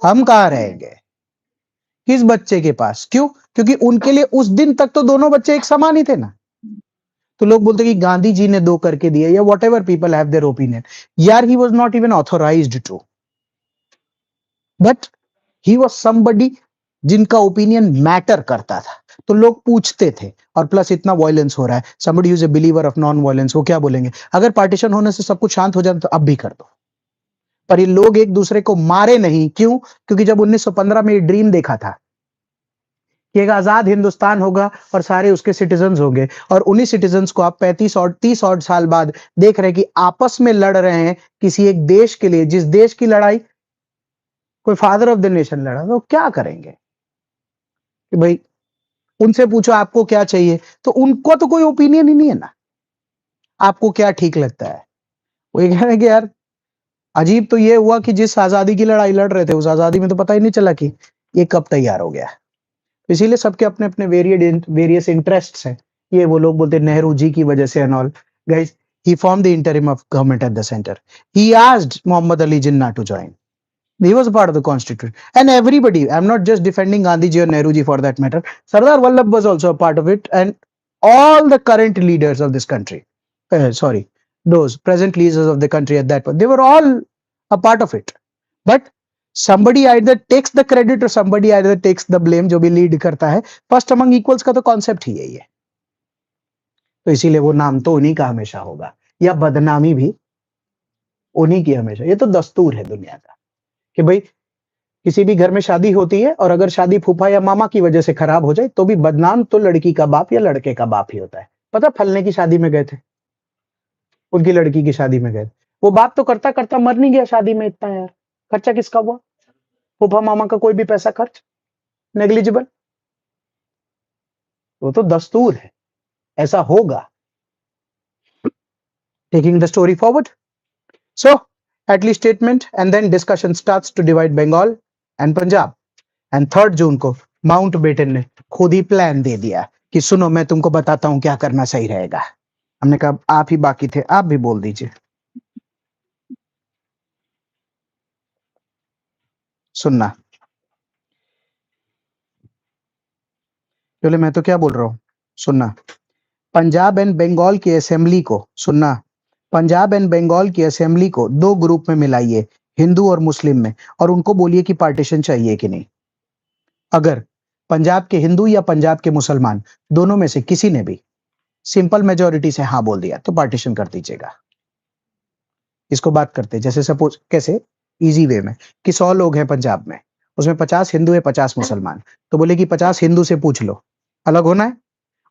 S1: हम कहाँ रहेंगे, किस बच्चे के पास, क्यों, क्योंकि उनके लिए उस दिन तक तो दोनों बच्चे एक समान ही थे ना। तो लोग बोलते कि गांधी जी ने दो करके दिए, या whatever people have their opinion, यार he was not even authorised to, but he was somebody जिनका ओपिनियन मैटर करता था, तो लोग पूछते थे। और प्लस इतना वायलेंस हो रहा है, somebody who is a believer of non violence, वो क्या बोलेंगे, अगर पार्टीशन होने से सब कुछ शांत हो जाए तो अब भी कर दो। पर ये लोग एक दूसरे को मारे नहीं, क्यों, क्योंकि जब 1915 में ये ड्रीम देखा था कि एक आजाद हिंदुस्तान होगा और सारे उसके सिटीजन्स होंगे, और उन्हीं सिटीजन्स को आप 35 और 30 और साल बाद देख रहे हैं कि आपस में लड़ रहे हैं किसी एक देश के लिए, जिस देश की लड़ाई कोई फादर ऑफ द नेशन लड़ा, तो क्या करेंगे कि भाई उनसे पूछो आपको क्या चाहिए, तो उनको तो कोई ओपिनियन ही नहीं है ना, आपको क्या ठीक लगता है। वो ये कह रहे हैं कि यार अजीब तो ये हुआ कि जिस आजादी की लड़ाई लड़ रहे थे उस आजादी में तो पता ही नहीं चला कि ये कब तैयार हो गया। इसीलिए सबके अपने अपने वेरियस इंटरेस्ट्स हैं। ये वो लोग बोलते हैं नेहरू जी की वजह से and all, guys he formed the interim of government at the center. He asked Muhammad Ali Jinnah to join. He was a part of the constitution, and everybody, I'm not just defending Gandhi ji or Nehru ji for that matter, Sardar Vallabh was also a part of it, and all the current leaders of this country, those present leaders of the country at that point, they were all a part of it. But somebody either takes the credit or somebody either takes the blame, जो भी lead करता है। First among equals का तो concept ही यही है। तो इसीलिए वो नाम तो उन्हीं का हमेशा होगा, या बदनामी भी उन्हीं की हमेशा। ये तो दस्तूर है दुनिया का कि भाई किसी भी घर में शादी होती है और अगर शादी फूफा या मामा की वजह से खराब हो जाए तो भी बदनाम तो लड़की का बाप या लड़के का बाप ही होता है। पता फलने की शादी में गए थे, उनकी लड़की की शादी में गए, वो बाप तो करता करता मर नहीं गया शादी में, इतना यार खर्चा किसका हुआ? फूफा मामा का कोई भी पैसा खर्च नेग्लिजिबल। वो तो दस्तूर है, ऐसा होगा। Taking the story forward, so Attlee statement and then discussion starts to divide Bengal and Punjab. And 3 जून को माउंटबेटन ने खुद ही प्लान दे दिया कि सुनो मैं तुमको बताता हूं क्या करना सही रहेगा। हमने कहा आप ही बाकी थे, आप भी बोल दीजिए। सुनना, चलो मैं तो क्या बोल रहा हूं, सुनना। पंजाब एंड बंगाल की असेंबली को, सुनना, पंजाब एंड बंगाल की असेंबली को 2 ग्रुप में मिलाइए, हिंदू और मुस्लिम में, और उनको बोलिए कि पार्टीशन चाहिए कि नहीं। अगर पंजाब के हिंदू या पंजाब के मुसलमान दोनों में से किसी ने भी सिंपल मेजोरिटी से हाँ बोल दिया तो पार्टीशन कर दीजिएगा। इसको बात करते जैसे सपोज कैसे इजी वे में कि 100 लोग हैं पंजाब में, उसमें 50 हिंदू है 50 मुसलमान, तो बोले कि 50 हिंदू से पूछ लो अलग होना है,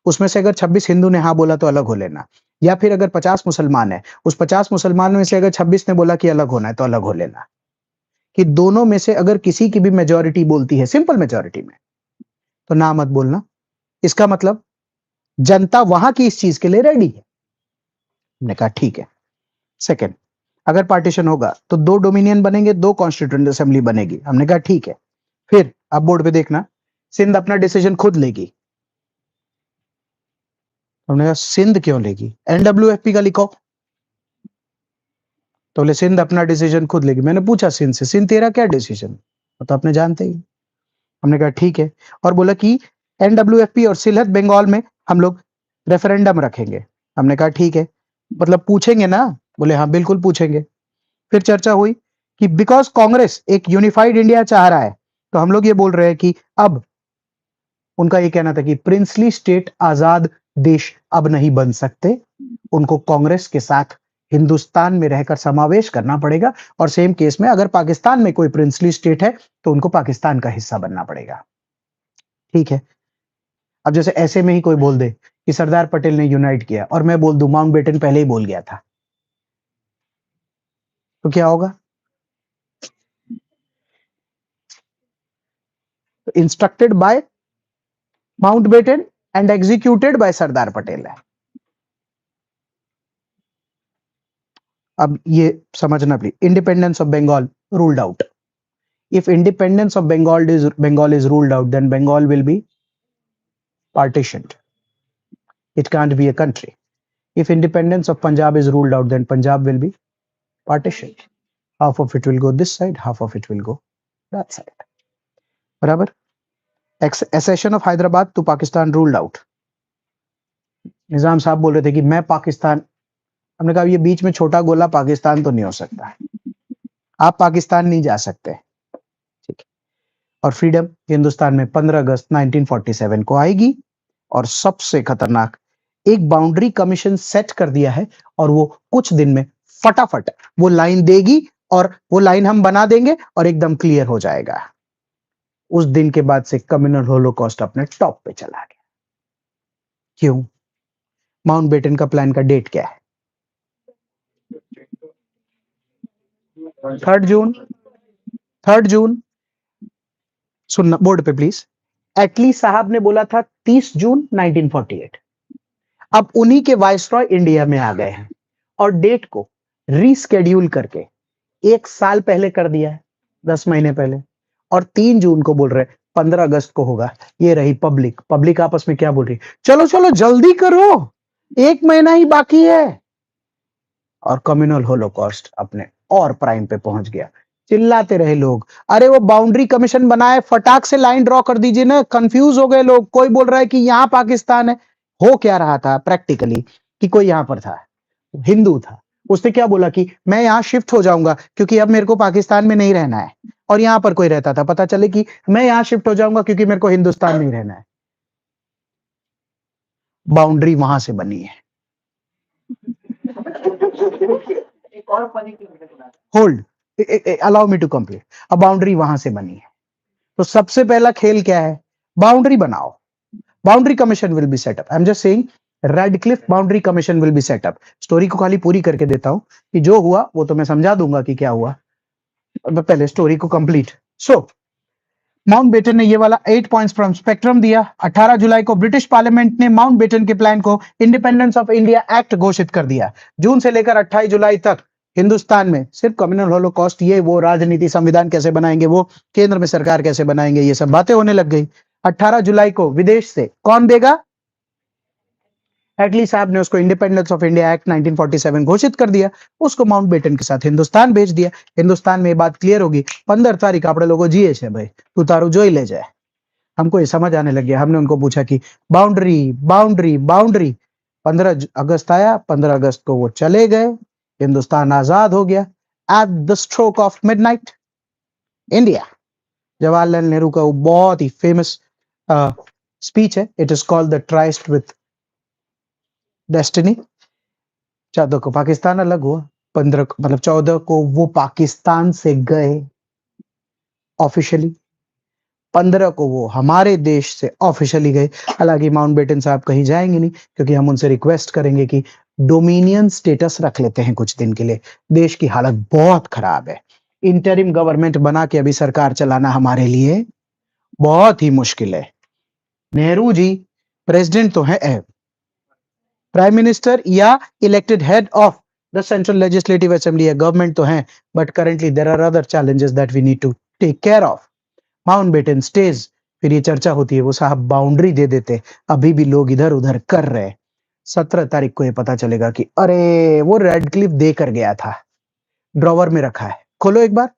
S1: उसमें से अगर 26 हिंदू ने हाँ बोला तो अलग हो लेना, या फिर अगर 50 मुसलमान है उस 50 मुसलमान में से अगर 26 ने बोला कि अलग होना है तो अलग हो लेना। कि दोनों में से अगर किसी की भी मेजोरिटी बोलती है सिंपल मेजोरिटी में तो ना मत बोलना। इसका मतलब जनता वहां की इस चीज के लिए रेडी है। हमने कहा ठीक है। सेकंड, अगर पार्टीशन होगा तो 2 डोमिनियन बनेंगे, 2 कॉन्स्टिट्यूएंट असेंबली बनेगी। हमने कहा ठीक है। फिर अब बोर्ड पे देखना, सिंध अपना डिसीजन खुद लेगी। हमने कहा सिंध क्यों लेगी, एनडब्ल्यूएफपी का लिखो। तो बोले सिंध अपना डिसीजन खुद लेगी। मैंने पूछा सिंध से, सिंध तेरा क्या डिसीजन, तो अपने जानते ही। हमने कहा ठीक है, और बोला कि एनडब्ल्यूएफपी और सिलहट बंगाल में हम लोग रेफरेंडम रखेंगे। हमने कहा ठीक है, मतलब पूछेंगे ना, बोले हाँ बिल्कुल पूछेंगे। फिर चर्चा हुई कि बिकॉज कांग्रेस एक यूनिफाइड इंडिया चाह रहा है तो हम लोग ये बोल रहे हैं कि अब उनका ये कहना था कि प्रिंसली स्टेट आजाद देश अब नहीं बन सकते, उनको कांग्रेस के साथ हिंदुस्तान में रहकर समावेश करना पड़ेगा, और सेम केस में अगर पाकिस्तान में कोई प्रिंसली स्टेट है तो उनको पाकिस्तान का हिस्सा बनना पड़ेगा। ठीक है। अब जैसे ऐसे में ही कोई बोल दे कि सरदार पटेल ने यूनाइट किया और मैं बोल दूं माउंटबेटन पहले ही बोल गया था, तो क्या होगा? Instructed by Mountbatten and executed by Sardar Patel है। अब ये समझना please, independence of Bengal ruled out. If independence of Bengal is ruled out then Bengal will be partitioned. It can't be a country. If independence of Punjab is ruled out, then Punjab will be partitioned. Half of it will go this side, half of it will go that side. बराबर? Accession of Hyderabad to Pakistan ruled out. निजाम साहब बोल रहे थे कि मैं पाकिस्तान, हमने कहा ये बीच में छोटा गोला पाकिस्तान तो नहीं हो सकता, आप पाकिस्तान नहीं जा सकते। ठीक है। और फ्रीडम हिंदुस्तान में 15 अगस्त 1947 को आएगी, और सबसे खतरनाक एक बाउंड्री कमीशन सेट कर दिया है, और वो कुछ दिन में फटाफट वो लाइन देगी और वो लाइन हम बना देंगे और एकदम क्लियर हो जाएगा। उस दिन के बाद से कम्युनल होलोकॉस्ट अपने टॉप पे चला गया। क्यों? माउंटबेटन का प्लान का डेट क्या है? 3 जून। 3 जून सुनना बोर्ड पे प्लीज। एटली साहब ने बोला था 30 जून 1948। अब उन्हीं के वाइसरॉय इंडिया में आ गए हैं और डेट को रीस्केड्यूल करके 1 साल पहले कर दिया है, 10 महीने पहले, और 3 जून को बोल रहे 15 अगस्त को होगा। ये रही पब्लिक आपस में क्या बोल रही, चलो चलो जल्दी करो, 1 महीना ही बाकी है। और कम्युनल होलोकॉस्ट अपने और प्राइम पे पहुंच गया। चिल्लाते रहे लोग, अरे वो बाउंड्री कमीशन बनाए, फटाक से लाइन ड्रॉ कर दीजिए ना। कंफ्यूज हो गए लोग, कोई बोल रहा है कि यहां पाकिस्तान है। हो क्या रहा था प्रैक्टिकली कि कोई यहां पर था, हिंदू था, उसने क्या बोला कि मैं यहां शिफ्ट हो जाऊंगा क्योंकि अब मेरे को पाकिस्तान में नहीं रहना है, और यहां पर कोई रहता था, पता चले कि मैं यहां शिफ्ट हो जाऊंगा क्योंकि मेरे को हिंदुस्तान नहीं रहना है। बाउंड्री वहां से बनी है,
S2: एक और funny thing मैंने सुना था।
S1: Hold, allow me to complete. अब बाउंड्री वहां से बनी है, तो सबसे पहला खेल क्या है? बाउंड्री बनाओ। Boundary commission will be set up. I am just saying Radcliffe boundary commission will be set up. Story को खाली पूरी करके देता हूं कि जो हुआ वो तो मैं समझा दूंगा कि क्या हुआ, अब पहले स्टोरी को कंप्लीट। सो माउंटबेटन ने ये वाला 8 पॉइंट्स फ्रॉम स्पेक्ट्रम दिया। 18 जुलाई को ब्रिटिश पार्लियामेंट ने माउंटबेटन के प्लान को इंडिपेंडेंस ऑफ इंडिया एक्ट घोषित कर दिया। जून से लेकर 28 जुलाई तक हिंदुस्तान में सिर्फ कम्युनल होलोकॉस्ट, ये वो राजनीति, संविधान कैसे बनाएंगे, वो केंद्र में सरकार कैसे बनाएंगे, ये सब बातें होने लग गई। 18 जुलाई को विदेश से कौन देगा? एटली साहब ने उसको इंडिपेंडेंस ऑफ इंडिया एक्ट 1947 घोषित कर दिया। उसको माउंटबेटन के साथ हिंदुस्तान भेज दिया। हिंदुस्तान में ये बात क्लियर होगी, 15 तारीख આપણે લોકો જીએ છે ભાઈ, તું તારું જોઈ લેજે। हमको ये समझ आने लग गया। हमने उनको पूछा कि बाउंड्री बाउंड्री बाउंड्री। 15 अगस्त आया, 15 अगस्त को वो चले गए, हिंदुस्तान आजाद हो गया। Eight the stroke of midnight India, Jawaharlal Nehru का वो बहुत ही फेमस स्पीच है, it is called the tryst with destiny. 14 को पाकिस्तान अलग हुआ, 15 मतलब 14 को वो पाकिस्तान से गए ऑफिशियली, 15 को वो हमारे देश से ऑफिशियली गए। हालांकि माउंटबेटन साहब कहीं जाएंगे नहीं, क्योंकि हम उनसे रिक्वेस्ट करेंगे कि डोमिनियन स्टेटस रख लेते हैं कुछ दिन के लिए। देश की हालत बहुत खराब है। इंटरिम गवर्नमेंट बना के अभी सरकार चलाना हमारे लिए बहुत ही मुश्किल है। नेहरू जी प्रेसिडेंट तो है, प्राइम मिनिस्टर या elected head of the central legislative assembly, government तो है, but currently there are other challenges that we need to take care of. Mountbatten stage, फिर ये चर्चा होती है, वो साहब बाउंड्री दे देते, अभी भी लोग इधर उधर कर रहे हैं। 17 तारीख को ये पता चलेगा कि अरे वो रेडक्लिफ दे कर गया था, ड्रॉवर में रखा है। खोलो एक बार,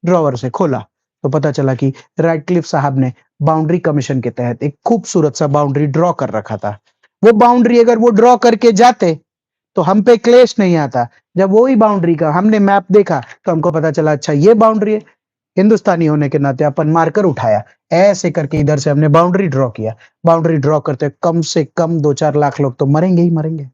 S1: ड्रॉवर से खोला तो पता चला कि रेडक्लिफ साहब ने बाउंड्री कमीशन के तहत एक खूबसूरत सा बाउंड्री ड्रॉ कर रखा था। वो बाउंड्री अगर वो ड्रॉ करके जाते तो हम पे क्लेश नहीं आता। जब वही बाउंड्री का हमने मैप देखा तो हमको पता चला अच्छा ये बाउंड्री है। हिंदुस्तानी होने के नाते अपन मार्कर उठाया, ऐसे करके इधर से हमने बाउंड्री ड्रॉ किया। बाउंड्री ड्रॉ करते कम से कम 2-4 लाख लोग तो मरेंगे ही मरेंगे।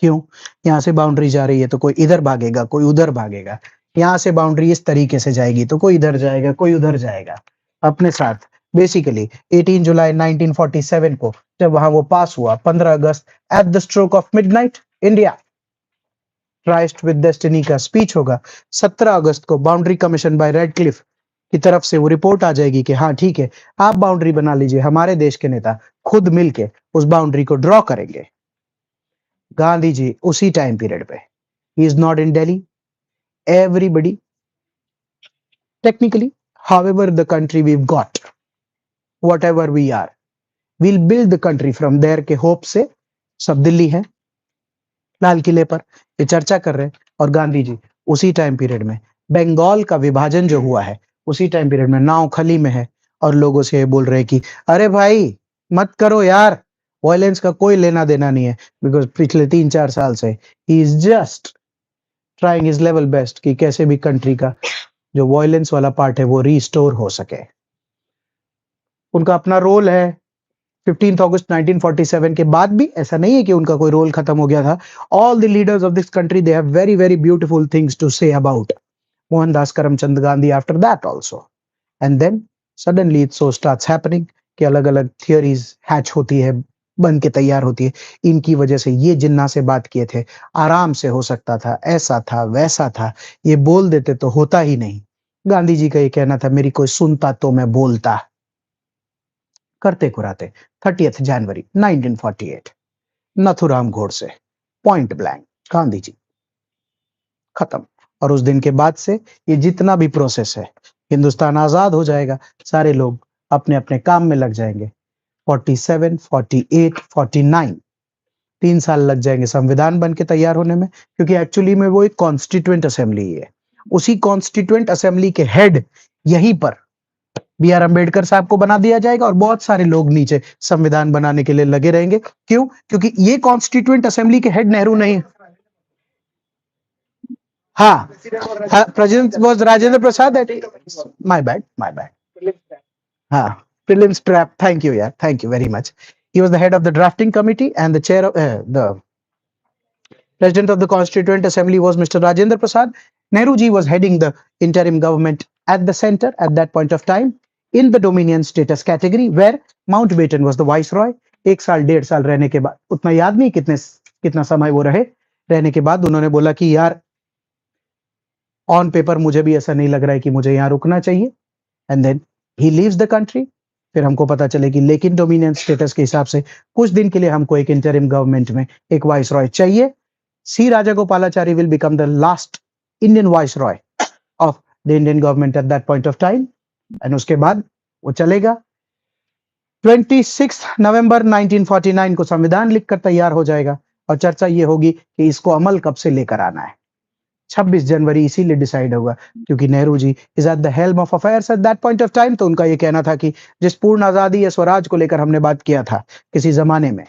S1: क्यों? यहाँ से बाउंड्री जा रही है तो कोई इधर भागेगा, कोई उधर भागेगा। यहाँ से बाउंड्री इस तरीके से जाएगी तो कोई इधर जाएगा, कोई उधर जाएगा। अपने साथ बेसिकली 18 जुलाई 1947 को जब वहां वो पास हुआ, 15 अगस्त at the stroke of midnight India tryst with destiny का स्पीच होगा। 17 अगस्त को बाउंड्री कमीशन बाय रेडक्लिफ की तरफ से वो रिपोर्ट आ जाएगी कि हाँ ठीक है, आप बाउंड्री बना लीजिए। हमारे देश के नेता खुद मिलके उस बाउंड्री को ड्रॉ करेंगे। गांधी जी उसी टाइम पीरियड पे, he is not in Delhi, everybody technically, however the country we've got, whatever we are, we'll build the country from there के होप से सब दिल्ली है, लाल किले पर ये चर्चा कर रहे हैं। और गांधी जी उसी टाइम पीरियड में, बंगाल का विभाजन जो हुआ है उसी टाइम पीरियड में नाव खली में है और लोगों से ये बोल रहे हैं कि अरे भाई मत करो यार, वायलेंस का कोई लेना देना नहीं है। बिकॉज पिछले 3-4 साल से he is just trying his level best कि कैसे भी कंट्री का जो वायलेंस वाला पार्ट है वो रिस्टोर हो सके। उनका अपना रोल है। 15 अगस्त 1947 के बाद भी ऐसा नहीं है कि उनका कोई रोल खत्म हो गया था। All the leaders of this country they have very very beautiful things to say about Mohandas Karamchand Gandhi after that also. And then suddenly it so starts happening कि अलग अलग थियोरीज हैच होती है, बन के तैयार होती है। इनकी वजह से ये जिन्ना से बात किए थे, आराम से हो सकता था, ऐसा था वैसा था, ये बोल देते तो होता ही नहीं। गांधी जी का ये कहना था मेरी कोई सुनता तो मैं बोलता। करते कुराते 30 जनवरी 1948 नथुराम गोडसे पॉइंट ब्लैंक गांधी जी खत्म। और उस दिन के बाद से ये जितना भी प्रोसेस है, हिंदुस्तान आजाद हो जाएगा, सारे लोग अपने अपने काम में लग जाएंगे। 47, 48, 49 3 साल लग जाएंगे संविधान बन के तैयार होने में, क्योंकि एक्चुअली में वो एक कॉन्स्टिट्यूएंट असेंबली है। उसी कॉन्स्टिट्यूएंट असेंबली के हेड यहीं पर बी.आर. अम्बेडकर साहब को बना दिया जाएगा और बहुत सारे लोग नीचे संविधान बनाने के लिए लगे रहेंगे। क्यों? क्योंकि ये कॉन्स्टिट्यूएंट असेंबली के हेड नेहरू नहीं। हाँ, president was Rajendra Prasad. My bad. हाँ, prelims prep. Thank you, yeah. Thank you very much. He was the head of the drafting committee and the chair of President of the Constituent Assembly was Mr. Rajendra Prasad. Nehru ji was heading the interim government at the center at that point of time in the Dominion status category, where Mountbatten was the viceroy. 1 साल 1.5 साल रहने के बाद, उतना याद नहीं कितना समय वो रहे, रहने के बाद उन्होंने बोला कि यार ऑन पेपर मुझे भी ऐसा नहीं लग रहा है कि मुझे यहाँ रुकना चाहिए, and then he leaves the country. फिर हमको पता चले कि लेकिन डोमिनियन स्टेटस के हिसाब से कुछ दिन के लिए हमको एक इंटरिम गवर्नमेंट में एक वाइसरॉय चाहिए. सी Rajagopalachari will become the last Indian viceroy of the Indian government at that point of time, and उसके बाद वो चलेगा. 26 नवंबर 1949 को संविधान लिखकर तैयार हो जाएगा और चर्चा ये होगी कि इसको अमल कब से लेकर आना है. 26 जनवरी इसीलिए डिसाइड होगा क्योंकि Nehru ji is at the helm of affairs at that point of time. तो उनका ये कहना था कि जिस पूर्ण आजादी या स्वराज को लेकर हमने बात किया था किसी जमाने में,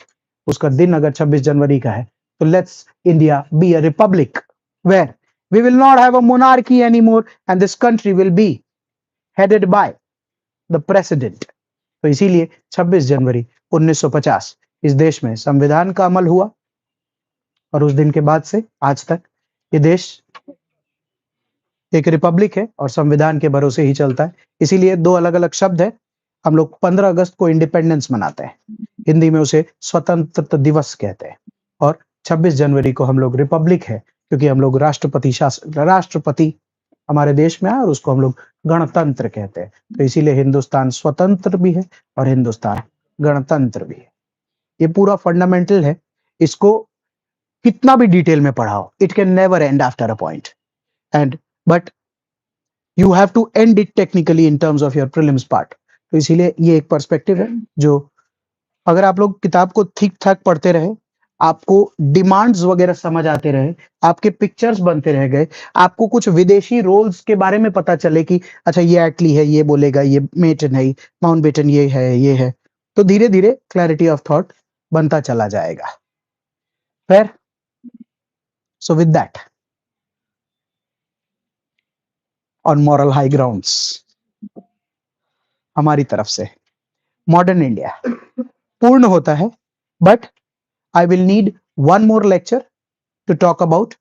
S1: उसका दिन अगर 26 जनवरी का है, तो let's India be a republic where we will not have a monarchy anymore and this country will be headed by the president. तो इसीलिए 26 जनवरी 1950 इस देश में संविधान का अमल हुआ और उस दिन के बाद से आज तक ये देश एक रिपब्लिक है और संविधान के भरोसे ही चलता है. इसीलिए दो अलग अलग शब्द है. हम लोग 15 अगस्त को इंडिपेंडेंस मनाते हैं, हिंदी में उसे स्वतंत्रता दिवस कहते हैं, और 26 जनवरी को हम लोग रिपब्लिक है क्योंकि हम लोग राष्ट्रपति हमारे देश में है और उसको हम लोग गणतंत्र कहते हैं. तो इसीलिए हिंदुस्तान स्वतंत्र भी है और हिंदुस्तान गणतंत्र भी है. ये पूरा फंडामेंटल है. इसको कितना भी डिटेल में पढ़ाओ, it can never end after a point, and but you have to end it technically in terms of your prelims part. तो इसीलिए ये एक पर्सपेक्टिव है जो अगर आप लोग किताब को ठीक ठाक पढ़ते रहे, आपको डिमांड्स वगैरह समझ आते रहे, आपके पिक्चर्स बनते रह गए, आपको कुछ विदेशी रोल्स के बारे में पता चले कि अच्छा ये एटली है, ये बोलेगा, ये मेटन है, माउंटबेटन ये है, तो धीरे धीरे क्लैरिटी ऑफ थॉट बनता चला जाएगा. फिर so with that, on moral high grounds, हमारी तरफ से मॉडर्न इंडिया पूर्ण होता है, but I will need one more lecture to talk about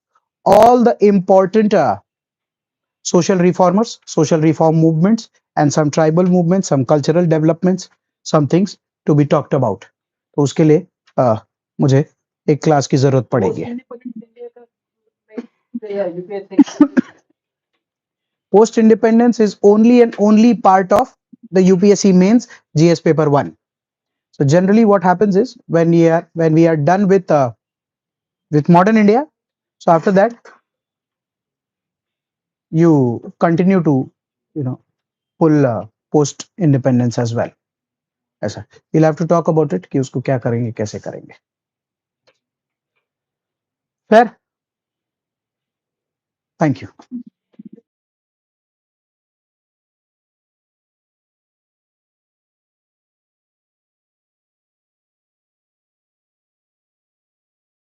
S1: all the important social reformers, social reform movements, and some tribal movements, some cultural developments, some things to be talked about. तो उसके लिए मुझे एक class की जरूरत पड़ेगी. Post independence is only and only part of the UPSC mains GS paper 1. So generally what happens is when we are done with modern India, so after that you continue to pull post independence as well. ऐसा we'll have to talk about it कि उसको क्या करेंगे, कैसे करेंगे. Fair? Thank you.